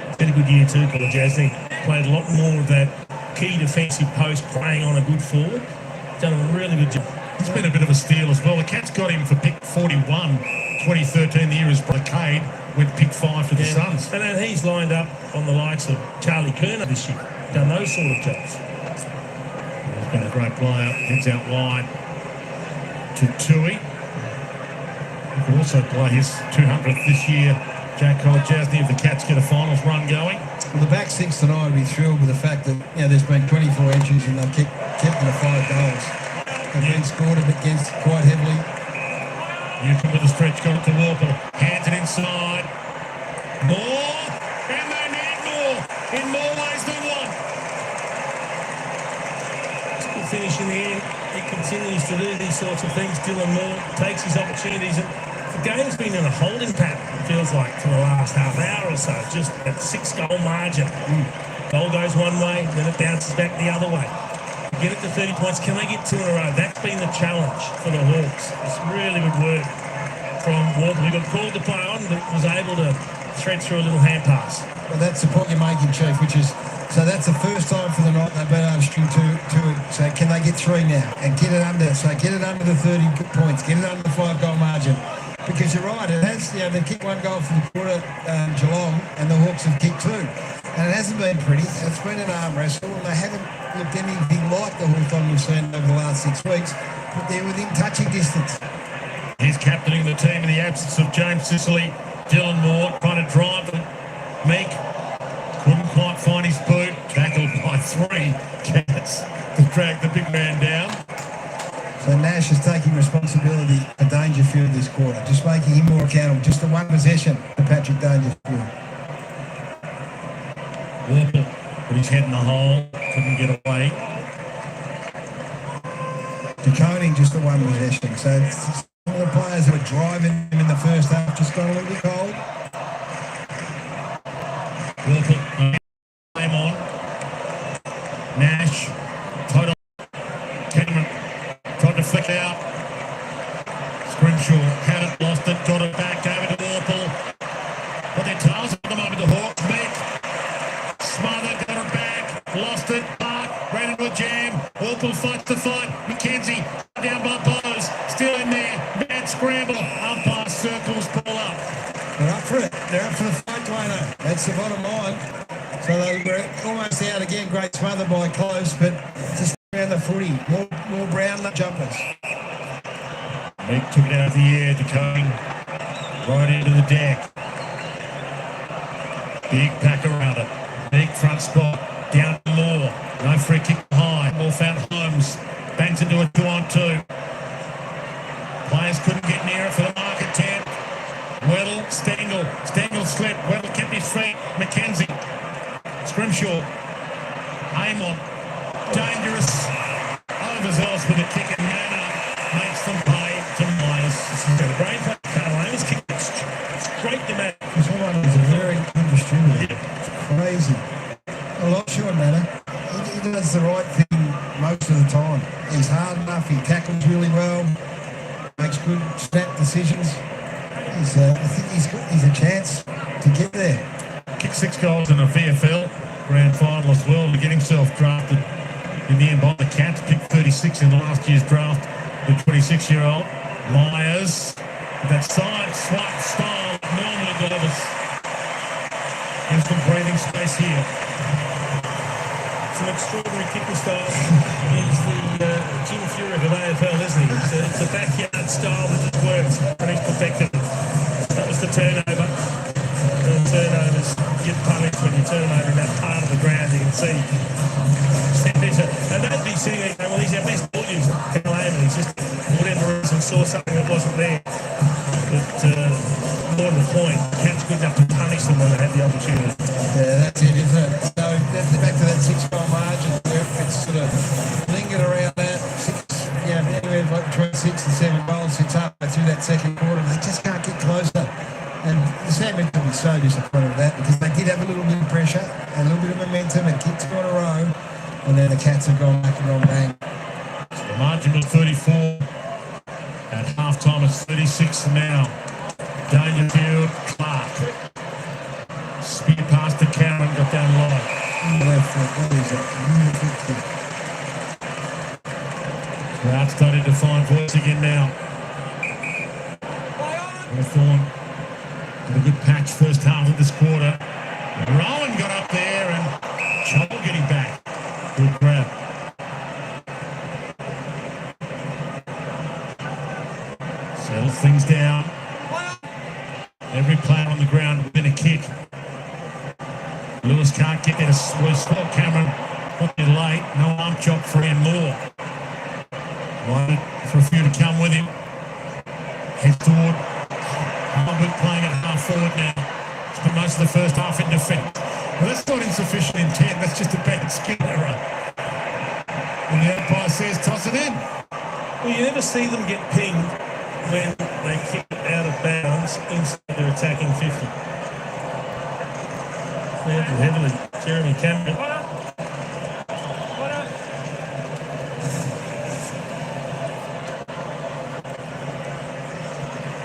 It's been a good year too, Cole Jasny. Played a lot more of that key defensive post, playing on a good forward. Done a really good job. It's been a bit of a steal as well. The Cats got him for pick 41, 2013, the year his brother Cade went pick 5 for the Suns. And then he's lined up on the likes of Charlie Kerner this year. Done those sort of jobs. He's been a great player. Heads out wide to Tui. He could also play his 200th this year. Jack Cole-Jasny, if the Cats get a finals run going. Well, the back six tonight will be thrilled with the fact that there's been 24 entries and they've kept them to 5 goals. They've been scored against quite heavily. Newcomb with a stretch, got it to Warple. Hands it inside. More, and they need more in more ways than one. Good finish in the end. He continues to do these sorts of things. Dylan Moore takes his opportunities. And the game's been in a holding pattern, it feels like, for the last half hour or so. Just that 6-goal margin. Goal goes one way, then it bounces back the other way. Get it to 30 points. Can they get 2 in a row? That's been the challenge for the Hawks. It's really good work from Warple, who got called to play on, but was able to thread through a little hand pass. Well, that's the point you're making, Chief, which is, so that's the first time for the night they've been able to string to it. So can they get 3 now and get it under? So get it under the 30 points, get it under the 5-goal margin. Because you're right, it has, they kicked 1 goal for the quarter, Geelong, and the Hawks have kicked 2. And it hasn't been pretty. It's been an arm wrestle, and they haven't looked anything like the Hawthorn we've seen over the last 6 weeks, but they're within touching distance. He's captaining the team in the absence of James Sicily. Dylan Moore trying to drive it. Meek couldn't quite find his boot. Tackled by 3 Cats to drag the big man down. So Nash is taking responsibility for Dangerfield this quarter, just making him more accountable. Just the 1 possession for Patrick Dangerfield. Warple put his head in the hole, couldn't get away. DeConing just the 1 possession. So it's all the players who were driving him in the first half just got a little bit cold. Warple came on. Nash, total. Cameron tried to flick out. Scrimshaw had it, lost it, got it back, gave it to Warple. But their tails at the moment, the Hawks. Smother got it back, lost it, Park ran into a jam. Warple fights the fight. McKenzie down by Bowes, still in there. Mad scramble, umpire circles, pull up. They're up for it. They're up for the fight, Dwayno. That's the bottom line. So they were almost out again. Great smother by Close, but just around the footy. More brown jumpers. Meek took it out of the air to Cone. Right into the deck. Big pack around it. Meek front spot. Down to Moore. No free kick high. Ball found Holmes. Bangs into a 2-on-2. Players couldn't get near it for the mark attempt. Weddle, Stengel. Stengel slipped. Weddle kept his feet. McKenzie. Scrimshaw. Amon. Dangerous. Overzealous with a kick and Nana makes them pay to minus. This has got a brain play. Carolina's kicked it straight to Matt. This one is a very good distributor. It's crazy. I like Sean Manor. He does the right thing most of the time. He's hard enough. He tackles really well. Makes good snap decisions. I think he's a chance to get there. Kicked 6 goals in a VFL grand final as well to get himself drafted in the end by the Cats. Picked 36 in last year's draft. The 26-year-old Myers. That side swipe style normally delivers. Gives them breathing space here. It's an extraordinary kicking style. He's the Jim Furyk of AFL, isn't he? It's a backyard style that just works, and he's perfected it. That was the turnover. The turnovers get punished when you turn over in that part of the ground. You can see. And they'd be sitting there going, well, he's our best ball user. He's just, for whatever reason, saw something that wasn't there. But more to the point, Cats good enough to punish them when they had the opportunity. Yeah, that's it, isn't it? So that's back to that 6-goal margin where it's sort of lingered around that. 6, anywhere disappointed with that because they did have a little bit of pressure, a little bit of momentum, and kicks got a row, and then the Cats have gone back and gone bang. So the margin of 34 at half-time is 36 now. Dangerfield, Clark. Speed past to Cameron, got down low. Left foot, what is that? Crowd starting to find voice again now. Hawthorn with a good patch first half of this quarter. Rowan got up there and Joel getting back. Good grab. Settles things down. Every player on the ground within a kick. Lewis can't get there to stop Cameron. Not too late. No arm chop for Ian Moore. Wanted for a few to come with him. Heads toward Albert playing at half forward now. Spent most of the first half in defence. Well, that's not insufficient intent. That's just a bad skill error. And the umpire says, toss it in. Well, you never see them get pinged when they kick it out of bounds inside their attacking 50. Heavily, Jeremy Cameron.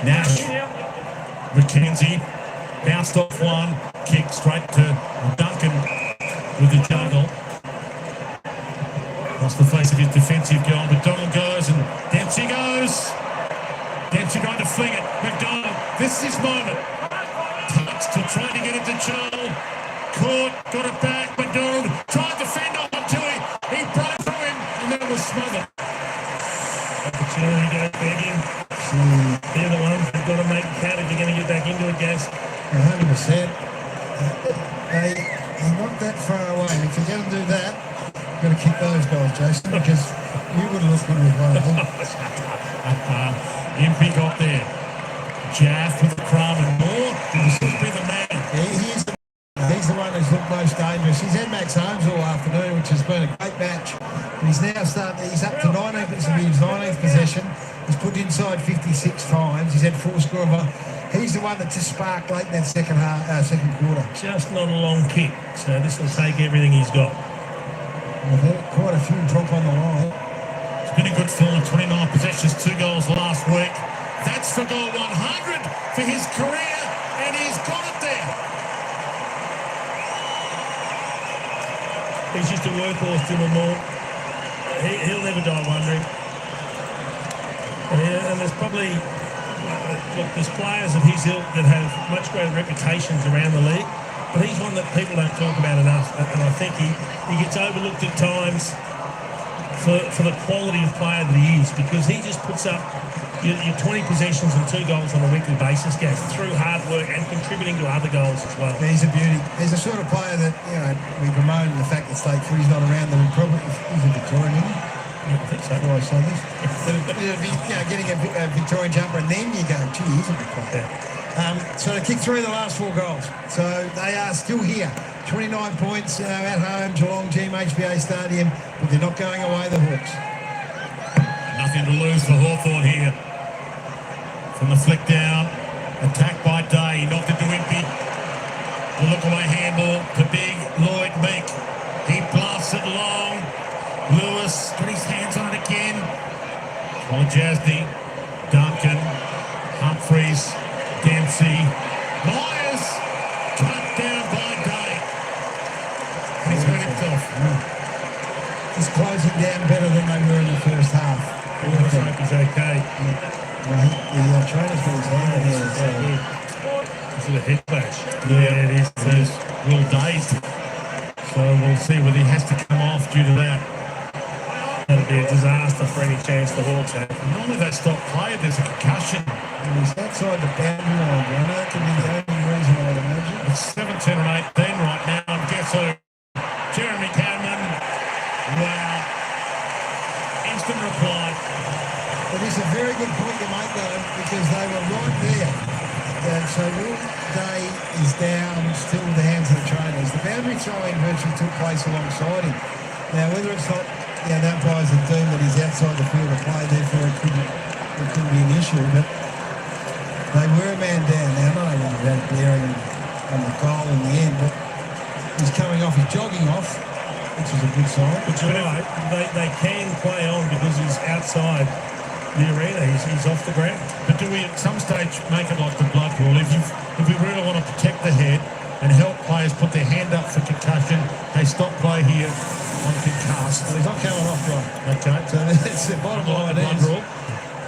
Nash, McKenzie, bounced off one, kick straight to Duncan with the juggle. Across the face of his defensive goal, McDonald goes and Dempsey goes. Dempsey going to fling it. McDonald, this is his moment. Touch to try to get it to Joel. Caught, got it back. McDonald tried to fend on to him. He broke through him and that was smothered. Opportunity to go begging. They're the ones who've got to make it count if you're going to get back into it, Gas. 100%. He not that far away. And if you're going to do that, you've got to kick those goals, Jason, because you would have looked good with one of them. Impey got there. Jaff with the crumb and Moore. This will be the man. He's the one who's looked most dangerous. He's had Max Holmes all afternoon, which has been a great match. But he's now he's up to 19th, this will be his 19th possession. He's put inside 56 times. He's had 4 scorer. He's the one that just sparked late in that second quarter. Just not a long kick, so this will take everything he's got. Well, quite a few drop on the line. It's been a good form, 29 possessions, 2 goals last week. That's for goal 100 for his career, and he's got it there. He's just a workhorse, Dylan Moore. He'll never die wondering. And there's probably, look, there's players of his ilk that have much greater reputations around the league, but he's one that people don't talk about enough, and I think he gets overlooked at times for the quality of player that he is, because he just puts up your 20 possessions and 2 goals on a weekly basis, guys, through hard work and contributing to other goals as well. He's a beauty. He's the sort of player that, we bemoan the fact that state footy's not around, that he's a Victorian, isn't he? I think so. How do I say this? Getting a Victorian jumper, and then you go, gee, he's a big player. So they kicked 3 of the last 4 goals. So they are still here. 29 points at home, Geelong, GMHBA Stadium, but they're not going away, the Hawks. Nothing to lose for Hawthorn here. From the flick down, attacked by Day, he knocked it to Impey. The look away handball to big Lloyd Meek. He blasts it long. Lewis got his hands on it again. Jasny, Duncan, Humphreys, Dempsey, Myers, cut down by Day. And he's hurt himself. Just closing down better than they were in the first half. Let's hope he's okay. The trainer's got his hand in there. Is it a head clash? Yeah, it is. He's real dazed. So we'll see whether he has to come off due to that. That'll be a disaster for any chance the Hawks have. Normally they stop play if there's a concussion. And he's outside the boundary line. I know that can be the only reason, I'd imagine. It's 17 and 18 right now. And guess who? Jeremy Cameron. Wow. Instant reply. But it's a very good point you make, though, because they were right there. So Will Day is down still in the hands of the trainers. The boundary throwing virtually took place alongside him. Now, whether it's not, the umpires have deemed that he's outside the field of play, therefore it couldn't be an issue. But they were a man down. Now, not only that, Blaring on the goal in the end, but he's coming off, he's jogging off, which is a good sign. But you're right, they can play on because he's outside the arena. He's off the ground. But do we at some stage make it like the blood rule? If we really want to protect the head and help players put their hand up for concussion, they stop play here on concussed. Well, he's not coming off right. Okay. So that's the bottom line. Blood rule.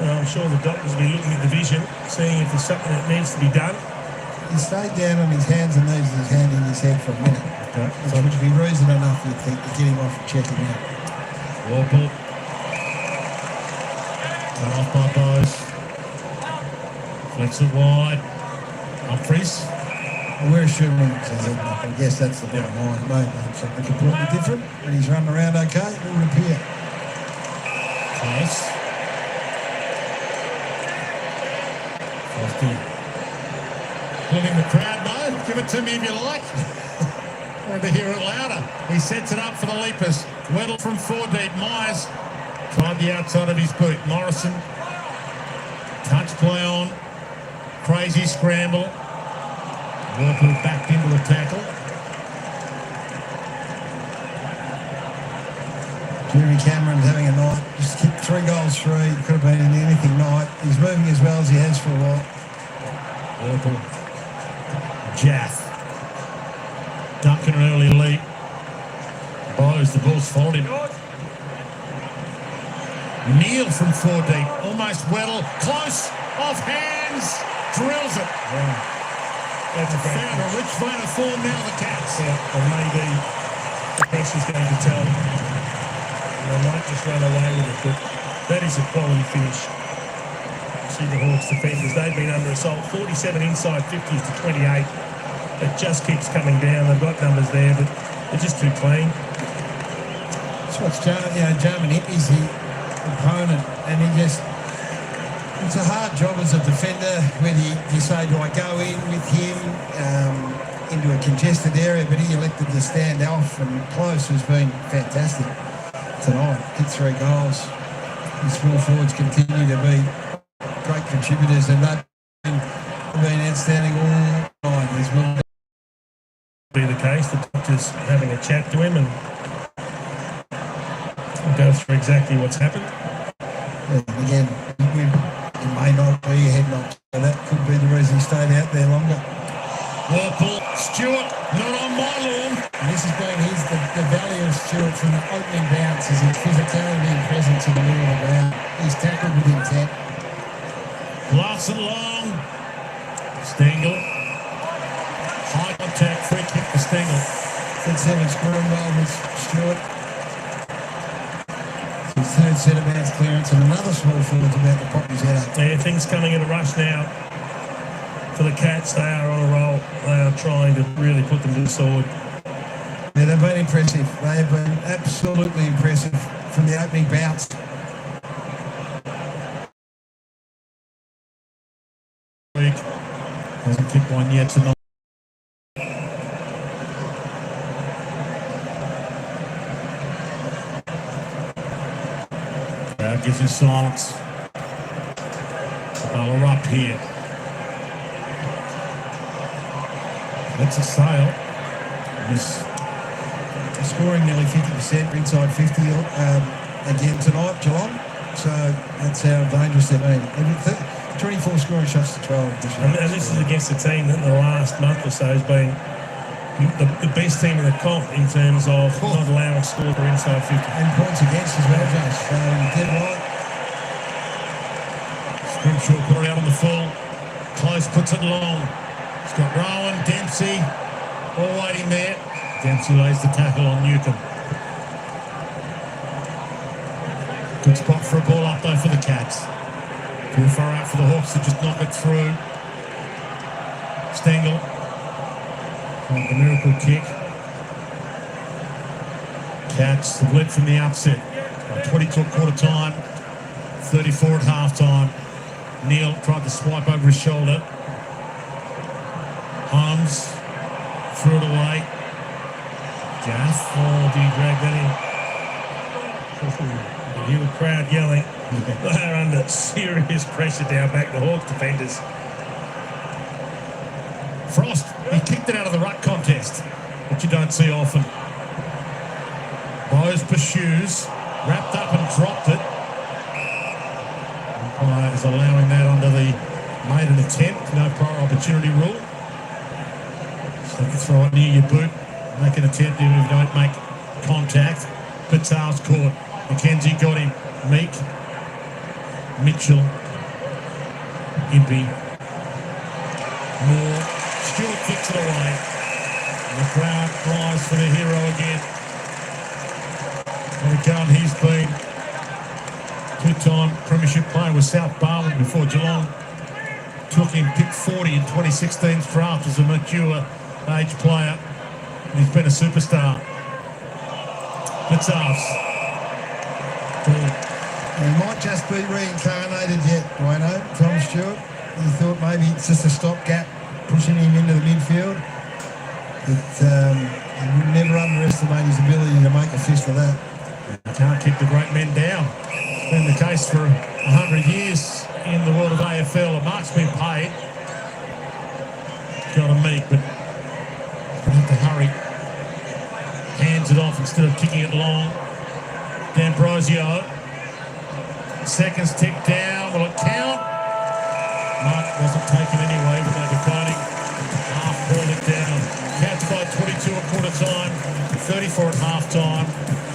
I'm sure the doctors will be looking at the vision, seeing if there's something that needs to be done. He stayed down on his hands and knees with his hand in his head for a minute. Okay. Which would be reason enough, you'd think, to get him off and check him out. Warple. Cut off by Bose. Flex it wide. Humphries. Well, we're assuming it's a head knock. I guess that's the bottom line. Maybe something completely different, but he's running around okay. It would appear. Close. Pulling the crowd, no. Give it to me if you like. Want to hear it louder. He sets it up for the leapers. Weddle from 4 deep. Myers tried the outside of his boot. Morrison. Touch play on. Crazy scramble. Walker backed into the tackle. Jeremy Cameron's having a night. Just kicked 3 goals through. Could have been in anything night. He's moving as well as he has for a while. Warple. Jaff. Duncan an early leap. Bose, the ball's followed him. Neil from 4 deep. Almost Weddle. Close. Off hands. Drills it. Yeah. That's a great Found a rich vein of form now, the Cats. Yeah, and maybe the pressure's going to tell. They might just run away with it, but that is a quality finish. See the Hawks defenders, they've been under assault. 47 inside, 50s to 28. It just keeps coming down. They've got numbers there, but they're just too clean. That's what's Jarman Hippie's the opponent, and he just... It's a hard job as a defender when you say, do I go in with him into a congested area, but he elected to stand off, and Close has been fantastic tonight. Hit 3 goals. The small forwards continue to be great contributors, and they've been outstanding all night. There's more Be the case, the doctor's having a chat to him and we'll go through exactly what's happened. again, it may not be a head knock, so that could be the reason he stayed out there longer. Warple, Stewart, not on my lawn. And this has been the value of Stewart from the opening bounce is his physicality and presence in the middle of the ground. He's tackled with intent. Larson long. Stengel. High contact, free kick for Stengel. That's having scoring well with Stewart. His third set of bounce clearance and another small forward about to pop his head up. Yeah, things coming in a rush now for the Cats. They are on a roll. They are trying to really put them to the sword. Yeah, they've been impressive. They have been absolutely impressive from the opening bounce. Hasn't kicked one yet tonight. Crowd gives his silence. They'll erupt here. That's a sail. This Scoring nearly 50%, inside 50 again tonight, Geelong. So that's how dangerous they've been. 24 scoring shots to 12. And this is against a team that in the last month or so has been the best team in the comp in terms of not allowing score for inside 50. And points against as well, Josh. So dead right. Scrimshaw put it out on the full. Close puts it long. It's got Rowan, Dempsey, all waiting there. Dempsey lays the tackle on Newcomb. Good spot for a ball up though for the Cats. Too far out for the Hawks to just knock it through. Stengel. The miracle kick. Cats have led from the outset. 22 at quarter time. 34 at half time. Neil tried to swipe over his shoulder. Holmes threw it away. Jaff. Oh, did he drag that in? You hear the crowd yelling. They are under serious pressure down back, the Hawks defenders. Frost He kicked it out of the ruck contest, which you don't see often. Bose pursues, wrapped up and dropped it. Umpire is allowing that under the maiden attempt, no prior opportunity rule. So if you throw it near your boot, make an attempt even if you don't make contact. Patal's caught. McKenzie got him. Meek. Mitchell. Impey. Moore. Stewart kicks it away. And the crowd cries for the hero again. And again, he's been two-time premiership player with South Barwon before Geelong took him, picked 40 in 2016's draft as a mature age player. And he's been a superstar. Patal's. He might just be reincarnated yet, Wayno, Tom Stewart. He thought maybe it's just a stopgap, pushing him into the midfield. But you would never underestimate his ability to make a fist of that. Can't keep the great men down. It's been the case for 100 years in the world of AFL. A mark's been paid. Got to Meek, but going to have to hurry. Hands it off instead of kicking it long. D'Ambrosio. Seconds tick down. Will it count? Mark wasn't taken anyway, but they're declining. Half ball it down. Cats by 22 at quarter time, 34 at half time,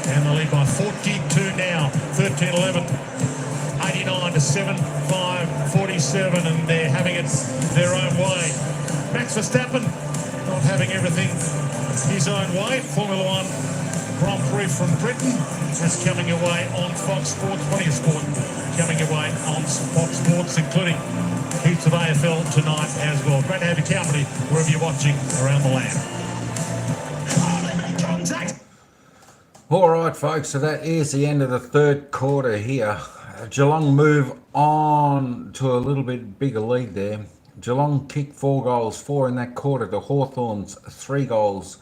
and they lead by 42 now. 13-11. 89 to 7-5, 47, and they're having it their own way. Max Verstappen not having everything his own way. Formula One Grand Prix from Britain. That's coming away on Fox Sports. Plenty of sport coming away on Fox Sports, including heaps of AFL tonight as well. Great to have your company wherever you're watching around the land. All right, folks, so that is the end of the third quarter here. Geelong move on to a little bit bigger lead there. Geelong kicked 4 goals, 4 in that quarter to Hawthorn's 3 goals,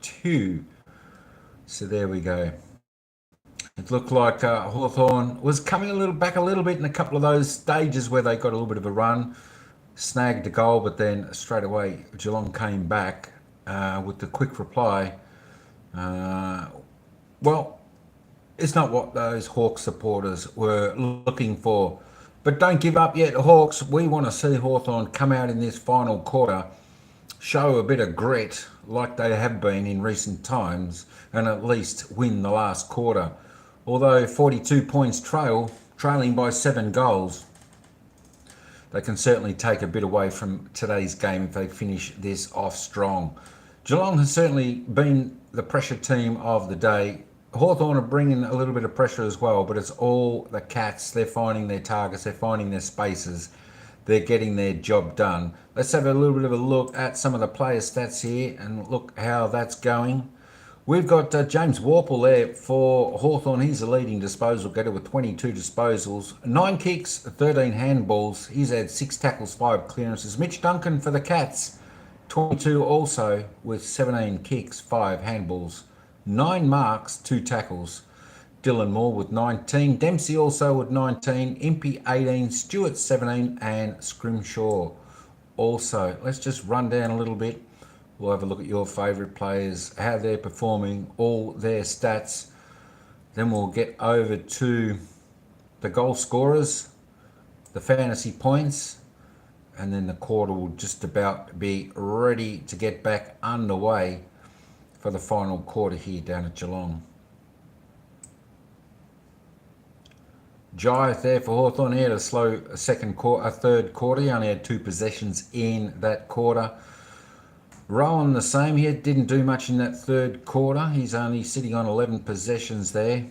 2. So there we go. It looked like Hawthorn was coming back a little bit in a couple of those stages where they got a little bit of a run, snagged a goal, but then straight away Geelong came back with the quick reply. Well, it's not what those Hawks supporters were looking for. But don't give up yet, Hawks. We want to see Hawthorn come out in this final quarter, show a bit of grit like they have been in recent times, and at least win the last quarter. Although 42 points trailing by 7 goals, they can certainly take a bit away from today's game if they finish this off strong. Geelong has certainly been the pressure team of the day. Hawthorn are bringing a little bit of pressure as well, but it's all the Cats. They're finding their targets, they're finding their spaces, they're getting their job done. Let's have a little bit of a look at some of the player stats here and look how that's going. We've got James Warple there for Hawthorn. He's the leading disposal getter with 22 disposals, 9 kicks, 13 handballs. He's had 6 tackles, 5 clearances. Mitch Duncan for the Cats, 22 also with 17 kicks, 5 handballs, 9 marks, 2 tackles. Dylan Moore with 19. Dempsey also with 19. Impey 18. Stewart 17. And Scrimshaw also. Let's just run down a little bit. We'll have a look at your favourite players, how they're performing, all their stats. Then we'll get over to the goal scorers, the fantasy points, and then the quarter will just about be ready to get back underway for the final quarter here down at Geelong. Jai there for Hawthorn. He had a slow third quarter. He only had 2 possessions in that quarter. Rowan the same. He didn't do much in that third quarter. He's only sitting on 11 possessions there.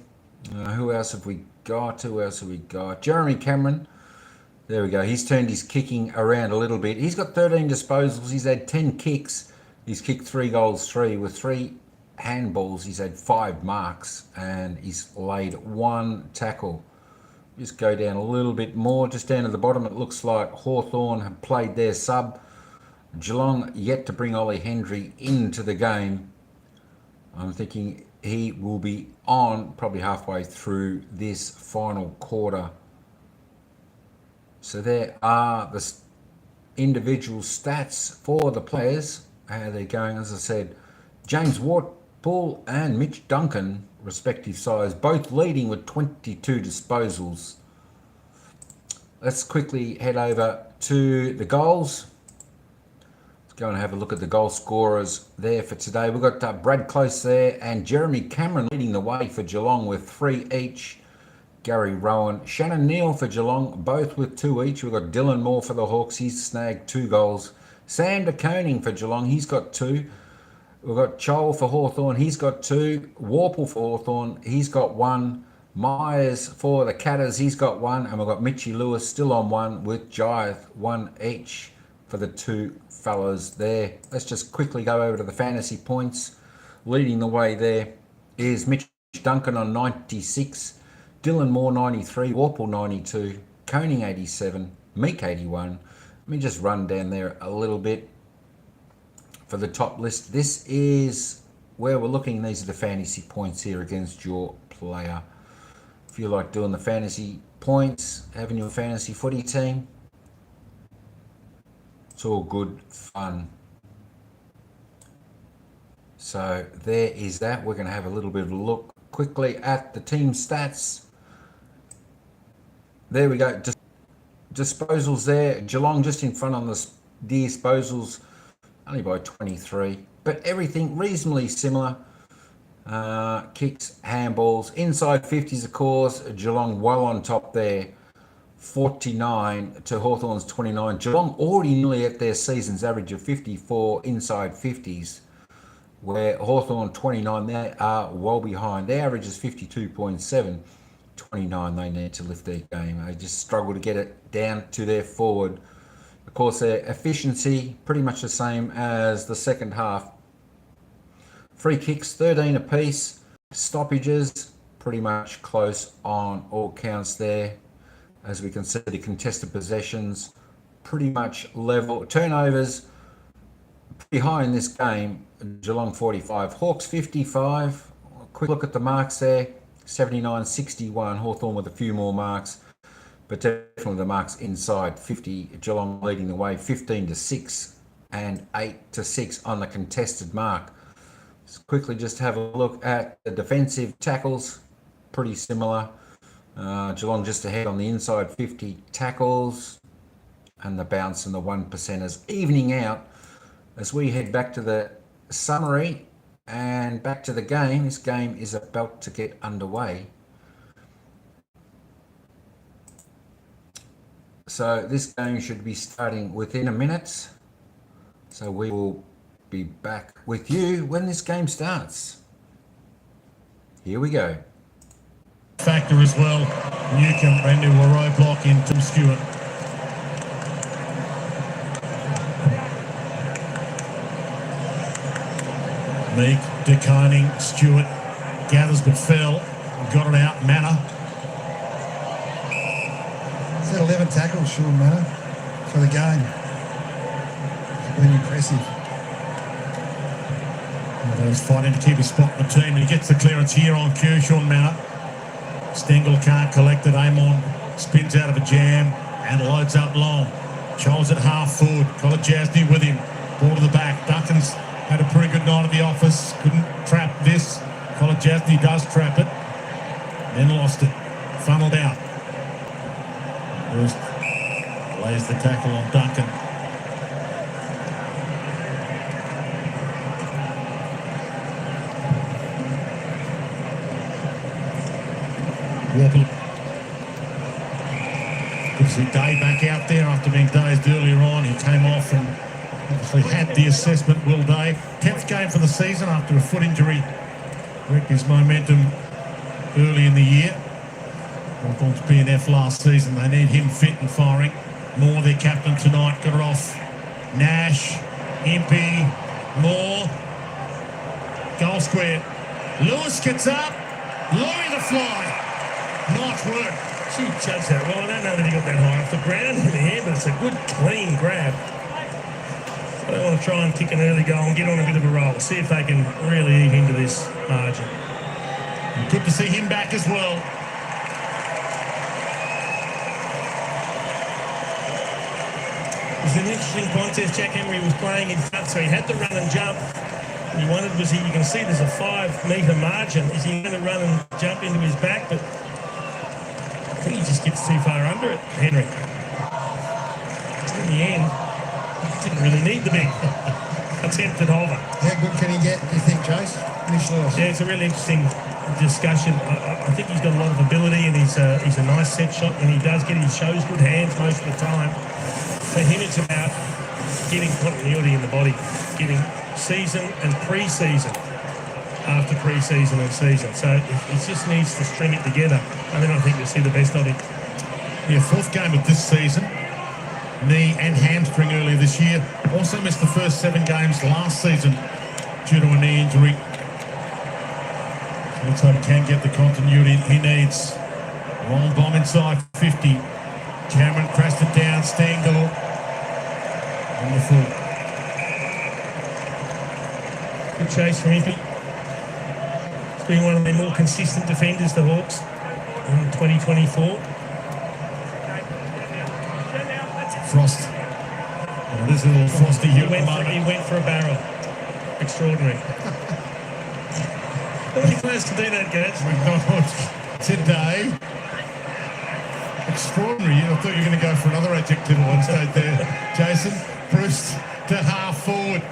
Who else have we got? Jeremy Cameron. There we go. He's turned his kicking around a little bit. He's got 13 disposals. He's had 10 kicks. He's kicked 3 goals, 3 with 3 handballs. He's had 5 marks and he's laid 1 tackle. Just go down a little bit more. Just down to the bottom, it looks like Hawthorn have played their sub. Geelong yet to bring Ollie Hendry into the game. I'm thinking he will be on probably halfway through this final quarter. So there are the individual stats for the players how they're going. As I said, James Ward-Bull and Mitch Duncan, respective sides, both leading with 22 disposals. Let's quickly head over to the goals. Let's go and have a look at the goal scorers there for today. We've got Brad Close there and Jeremy Cameron leading the way for Geelong with 3 each. Gary Rowan, Shannon Neal for Geelong, both with 2 each. We've got Dylan Moore for the Hawks. He's snagged 2 goals. Sam de Koning for Geelong. He's got 2. We've got Chol for Hawthorn. He's got 2. Warple for Hawthorn. He's got 1. Myers for the Catters. He's got 1. And we've got Mitchie Lewis still on 1 with Giath 1 each for the 2 fellas there. Let's just quickly go over to the fantasy points. Leading the way there is Mitch Duncan on 96. Dylan Moore 93, Warple 92, Koning 87, Meek 81. Let me just run down there a little bit for the top list. This is where we're looking. These are the fantasy points here against your player. If you like doing the fantasy points, having your fantasy footy team, it's all good fun. So there is that. We're going to have a little bit of a look quickly at the team stats. There we go. Disposals there. Geelong just in front on the disposals, only by 23. But everything reasonably similar. Kicks, handballs, inside 50s of course. Geelong well on top there. 49 to Hawthorn's 29. Geelong already nearly at their season's average of 54 inside 50s. Where Hawthorn 29, they are well behind. Their average is 52.7. 29, they need to lift their game. They just struggle to get it down to their forward. Of course, their efficiency pretty much the same as the second half. Free kicks, 13 apiece. Stoppages, pretty much close on all counts there. As we can see, the contested possessions, pretty much level. Turnovers, pretty high in this game. Geelong 45, Hawks 55. Quick look at the marks there. 79-61, Hawthorn with a few more marks, but definitely the marks inside 50. Geelong leading the way 15-6 and 8-6 on the contested mark. Let's quickly just have a look at the defensive tackles, pretty similar. Geelong just ahead on the inside 50 tackles, and the bounce and the 1%ers evening out as we head back to the summary. And back to the game. This game is about to get underway. So this game should be starting within a minute. So we will be back with you when this game starts. Here we go. Factor as well. Newcomb ran into a roadblock in Tim Stewart. Meek, de Koning, Stewart, gathers but fell, got it out, Manor. He's had 11 tackles, Sean Manor, for the game. It's been impressive. He's fighting to keep his spot in the team, and he gets the clearance here on cue, Sean Manor. Stengel can't collect it, Amon spins out of a jam and loads up long. Charles at half forward, Colin Jasny with him, ball to the back. Duncan's had a pretty good night at the office, couldn't trap this. Colin Jasny does trap it, then lost it, funneled out. First lays the tackle on Duncan. Warple. Good to see Day back out there after being dazed earlier on. He came off and obviously had the assessment, Will Day. 10th game for the season after a foot injury. Wrecked his momentum early in the year. Hawthorn's BNF last season. They need him fit and firing. Moore, their captain tonight, got it off. Nash, Impey, Moore. Goal square. Lewis gets up. Laurie the fly. Nice work. She judged that well. I don't know that he got that high off the ground in the air, but it's a good, clean grab. So they want to try and kick an early goal and get on a bit of a roll. See if they can really eat into this margin. And good to see him back as well. It was an interesting contest. Jack Henry was playing in front, so he had to run and jump. He wanted, you can see there's a 5 metre margin. Is he going to run and jump into his back? But I think he just gets too far under it, Henry. In the end, he didn't really need the big attempted hover. How good can he get, do you think, Chase? Yeah, it's a really interesting discussion. I think he's got a lot of ability, and he's a nice set shot, and he shows good hands most of the time. For him, it's about getting continuity in the body, getting season and pre-season after pre-season and season. So it just needs to string it together, and then I think we'll see the best of him. Yeah, 4th game of this season. Knee and hamstring earlier this year. Also missed the first 7 games last season due to a knee injury. So let's hope he can get the continuity he needs. Long bomb inside 50. Cameron crashed it down. Stengel. Wonderful. Good chase from Impey. He's been one of the more consistent defenders, the Hawks, in 2024. Frost. Oh, there's a little frosty here at the moment. He went for a barrel. Extraordinary. How many players can do that, Gats? Today. Extraordinary. I thought you were going to go for another adjective at one stage there, Jason. Bruce to half forward.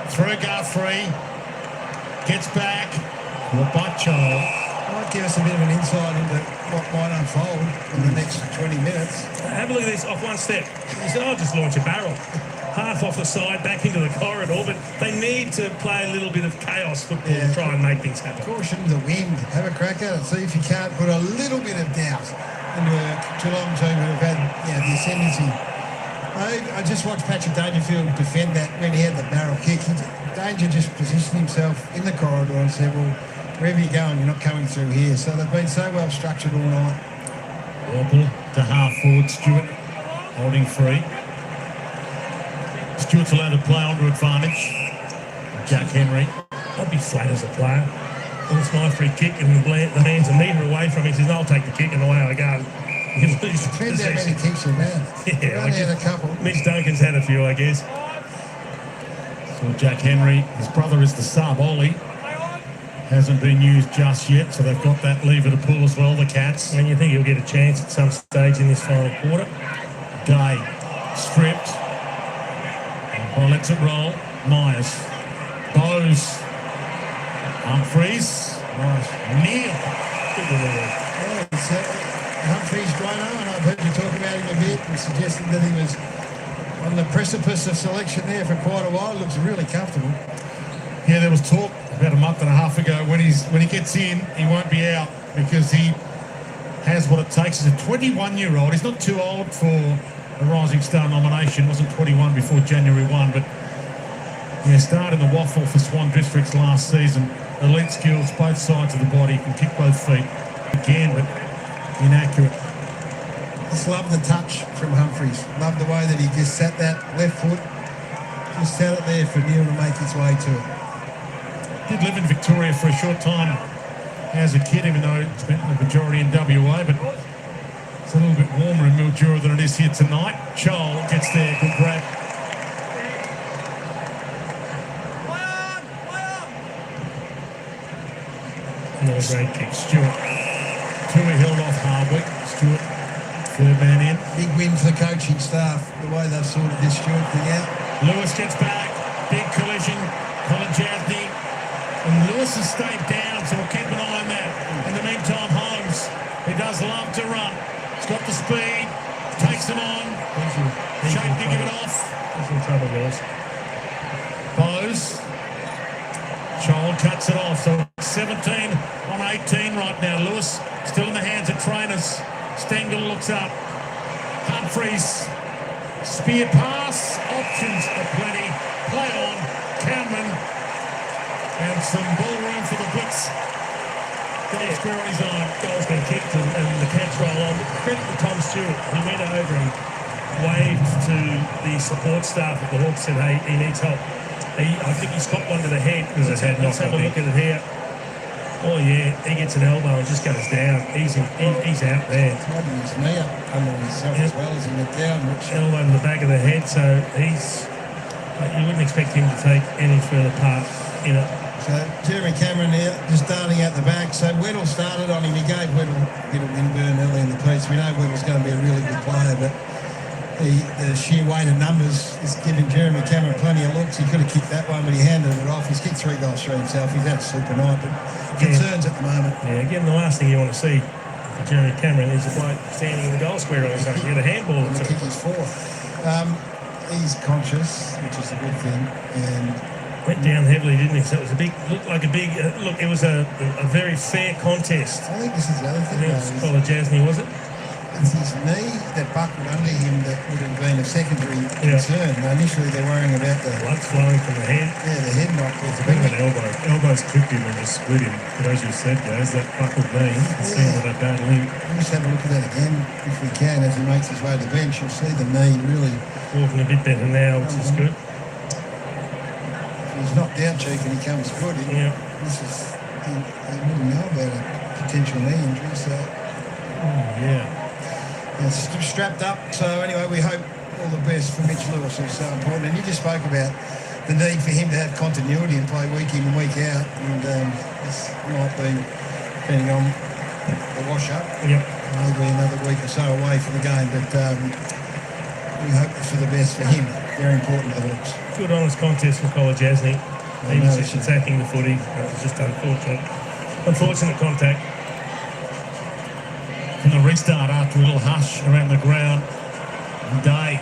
Through guard 3. Gets back. But Child. Might give us a bit of an insight into what might unfold in the next 20 minutes. Have a look at this off one step. He said, I'll just launch a barrel. Half off the side, back into the corridor, but they need to play a little bit of chaos football to try and make things happen. Caution the wind. Have a crack at it. See if you can't put a little bit of doubt into a Geelong team who have had the ascendancy. I just watched Patrick Dangerfield defend that when he had the barrel kick. Danger just positioned himself in the corridor and said, well, wherever you're going, you're not coming through here. So they've been so well structured all night. Wobble to half forward. Stewart holding free. Stewart's allowed to play onto advantage. Jack Henry. I'd be flat as a player. Well, it's my free kick, and the man's a metre away from me. He says, I'll take the kick, and away I go. Depends how many kicks you've had. Yeah, Only had a couple. Mitch Duncan's had a few, I guess. So Jack Henry, his brother is the sub, Ollie. Hasn't been used just yet, so they've got that lever to pull as well, the Cats. And you think he'll get a chance at some stage in this final quarter? Day stripped. Well, lets it roll. Myers. Bowes. Humphreys. Nice. Neil. Humphreys Drano, and I've heard you talk about him a bit and suggested that he was on the precipice of selection there for quite a while. Looks really comfortable. Yeah, there was talk about a month and a half ago when he gets in, he won't be out because he has what it takes. He's a 21-year-old. He's not too old for a Rising Star nomination. Wasn't 21 before January 1, but started in the waffle for Swan Districts last season. Elite skills, both sides of the body, can kick both feet again, but inaccurate. Just love the touch from Humphreys. Love the way that he just sat that left foot, just sat it there for Neil to make his way to it. Did live in Victoria for a short time as a kid, even though he spent the majority in WA, but it's a little bit warmer in Mildura than it is here tonight. Joel gets there, good grab. Another great kick. Stewart. Tui held off Hardwick. Stewart, third man in. Big win for the coaching staff, the way they've sorted this Stewart thing out. Lewis gets back. Big collision. Colin Jasny. And Lewis has stayed down, so we'll keep an eye on that. In the meantime, Holmes, he does love to run. He's got the speed. Takes him on. Shape to give it off. He's in trouble, Lewis. Bowes. Joel cuts it off. So 17 on 18 right now. Lewis still in the hands of trainers. Stengel looks up. Humphreys. Spear pass. Options are plenty. Play on. Cameron. And some ball room for the Blitz. Goal square on his own. Goal's been kicked and the Cats roll on. Credit to Tom Stewart. He went over and waved to the support staff of the Hawks, said, hey, he needs help. I think he's got one to the head. There's a head knock, Let's have a look at it here. Oh yeah, he gets an elbow and just goes down. He's out there. He's holding his knee up under himself as well as he went down, which Elbow to the back of the head, so you wouldn't expect him to take any further part in it. So Jeremy Cameron now just darting out the back. So Weddle started on him. He gave Weddle a bit of windburn early in the piece. We know Weddle's going to be a really good player, but the sheer weight of numbers is giving Jeremy Cameron plenty of looks. He could have kicked that one, but he handed it off. He's kicked 3 goals through himself. He's had a super night, but concerns at the moment. Yeah, again, the last thing you want to see for Jeremy Cameron is a bloke standing in the goal square or something. Get a handball. And the kick is 4th. He's conscious, which is a good thing, and went down heavily, didn't he? So it was it was a very fair contest. I think this is the other thing. Against Kolajasny, was it? It's his knee that buckled under him that would have been a secondary concern. Initially, they're worrying about the blood's flowing from the head. Yeah, the head knock. It's a bit of an elbow. Elbows clipped him and just split him. But as you said, guys, that buckled knee, you can see all that bad link. We'll just have a look at that again if we can. As he makes his way to the bench, you'll see the knee really walking a bit better now, which is good. He's knocked down, Cheek, and he comes good. He wouldn't know about a potential knee injury, so. It's strapped up. So anyway, we hope all the best for Mitch Lewis, who's so important. And you just spoke about the need for him to have continuity and play week in and week out. And this might be, depending on the wash-up, maybe another week or so away from the game. But we hope for the best for him. Very important to the Hawks. Good honest contest for Kolajasny. He was just attacking the footy. It was just unfortunate contact. From the restart after a little hush around the ground. Day.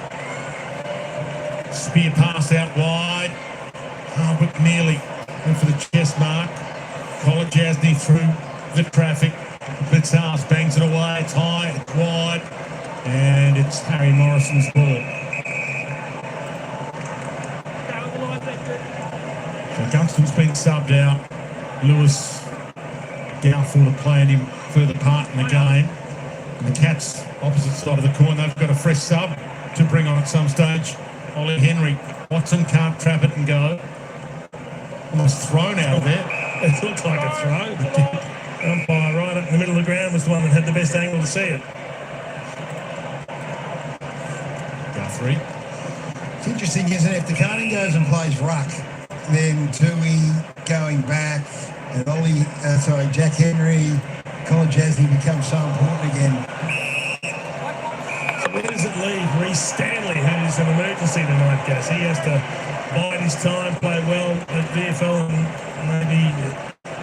Spear pass out wide. Hardwick nearly went for the chest mark. Kolajasny through the traffic. Blitzars bangs it away. It's high, it's wide. And it's Harry Morrison's ball. So Gunston's been subbed out. Lewis doubtful to play him further part in the game. And the Cats, opposite side of the coin, they've got a fresh sub to bring on at some stage. Ollie Henry. Watson can't trap it and go. Almost thrown out of there. It looked like a throw. Umpire right up in the middle of the ground was the one that had the best angle to see it. Guthrie. It's interesting, isn't it? If the Carney goes and plays ruck, then Tui going back, and Jack Henry, Kolajasny becomes so important again. So where does it leave Reece Stanley, who's an emergency tonight, Gus? He has to bide his time, play well at VFL, and maybe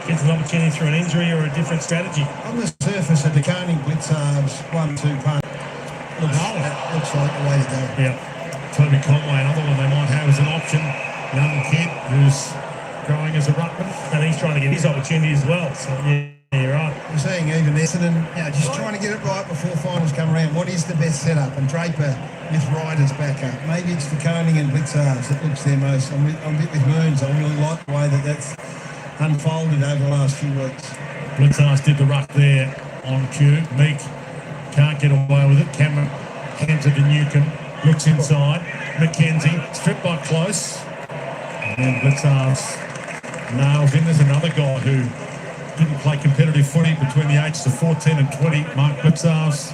gets an opportunity through an injury or a different strategy. On the surface, a Decani Blitzards 1-2 punt looks like the way to go. Yeah. Toby Conway, another one they might have as an option. Young kid who's growing as a ruckman. And he's trying to get his opportunity as well. So, yeah, you're right. We're seeing even Essendon, just trying to get it right before finals come around. What is the best setup? And Draper with Riders back up. Maybe it's the Koning and Blitzards that looks their most. I'm a bit with Moons. I really like the way that's unfolded over the last few weeks. Blitzards did the ruck there on cue. Meek can't get away with it. Cameron hands it to Newcomb. Looks inside. McKenzie stripped by Close. And Blitzards nails in. There's another guy who didn't play competitive footy between the ages of 14 and 20. Mark Blitzards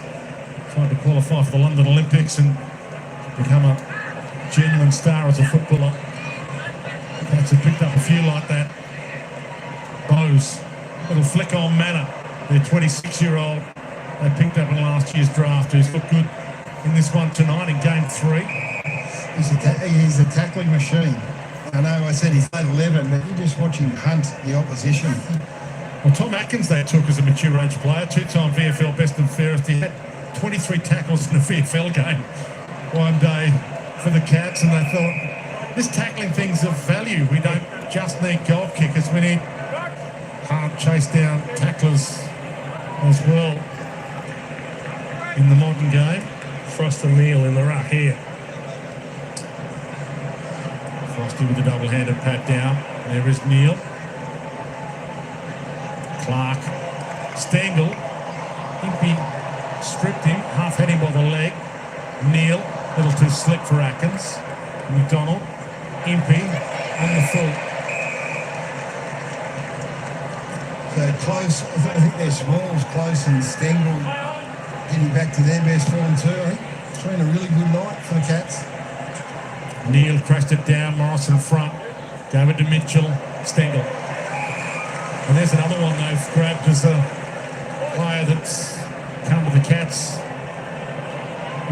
tried to qualify for the London Olympics and become a genuine star as a footballer. Cats have picked up a few like that. Bose, little flick on Manor, their 26-year-old. They picked up in last year's draft, who's looked good in this one tonight in game 3. He's a tackling machine. I know I said he's late 11, but you just watch him hunt the opposition. Well, Tom Atkins they took as a mature age player, 2-time VFL best and fairest. He had 23 tackles in a VFL game one day for the Cats, and they thought, this tackling thing's of value. We don't just need goal kickers, we need hard chase down tacklers as well in the modern game. Frost and Neil in the ruck here. Frosty with a double-handed pat down. There is Neil. Clark. Stengel. Impey stripped him. Half had him by the leg. Neil. A little too slick for Atkins. McDonald. Impey on the full. So Close, I think they're Smalls, Close and Stengel getting back to their best form too. I think it's been a really good night for the Cats. Neil crashed it down, Morrison front, David to Mitchell, Stengel. And there's another one they've grabbed as a player that's come to the Cats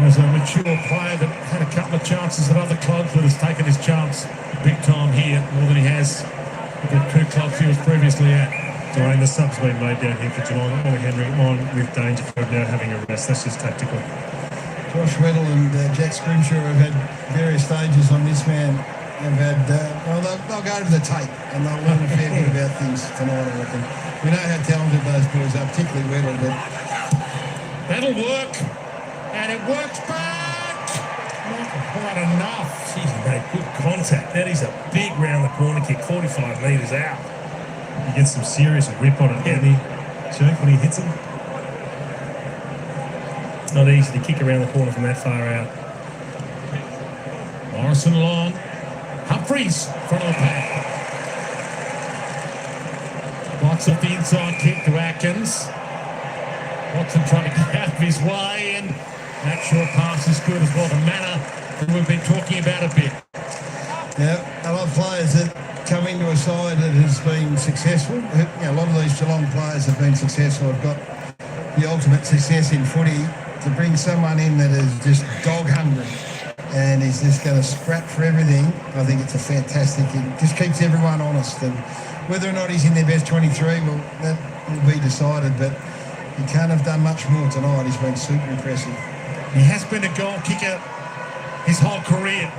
as a mature player that had a couple of chances at other clubs, but has taken his chance big time here, more than he has with the two clubs he was previously at. Dwayne, the sub's been made down here for Geelong. Ollie Henry on with Dangerfield now having a rest. That's just tactical. Josh Weddle and Jack Scrimshaw have had various stages on this man. Have had, they'll go to the tape and they'll learn a fair bit about things tonight, I reckon. We know how talented those boys are, particularly Weddle, but that'll work, and it works back. Not quite enough. Jeez, he made good contact. That is a big round the corner kick, 45 metres out. He gets some serious whip on it, doesn't he, Jake, when he hits him? Not easy to kick around the corner from that far out. Morrison long. Humphreys, front of the pack. Lots of the inside kick to Atkins. Watson trying to get out of his way, and that short pass is good as well. The manner that we've been talking about a bit. yeah, a lot of players that come into a side that has been successful. You know, a lot of these Geelong players have been successful. Have got the ultimate success in footy. To bring someone in that is just dog hungry and is just going to scrap for everything, I think it's a fantastic. It just keeps everyone honest. And whether or not he's in their best 23, well, that will be decided. But he can't have done much more tonight. He's been super impressive. He has been a goal kicker his whole career.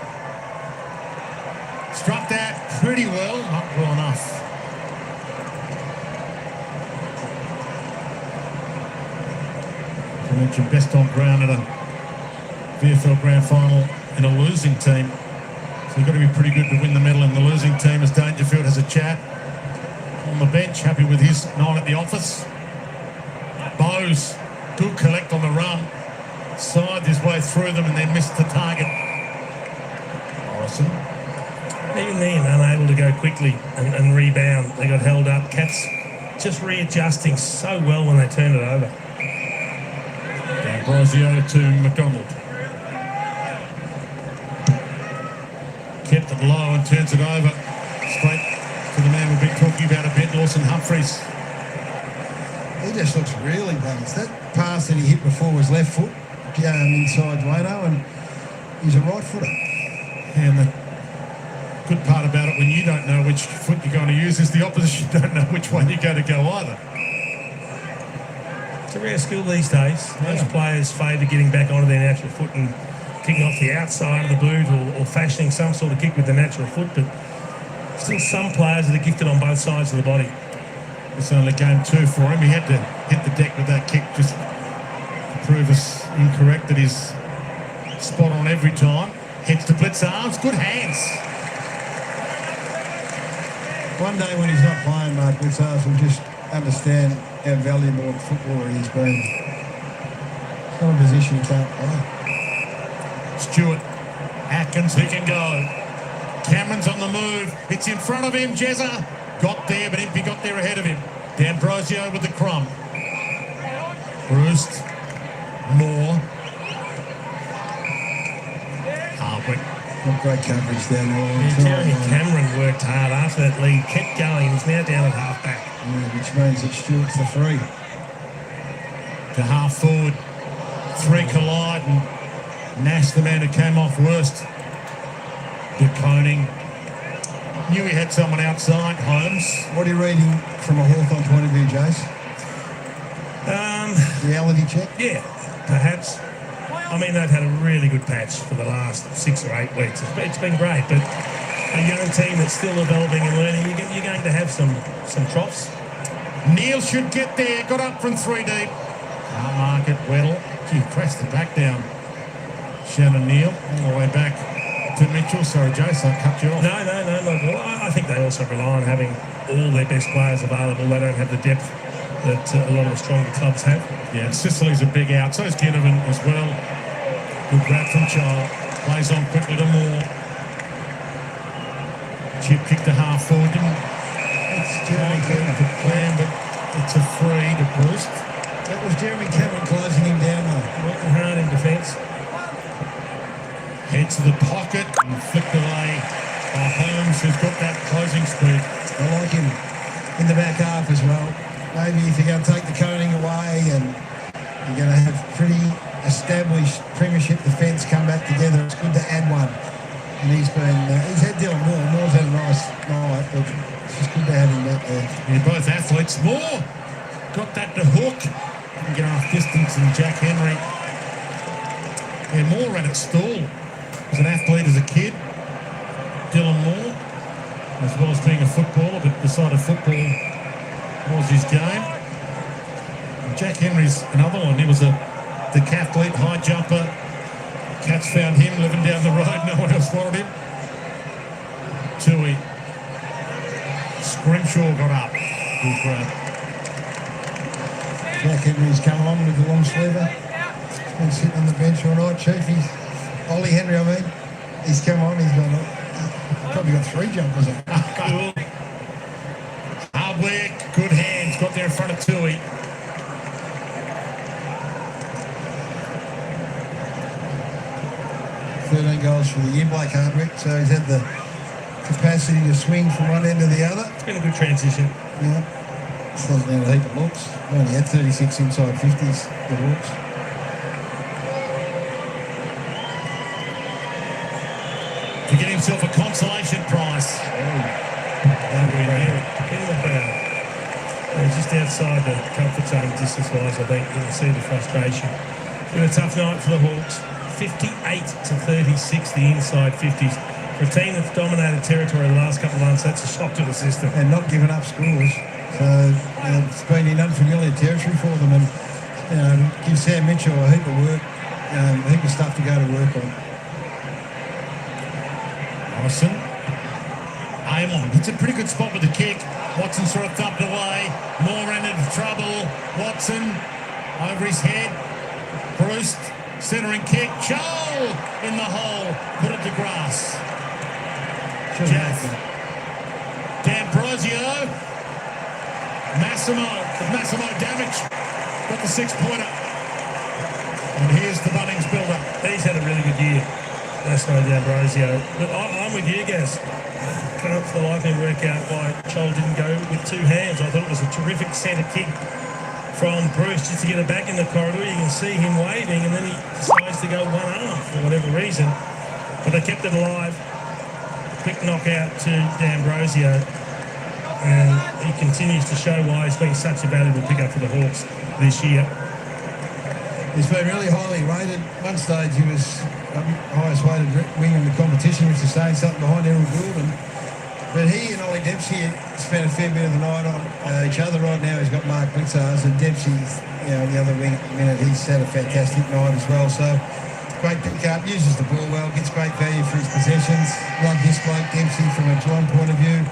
Struck that pretty well, not well enough. I mentioned best on ground at a VFL Grand Final in a losing team. So you've got to be pretty good to win the medal in the losing team, as Dangerfield has a chat on the bench, happy with his night at the office. Bowes, good collect on the run. Side his way through them and then missed the target. Morrison. Even then, unable to go quickly and rebound. They got held up. Cats just readjusting so well when they turn it over. D'Ambrosio to McDonald. Kept it low and turns it over. Straight to the man we've been talking about a bit, Lawson Humphreys. He just looks really balanced. That pass that he hit before was left foot, inside Wano, and he's a right footer. And the good part about it, when you don't know which foot you're going to use, is the opposition don't know which one you're going to go either. It's a rare skill these days. Most players favour getting back onto their natural foot and kicking off the outside of the boot or fashioning some sort of kick with the natural foot, but still some players that are gifted on both sides of the body. It's only game 2 for him. He had to hit the deck with that kick just to prove us incorrect that he's spot on every time. Heads to blitz arms, good hands. One day when he's not playing, Mark Blitzards will just understand how valuable a footballer he's been. It's not a position he can't play. Stewart, Atkins, he can go. Cameron's on the move. It's in front of him, Jezza. Got there, but Impey got there ahead of him. D'Ambrosio with the crumb. Bruce, Moore. Hardwick. Not great coverage down there. Jeremy Cameron worked hard after that lead, kept going. He's now down at half-back. Yeah, which means that Stewart's the free. To half forward. 3 collide, and Nash, the man who came off worst. Koning. Knew he had someone outside. Holmes. What are you reading from a Hawthorn point of view, Jace? Reality check? Yeah, perhaps. I mean, they've had a really good patch for the last 6 or 8 weeks. It's been great, but a young team that's still developing and learning, you're going to have some troughs. Neil should get there. Got up from 3 deep. Can't mark it. Weddle. Gee, pressed the back down. Shannon Neil all the way back to Mitchell. Sorry, Jace, I cut you off. No. I think they also rely on having all their best players available. They don't have the depth that a lot of the stronger clubs have. Yeah, and Sicily's a big out. So is Ginnivan as well. Good grab from Child. Plays on quickly to Moore. Chip kick to half forward. It's Jeremy King to plan, but to the pocket and flicked away by Holmes, who's got that closing speed. I like him in the back half as well. Maybe if you're going to take the coning away and you're going to have pretty established premiership defence come back together, it's good to add one. And he's had Dylan Moore. Moore's had a nice night, but it's just good to have him back there. Yeah, both athletes. Moore got that to hook. Didn't get enough distance, and Jack Henry. Yeah, Moore ran at Stall. Was an athlete as a kid. Dylan Moore, as well as being a footballer, but decided football was his game. And Jack Henry's another one. He was a decathlete, high jumper. Cats found him living down the road. No one else wanted him. Tui. Scrimshaw got up. Good grab. Jack Henry's come on with the long sliver. He's been sitting on the bench all night, Chief. Ollie Henry, I mean. He's come on. He's probably got 3 jumpers on. Cool. Hard work, good hands. Got there in front of Tui. $13 for the year, Blake Hardwick, so he's had the capacity to swing from one end to the other. It's been a good transition. Yeah. It's not down a heap of looks. Only had 36 inside 50s, the looks. To get himself a consolation prize. He's just outside the comfort zone distance-wise, I think. You can see the frustration. It's been a tough night for the Hawks. 58-36, the inside 50s. For a team that's dominated territory the last couple of months, that's a shock to the system. And not giving up scores. So it's been in unfamiliar territory for them, and give Sam Mitchell a heap of work, a heap of stuff to go to work on. Morrison. Amon. It's a pretty good spot with the kick. Watson sort of thumped away. Moore ran into trouble. Watson over his head. Bruce. Centering kick. Joel in the hole. Put it to grass. Jeff. D'Ambrosio. Massimo damage. Got the 6-pointer. And here's the Bunnings builder. He's had a really good year. Massimo D'Ambrosio. But I'm with you, Gaz. Can't for the life of me work out why Joel didn't go with 2 hands. I thought it was a terrific centre kick from Bruce just to get it back in the corridor. You can see him waving, and then he decides to go one arm for whatever reason. But they kept it alive. Quick knockout to D'Ambrosio. And he continues to show why he's been such a valuable pickup for the Hawks this year. He's been really highly rated. One stage he was the highest rated wing in the competition, which is saying something behind Errol Goulden. But he and Ollie Dempsey spent a fair bit of the night on each other. Right now he's got Mark Blitzars, and Dempsey's the other wing at the minute. He's had a fantastic night as well. So great pickup, uses the ball well, gets great value for his possessions. Love this bloke, Dempsey, from a Geelong point of view.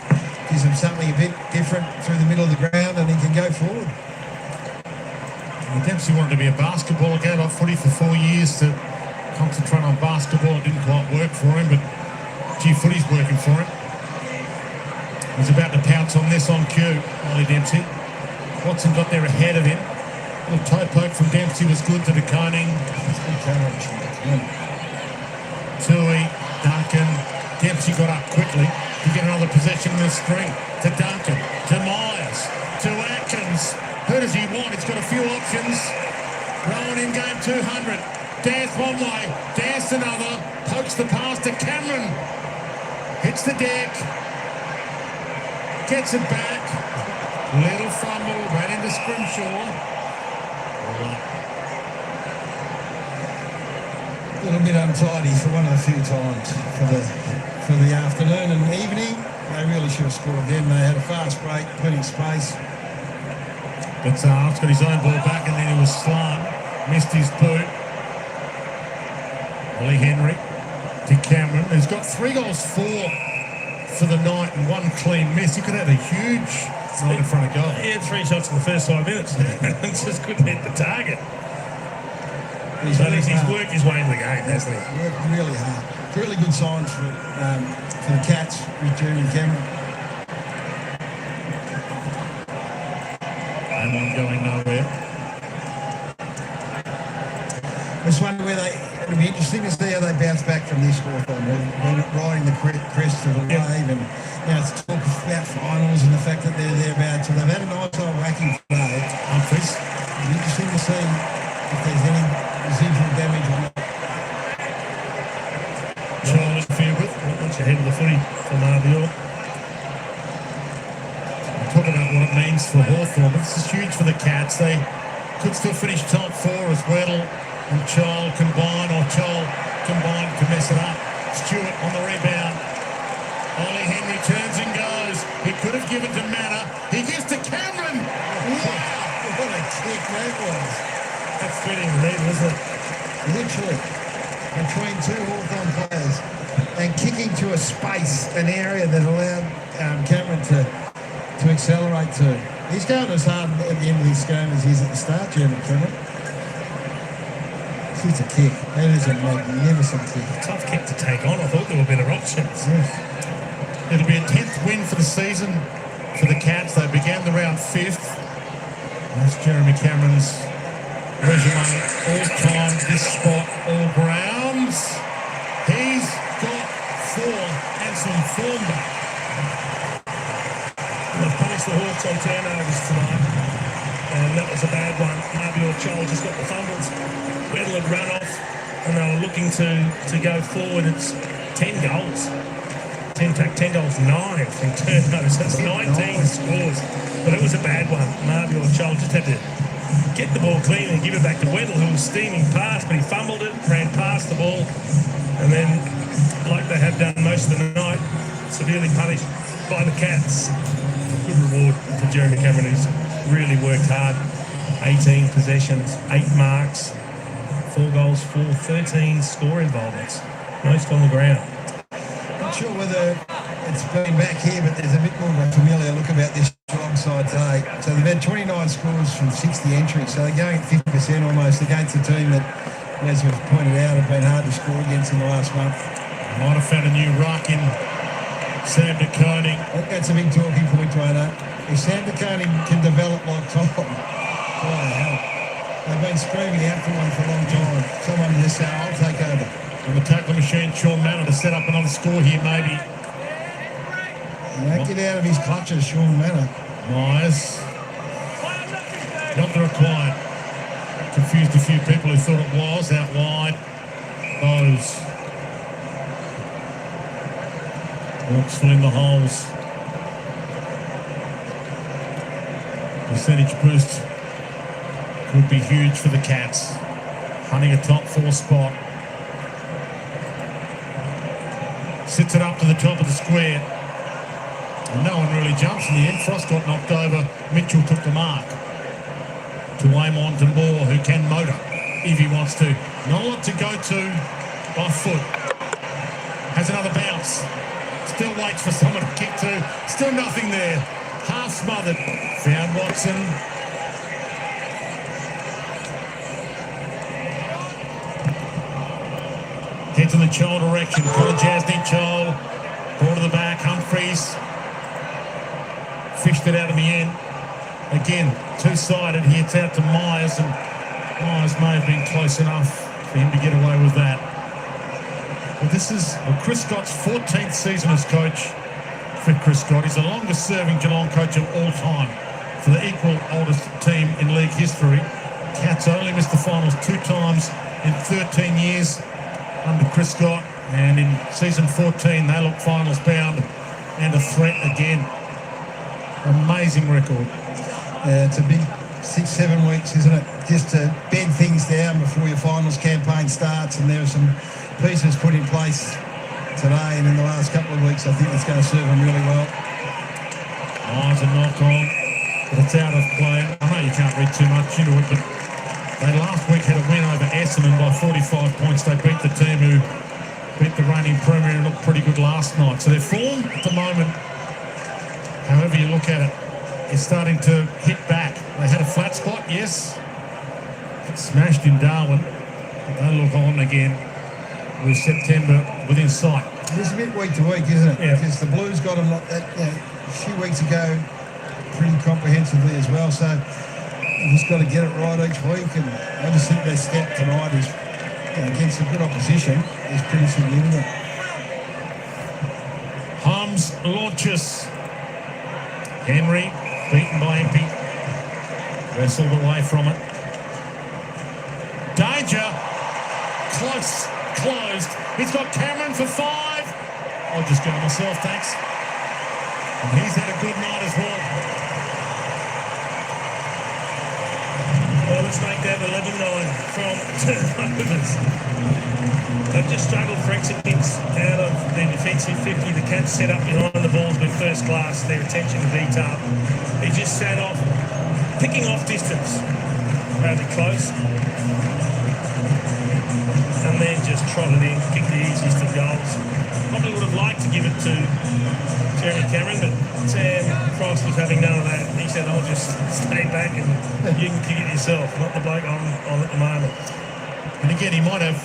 Gives him something a bit different through the middle of the ground, and he can go forward. Dempsey wanted to be a basketballer, gave up footy for 4 years to concentrate on basketball. It didn't quite work for him, but gee, footy's working for him. He's about to pounce on this on cue, Ollie Dempsey. Watson got there ahead of him. A little toe poke from Dempsey was good to the coning. Tui, Duncan. Dempsey got up quickly to get another possession in the string. To Duncan, to Myers, to Atkins. Who does he want? He's got a few options. Rowan in game 200. Dance one way, dance another. Pokes the pass to Cameron. Hits the deck. Gets it back. Little fumble, right into Scrimshaw. A little bit untidy for one of the few times for the afternoon and evening. They really should have scored then. They had a fast break, plenty of space. But Zah's got his own ball back, and then he was slung. Missed his boot. Ollie Henry to Cameron, who's got 3 goals for the night and 1 clean miss. He could have a huge night in front of goal. He had 3 shots in the first 5 minutes. Just couldn't hit the target. He's worked his way into the game, hasn't he? Worked really hard. Really good signs for the Cats with Jeremy Cameron. Amon going nowhere. This one where they It'll be interesting to see how they bounce back from this Hawthorn. They're riding the crest of the wave, and it's talk about finals and the fact that they're thereabouts. So they've had a nice old whacking today. It'll be interesting to see if there's any residual damage on it. Charles Fairwood, once ahead of the footy for Marbior. Talk about what it means for Hawthorn, but this is huge for the Cats. They could still finish top 4 as Weddle and Chol combine, or Chol combine to mess it up. Stewart on the rebound. Ollie Henry turns and goes. He could have given to Manor. He gives to Cameron. Wow, what a kick that was. That's fitting, Red, wasn't it? Literally between two Hawthorn players and kicking to a space, an area that allowed Cameron to accelerate to. He's going as hard at the end of this game as he is at the start, Cameron. It's a kick. That is a magnificent kick. Tough kick to take on. I thought there were better options. It'll be a 10th win for the season for the Cats. They began the round 5th. That's Jeremy Cameron's resume all time, this spot, all grounds. He's got 4 and some form back. They've punished the Hawks on turnovers tonight, and that was a bad one. Marbior Chol just got the fumbles. Weddle had run off, and they were looking to go forward. It's 10 goals. 10 goals, 9 from turnovers. That's 19 scores. But it was a bad one. Marbior Chol just had to get the ball clean and give it back to Weddle, who was steaming past, but he fumbled it, ran past the ball, and then, like they have done most of the night, severely punished by the Cats. Good reward for Jeremy Cameron, who's really worked hard. 18 possessions, 8 marks, 4 goals, 13 score involvements. Most on the ground. Not sure whether it's been back here, but there's a bit more of a familiar look about this Geelong side today. So they've had 29 scores from 60 entries, so they're going at 50% almost against a team that, as we've pointed out, have been hard to score against in the last month. Might have found a new ruck in Sam De Koning. That's a big talking point, Tono. If Sam De Koning can develop like Tom, wow, they've been screaming out for one for a long time. Someone just say, I'll take over. And the tackle machine, Sean Manor, to set up another score here, maybe. Get out of his clutches, Sean Manor. Myers. Not the required. Confused a few people who thought it was. Out wide. Bose. Hawks fill in the holes. Percentage boost could be huge for the Cats. Hunting a top 4 spot. Sits it up to the top of the square. And no one really jumps in the end. Frost got knocked over. Mitchell took the mark. To Waymont and Moore, who can motor if he wants to. Not a lot to go to by foot. Has another bounce. Still waits for someone to kick to. Still nothing there. Half smothered. Found Watson. Heads in the Chol direction. Colin Jasny, Chol. Ball to the back. Humphreys. Fished it out in the end. Again, two-sided. He hits out to Myers, and Myers may have been close enough for him to get away with that. Well, this is Chris Scott's 14th season as coach for Chris Scott. He's the longest-serving Geelong coach of all time for the equal oldest team in league history. Cats only missed the finals 2 times in 13 years under Chris Scott, and in season 14 they look finals bound and a threat again. Amazing record. It's a big 6-7 weeks, isn't it? Just to bed things down before your finals campaign starts, and there are some pieces put in place today and in the last couple of weeks. I think it's going to serve them really well. It's a knock on, but it's out of play. I know you can't read too much into it, but they last week had a win over Essendon by 45 points. They beat the team who beat the reigning premier and looked pretty good last night. So their form at the moment, however you look at it, is starting to hit back. They had a flat spot, yes. Smashed in Darwin. But they look on again with September within sight. It's a bit week to week, isn't it? Yeah. Because the Blues got them like that a few weeks ago pretty comprehensively as well. So you just got to get it right each week. And I just think their step tonight is against a good opposition is pretty significant. Holmes launches. Henry beaten by Impey. Wrestled away from it. Danger. Close. Closed. He's got Cameron for 5. I'll just go myself, thanks. And he's had a good night as well. Well, let's make that 11-9 from turnovers. They've just struggled for exits out of their defensive 50. The Cats set up behind the balls with first class. Their attention to detail. He just sat off, picking off distance. Rather close. And then just trotted in, kicked the easiest of goals. Probably would have liked to give it to Jeremy Cameron, but Sam Frost was having none of that. He said, I'll just stay back and you can kick it yourself, not the bloke on at the moment. And again, he might have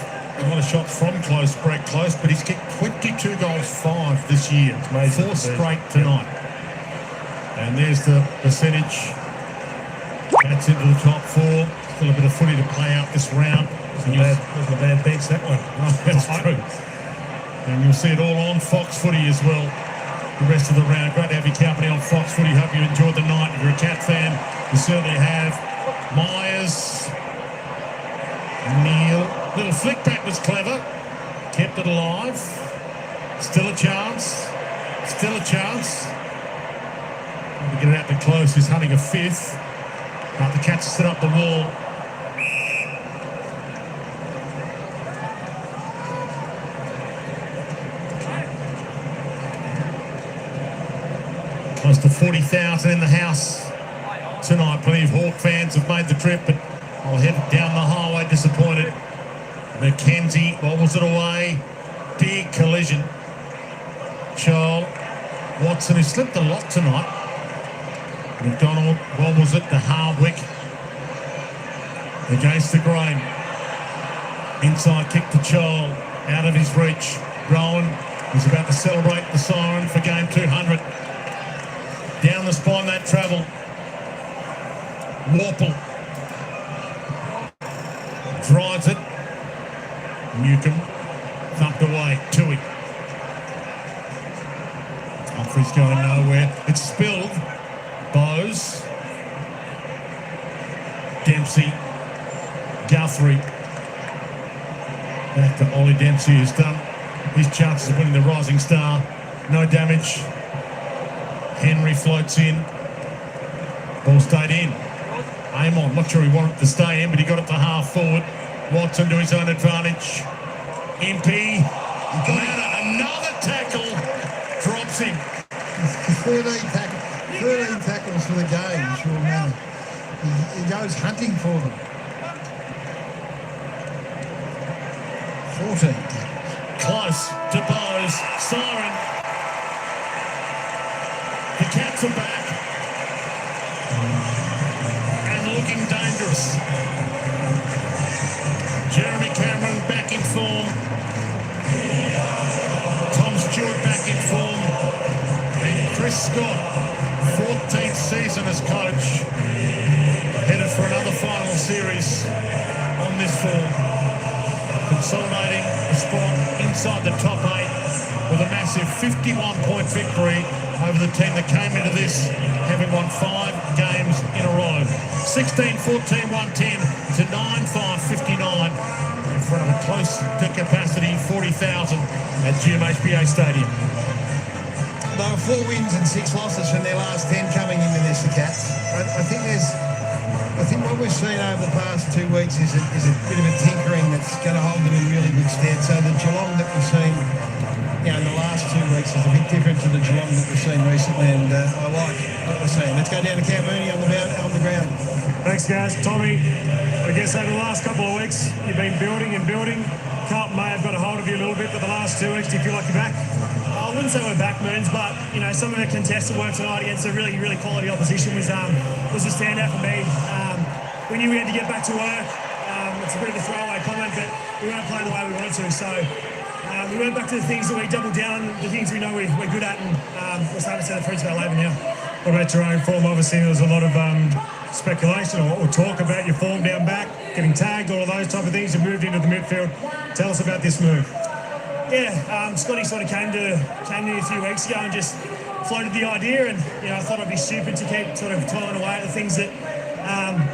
shot from close, break close, but he's kicked 22 goals, 5 this year. 4 straight tonight. And there's the percentage. That's into the top 4. Still a bit of footy to play out this round. Wasn't a bad bench, that one. That's true. And you'll see it all on Fox Footy as well. The rest of the round. Great to have your company on Fox Footy. Hope you enjoyed the night. If you're a Cat fan, you certainly have. Myers. Neil. Little flick back was clever. Kept it alive. Still a chance. Still a chance. To get it out to close. He's hunting a 5th. But the Cats set up the wall. Close to 40,000 in the house tonight. Plenty of Hawk fans have made the trip, but I'll head down the highway disappointed. McKenzie bobbles it away. Big collision. Joel Watson, who slipped a lot tonight. McDonald wobbles it to Hardwick. Against the grain. Inside kick to Joel. Out of his reach. Rowan is about to celebrate the siren for game 200. Down the spine that travel. Warple drives it. Newcomb thumped away. Tui. Humphrey's going nowhere. It's spilled. Bowes. Dempsey. Guthrie. Back to Ollie Dempsey, who's done his chances of winning the Rising Star. No damage. Henry floats in. Ball stayed in. Amon, not sure he wanted to stay in, but he got it to half forward. Watson to his own advantage. Impey. Another tackle. Drops him. 13 tackles for the game, sure man. He goes hunting for them. 14 tackles. Close to Bowes. Siren. The Cats are back. And looking dangerous. Jeremy Cameron back in form. Tom Stewart back in form. And Chris Scott, 14th season as coach. Headed for another final series on this form. Consolidating the spot inside the top 8 with a massive 51-point victory over the team that came into this having won 5 games in a row. 16-14, 110 to 9-5-59 in front of a close to capacity 40,000 at GMHBA Stadium. They were 4 wins and 6 losses from their last 10 coming into this, the Cats. I think what we've seen over the past 2 weeks is a bit of a tinkering that's going to hold them in really good stead. So the Geelong that we've seen in the last 2 weeks is a bit different to the Geelong that we've seen recently, and I like what we're seeing. Let's go down to Cam Mooney on the ground. Thanks, guys. Tommy, I guess over the last couple of weeks, you've been building and building. Carlton may have got a hold of you a little bit, but the last 2 weeks, do you feel like you're back? I wouldn't say we're back, Moons, but some of the contested work tonight against a really, really quality opposition was a standout for me. We knew we had to get back to work. It's a bit of a throwaway comment, but we weren't playing the way we wanted to. So we went back to the things that we doubled down on, the things we know we're good at, and we're starting to set the fruits of our labour now. What about your own form? Obviously, there was a lot of speculation or talk about your form down back, getting tagged, all of those type of things. You moved into the midfield. Tell us about this move. Yeah, Scotty sort of came to me a few weeks ago and just floated the idea, and I thought I'd be stupid to keep sort of toiling away at the things that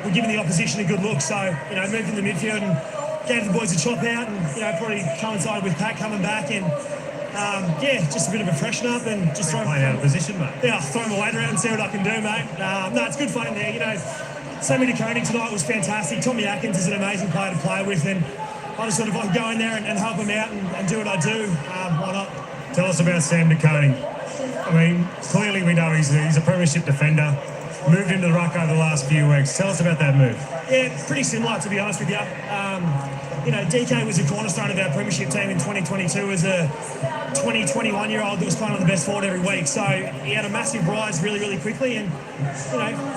were giving the opposition a good look. So moved in the midfield and gave the boys a chop out, and probably coincided with Pat coming back, and just a bit of a freshen up and just throw Playing out of position, mate. Yeah, throw my weight around and see what I can do, mate. No, it's good fun in there. Sammy DeConing tonight was fantastic. Tommy Atkins is an amazing player to play with, and I just sort of go in there and help him out and do what I do. Why not? Tell us about Sam DeConing. I mean, clearly we know he's a premiership defender. Moved into the ruck over the last few weeks. Tell us about that move. Yeah, pretty similar, to be honest with you. DK was a cornerstone of our premiership team in 2022 as a 21-year-old that was playing on the best forward every week. So he had a massive rise really, really quickly, and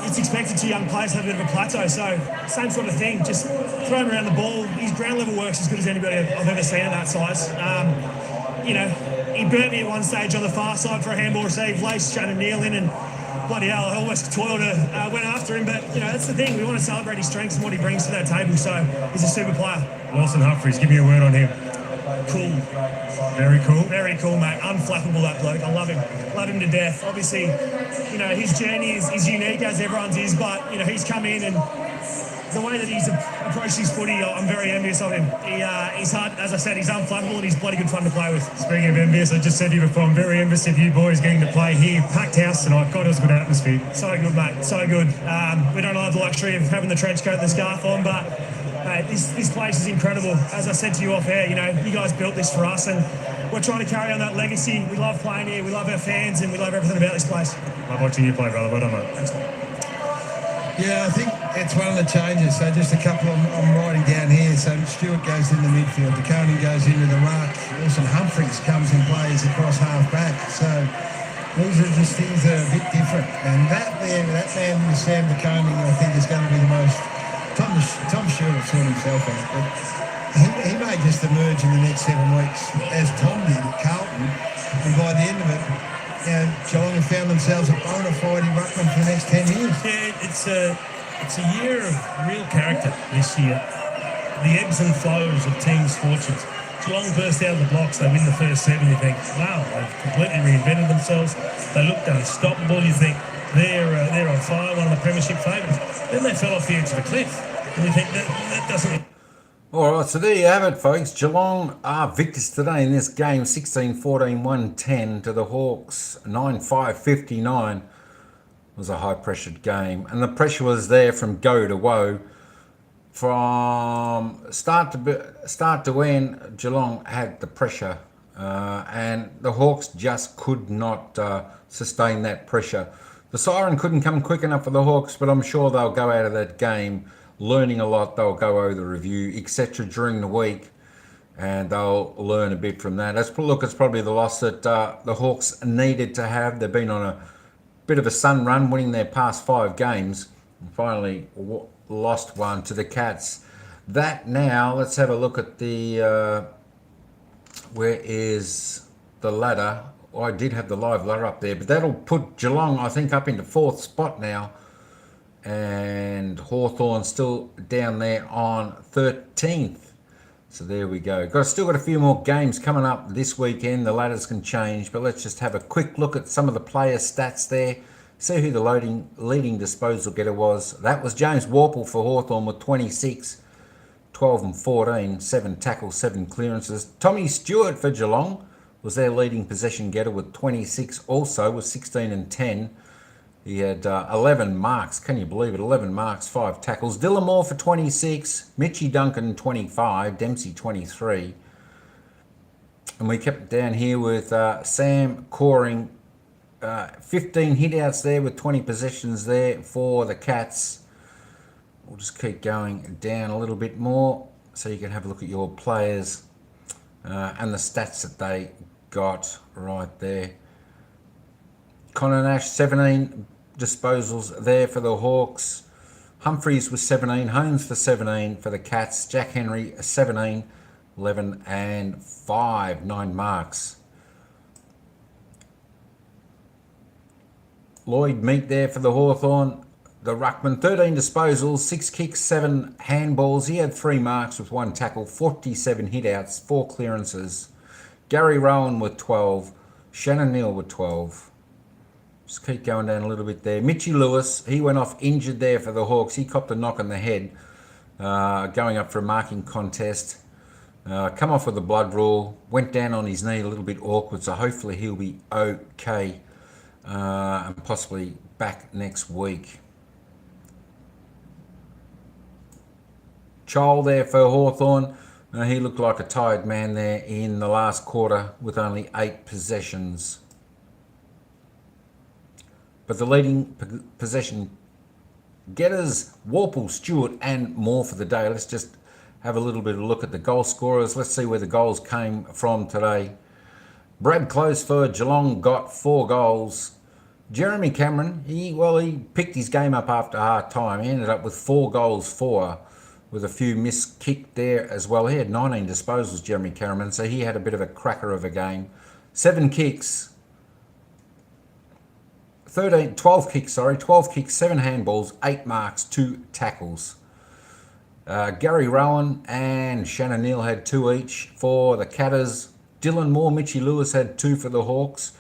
it's expected to young players have a bit of a plateau. So same sort of thing, just throw him around the ball. His ground level work's as good as anybody I've ever seen at that size. He burnt me at one stage on the far side for a handball receive, laced Shannon Neal in, and bloody hell, I almost toiled went after him. But that's the thing, we want to celebrate his strengths and what he brings to that table. So he's a super player. Lawson Humphries, give me a word on him. Cool. Very cool. Very cool, mate. Unflappable, that bloke. I love him. Love him to death. Obviously, his journey is unique, as everyone's is, but, he's come in, and the way that he's approached his footy, I'm very envious of him. He's hard, as I said, he's unflappable, and he's bloody good fun to play with. Speaking of envious, I just said to you before, I'm very envious of you boys getting to play here. Packed house tonight. God, it was a good atmosphere. So good, mate. So good. We don't have the luxury of having the trench coat and the scarf on, but mate, this place is incredible. As I said to you off air, you guys built this for us, and we're trying to carry on that legacy. We love playing here, we love our fans, and we love everything about this place. Love watching you play, brother. Well done, mate. Thanks. Yeah, I think it's one of the changes. So just a couple I'm writing down here. So Stewart goes in the midfield, DeConing goes into the ruck, Wilson Humphries comes and plays across half back. So these are just things that are a bit different. And that man with Sam DeConing, I think, is going to be the most. Tom Stewart will sort himself out, but he may just emerge in the next 7 weeks, as Tom did at Carlton, and by the end of it, Geelong have found themselves a bona fide ruckman for the next 10 years. Yeah, it's a year of real character this year. The ebbs and flows of teams' fortunes. Geelong burst out of the blocks, they win the first 7, you think, wow, they've completely reinvented themselves. They looked unstoppable, you think, they're on fire, one of the premiership favourites. Then they fell off the edge of the cliff, and you think that doesn't... All right, so there you have it, folks. Geelong are victors today in this game, 16-14, 1-10 to the Hawks, 9-5-59. It was a high-pressured game, and the pressure was there from go to woe. From start to end, Geelong had the pressure, and the Hawks just could not sustain that pressure. The siren couldn't come quick enough for the Hawks, but I'm sure they'll go out of that game learning a lot. They'll go over the review, etc. during the week, and they'll learn a bit from that. It's probably the loss that the Hawks needed to have. They've been on a bit of a sun run, winning their past 5 games, and finally lost one to the Cats. That now, let's have a look at the where is the ladder. I did have the live ladder up there, but that'll put Geelong, I think, up into 4th spot now. And Hawthorn still down there on 13th. So there we go. Still got a few more games coming up this weekend. The ladders can change, but let's just have a quick look at some of the player stats there. See who the leading disposal getter was. That was James Warple for Hawthorn with 26, 12 and 14, 7 tackles, 7 clearances. Tommy Stewart for Geelong was their leading possession getter with 26 also, with 16 and 10. He had 11 marks. Can you believe it? 11 marks, 5 tackles. Dylan Moore for 26. Mitchie Duncan, 25. Dempsey, 23. And we kept it down here with Sam Coring, 15 hitouts there with 20 possessions there for the Cats. We'll just keep going down a little bit more so you can have a look at your players and the stats that they got right there. Connor Nash, 17 disposals there for the Hawks. Humphries was 17. Holmes for 17 for the Cats. Jack Henry, 17, 11 and 5, 9 marks. Lloyd Meat there for the Hawthorn. The ruckman, 13 disposals, 6 kicks, 7 handballs. He had 3 marks with 1 tackle, 47 hit-outs, 4 clearances. Gary Rowan with 12. Shannon Neal with 12. Just keep going down a little bit there. Mitchy Lewis, he went off injured there for the Hawks. He copped a knock on the head going up for a marking contest. Come off with a blood rule. Went down on his knee a little bit awkward, so hopefully he'll be okay and possibly back next week. Chol there for Hawthorn. He looked like a tired man there in the last quarter with only 8 possessions. But the leading possession getters, Warple, Stewart and more for the day. Let's just have a little bit of a look at the goal scorers. Let's see where the goals came from today. Brad Close for Geelong got 4 goals. Jeremy Cameron, he picked his game up after half time. He ended up with 4 goals for, with a few missed kick there as well. He had 19 disposals, Jeremy Cameron, so he had a bit of a cracker of a game. 7 kicks, 12 kicks, 7 handballs, 8 marks, 2 tackles. Gary Rowan and Shannon Neal had 2 each for the Catters. Dylan Moore, Mitchy Lewis had 2 for the Hawks.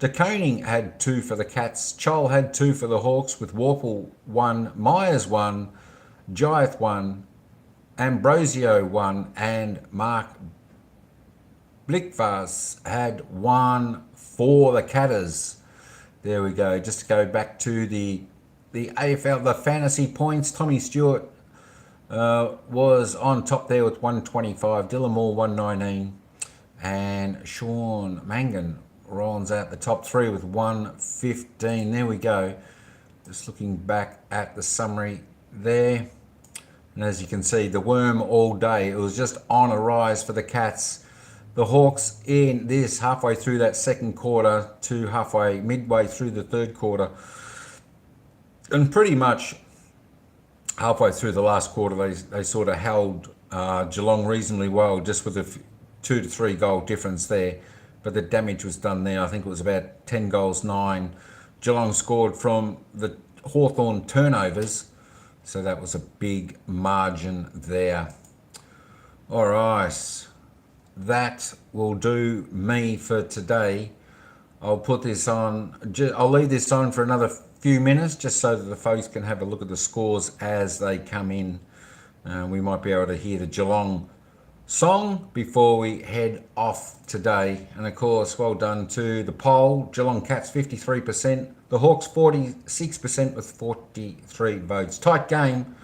De Koning had 2 for the Cats. Chol had 2 for the Hawks with Warple 1, Myers 1, Giath 1, Ambrosio 1, and Mark Blickvas had 1 for the Catters. There we go. Just to go back to the AFL, the fantasy points. Tommy Stewart was on top there with 125. Dylan Moore 119, and Sean Mangan rounds out the top 3 with 115. There we go. Just looking back at the summary there, and as you can see, the worm all day. It was just on a rise for the Cats. The Hawks in this halfway through that second quarter to midway through the third quarter, and pretty much halfway through the last quarter, they sort of held Geelong reasonably well, just with a 2 to 3 goal difference there. But the damage was done there. I think it was about 10 goals, 9. Geelong scored from the Hawthorn turnovers, so that was a big margin there. All right. That will do me for today. I'll put this on, I'll leave this on for another few minutes just so that the folks can have a look at the scores as they come in. We might be able to hear the Geelong song before we head off today. And of course, well done to the poll. Geelong Cats 53%, the Hawks 46% with 43 votes. Tight game.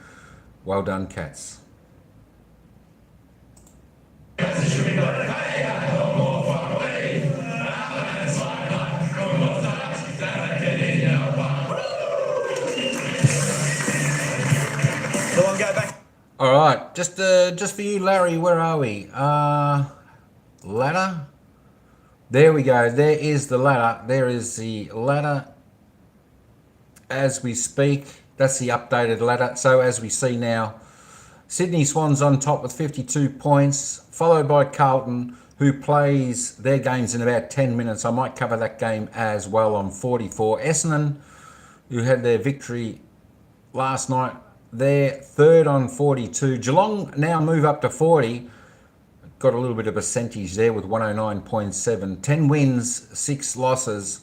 Well done, Cats. All right, just for you, Larry, where are we? Ladder. There we go. There is the ladder. There is the ladder as we speak. That's the updated ladder. So as we see now, Sydney Swans on top with 52 points, followed by Carlton, who plays their games in about 10 minutes. I might cover that game as well on 44. Essendon, who had their victory last night, they're third on 42. Geelong now move up to 40. Got a little bit of percentage there with 109.7. 10 wins, 6 losses.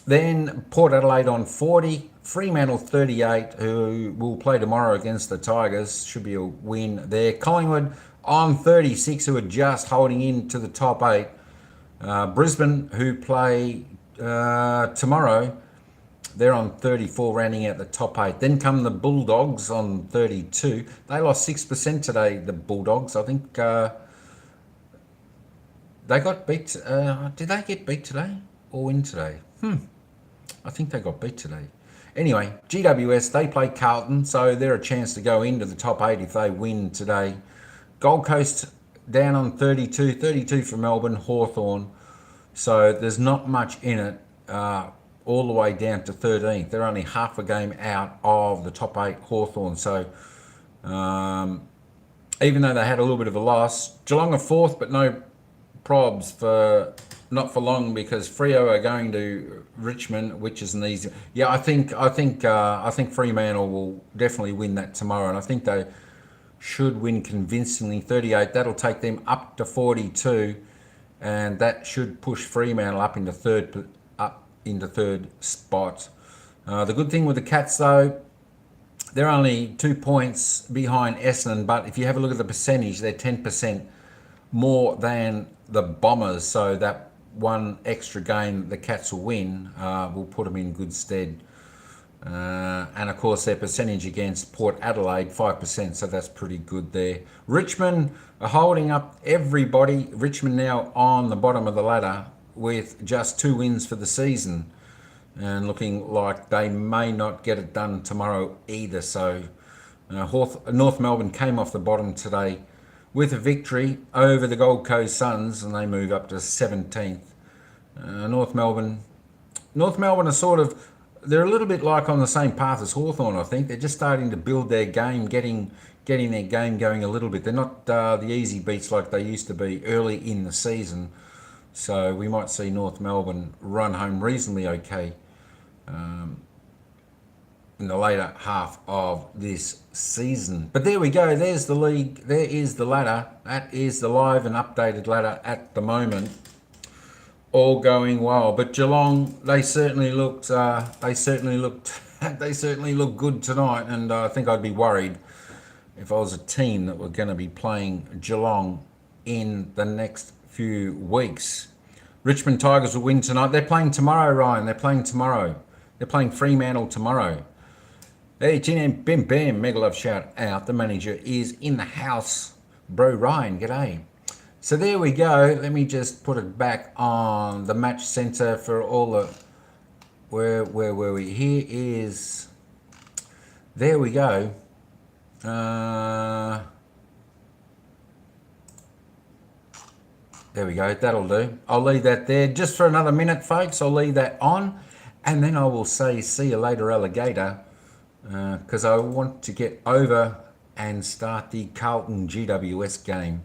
Then Port Adelaide on 40. Fremantle 38, who will play tomorrow against the Tigers. Should be a win there. Collingwood on 36, who are just holding in to the top 8. Brisbane, who play tomorrow, they're on 34, rounding out the top 8. Then come the Bulldogs on 32. They lost 6% today, the Bulldogs. I think they got beat. Did they get beat today or win today? I think they got beat today. Anyway, GWS, they play Carlton, so they're a chance to go into the top 8 if they win today. Gold Coast down on 32. 32 for Melbourne, Hawthorn. So there's not much in it. All the way down to 13th. They're only half a game out of the top 8, Hawthorn. So even though they had a little bit of a loss, Geelong are 4th, but no probs for not for long, because Freo are going to Richmond, which is an easy. Yeah, I think Fremantle will definitely win that tomorrow, and I think they should win convincingly. 38. That'll take them up to 42, and that should push Fremantle up into third spot. The good thing with the Cats, though, they're only 2 points behind Essendon, but if you have a look at the percentage, they're 10% more than the Bombers, so that one extra game the Cats will win will put them in good stead. And of course their percentage against Port Adelaide, 5%, so that's pretty good there. Richmond are holding up everybody. Richmond now on the bottom of the ladder with just 2 wins for the season, and looking like they may not get it done tomorrow either. So North Melbourne came off the bottom today with a victory over the Gold Coast Suns, and they move up to 17th. North Melbourne are sort of, they're a little bit like on the same path as Hawthorn, I think. They're just starting to build their game, getting their game going a little bit. They're not the easy beats like they used to be early in the season. So we might see North Melbourne run home reasonably okay in the later half of this season. But there we go. There's the league. There is the ladder. That is the live and updated ladder at the moment. All going well. But Geelong, they certainly looked good tonight, and I think I'd be worried if I was a team that were going to be playing Geelong in the next few weeks. Richmond Tigers will win tonight. They're playing tomorrow, Ryan. They're playing tomorrow. They're playing Fremantle tomorrow. Hey, Chin, bim, bam, mega love shout out. The manager is in the house. Bro Ryan, g'day. So there we go. Let me just put it back on the match center for all the... Where were we? Here is... There we go. There we go. That'll do. I'll leave that there just for another minute, folks. I'll leave that on. And then I will say, see you later, alligator. Because I want to get over and start the Carlton GWS game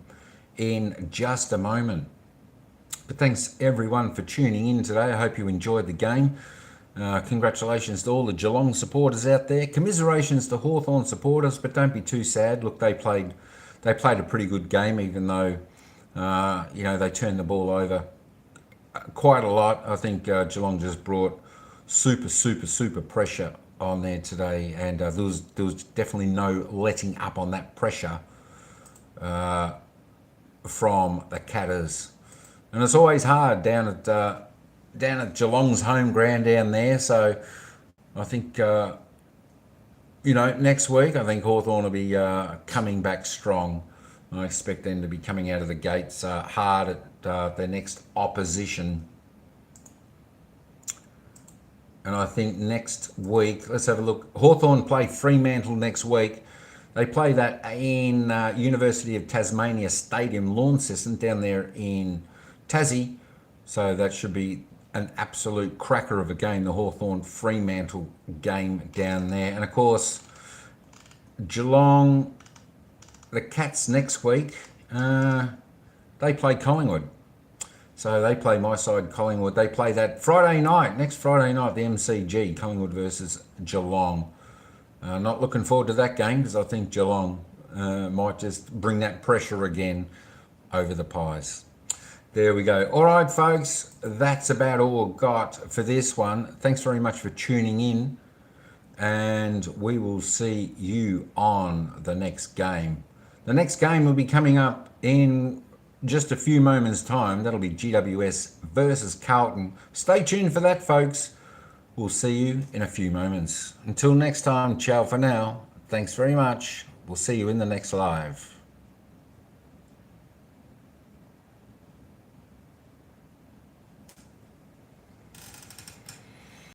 in just a moment. But thanks everyone for tuning in today. I hope you enjoyed the game. Congratulations to all the Geelong supporters out there. Commiserations to Hawthorn supporters, but don't be too sad. Look, they played a pretty good game, even though they turned the ball over quite a lot. I think Geelong just brought super pressure on there today, and there was definitely no letting up on that pressure from the Catters. And it's always hard down at Geelong's home ground down there. So I think next week I think Hawthorn will be coming back strong. I expect them to be coming out of the gates hard at their next opposition. And I think next week, let's have a look. Hawthorn play Fremantle next week. They play that in University of Tasmania Stadium, Launceston, down there in Tassie. So that should be an absolute cracker of a game, the Hawthorn Fremantle game down there. And of course, Geelong, the Cats next week, they play Collingwood. So they play my side, Collingwood. They play that next Friday night, the MCG, Collingwood versus Geelong. Not looking forward to that game, because I think Geelong might just bring that pressure again over the Pies. There we go. All right, folks, that's about all we've got for this one. Thanks very much for tuning in, and we will see you on the next game. The next game will be coming up in just a few moments' time. That'll be GWS versus Carlton. Stay tuned for that, folks. We'll see you in a few moments. Until next time, ciao for now. Thanks very much. We'll see you in the next live.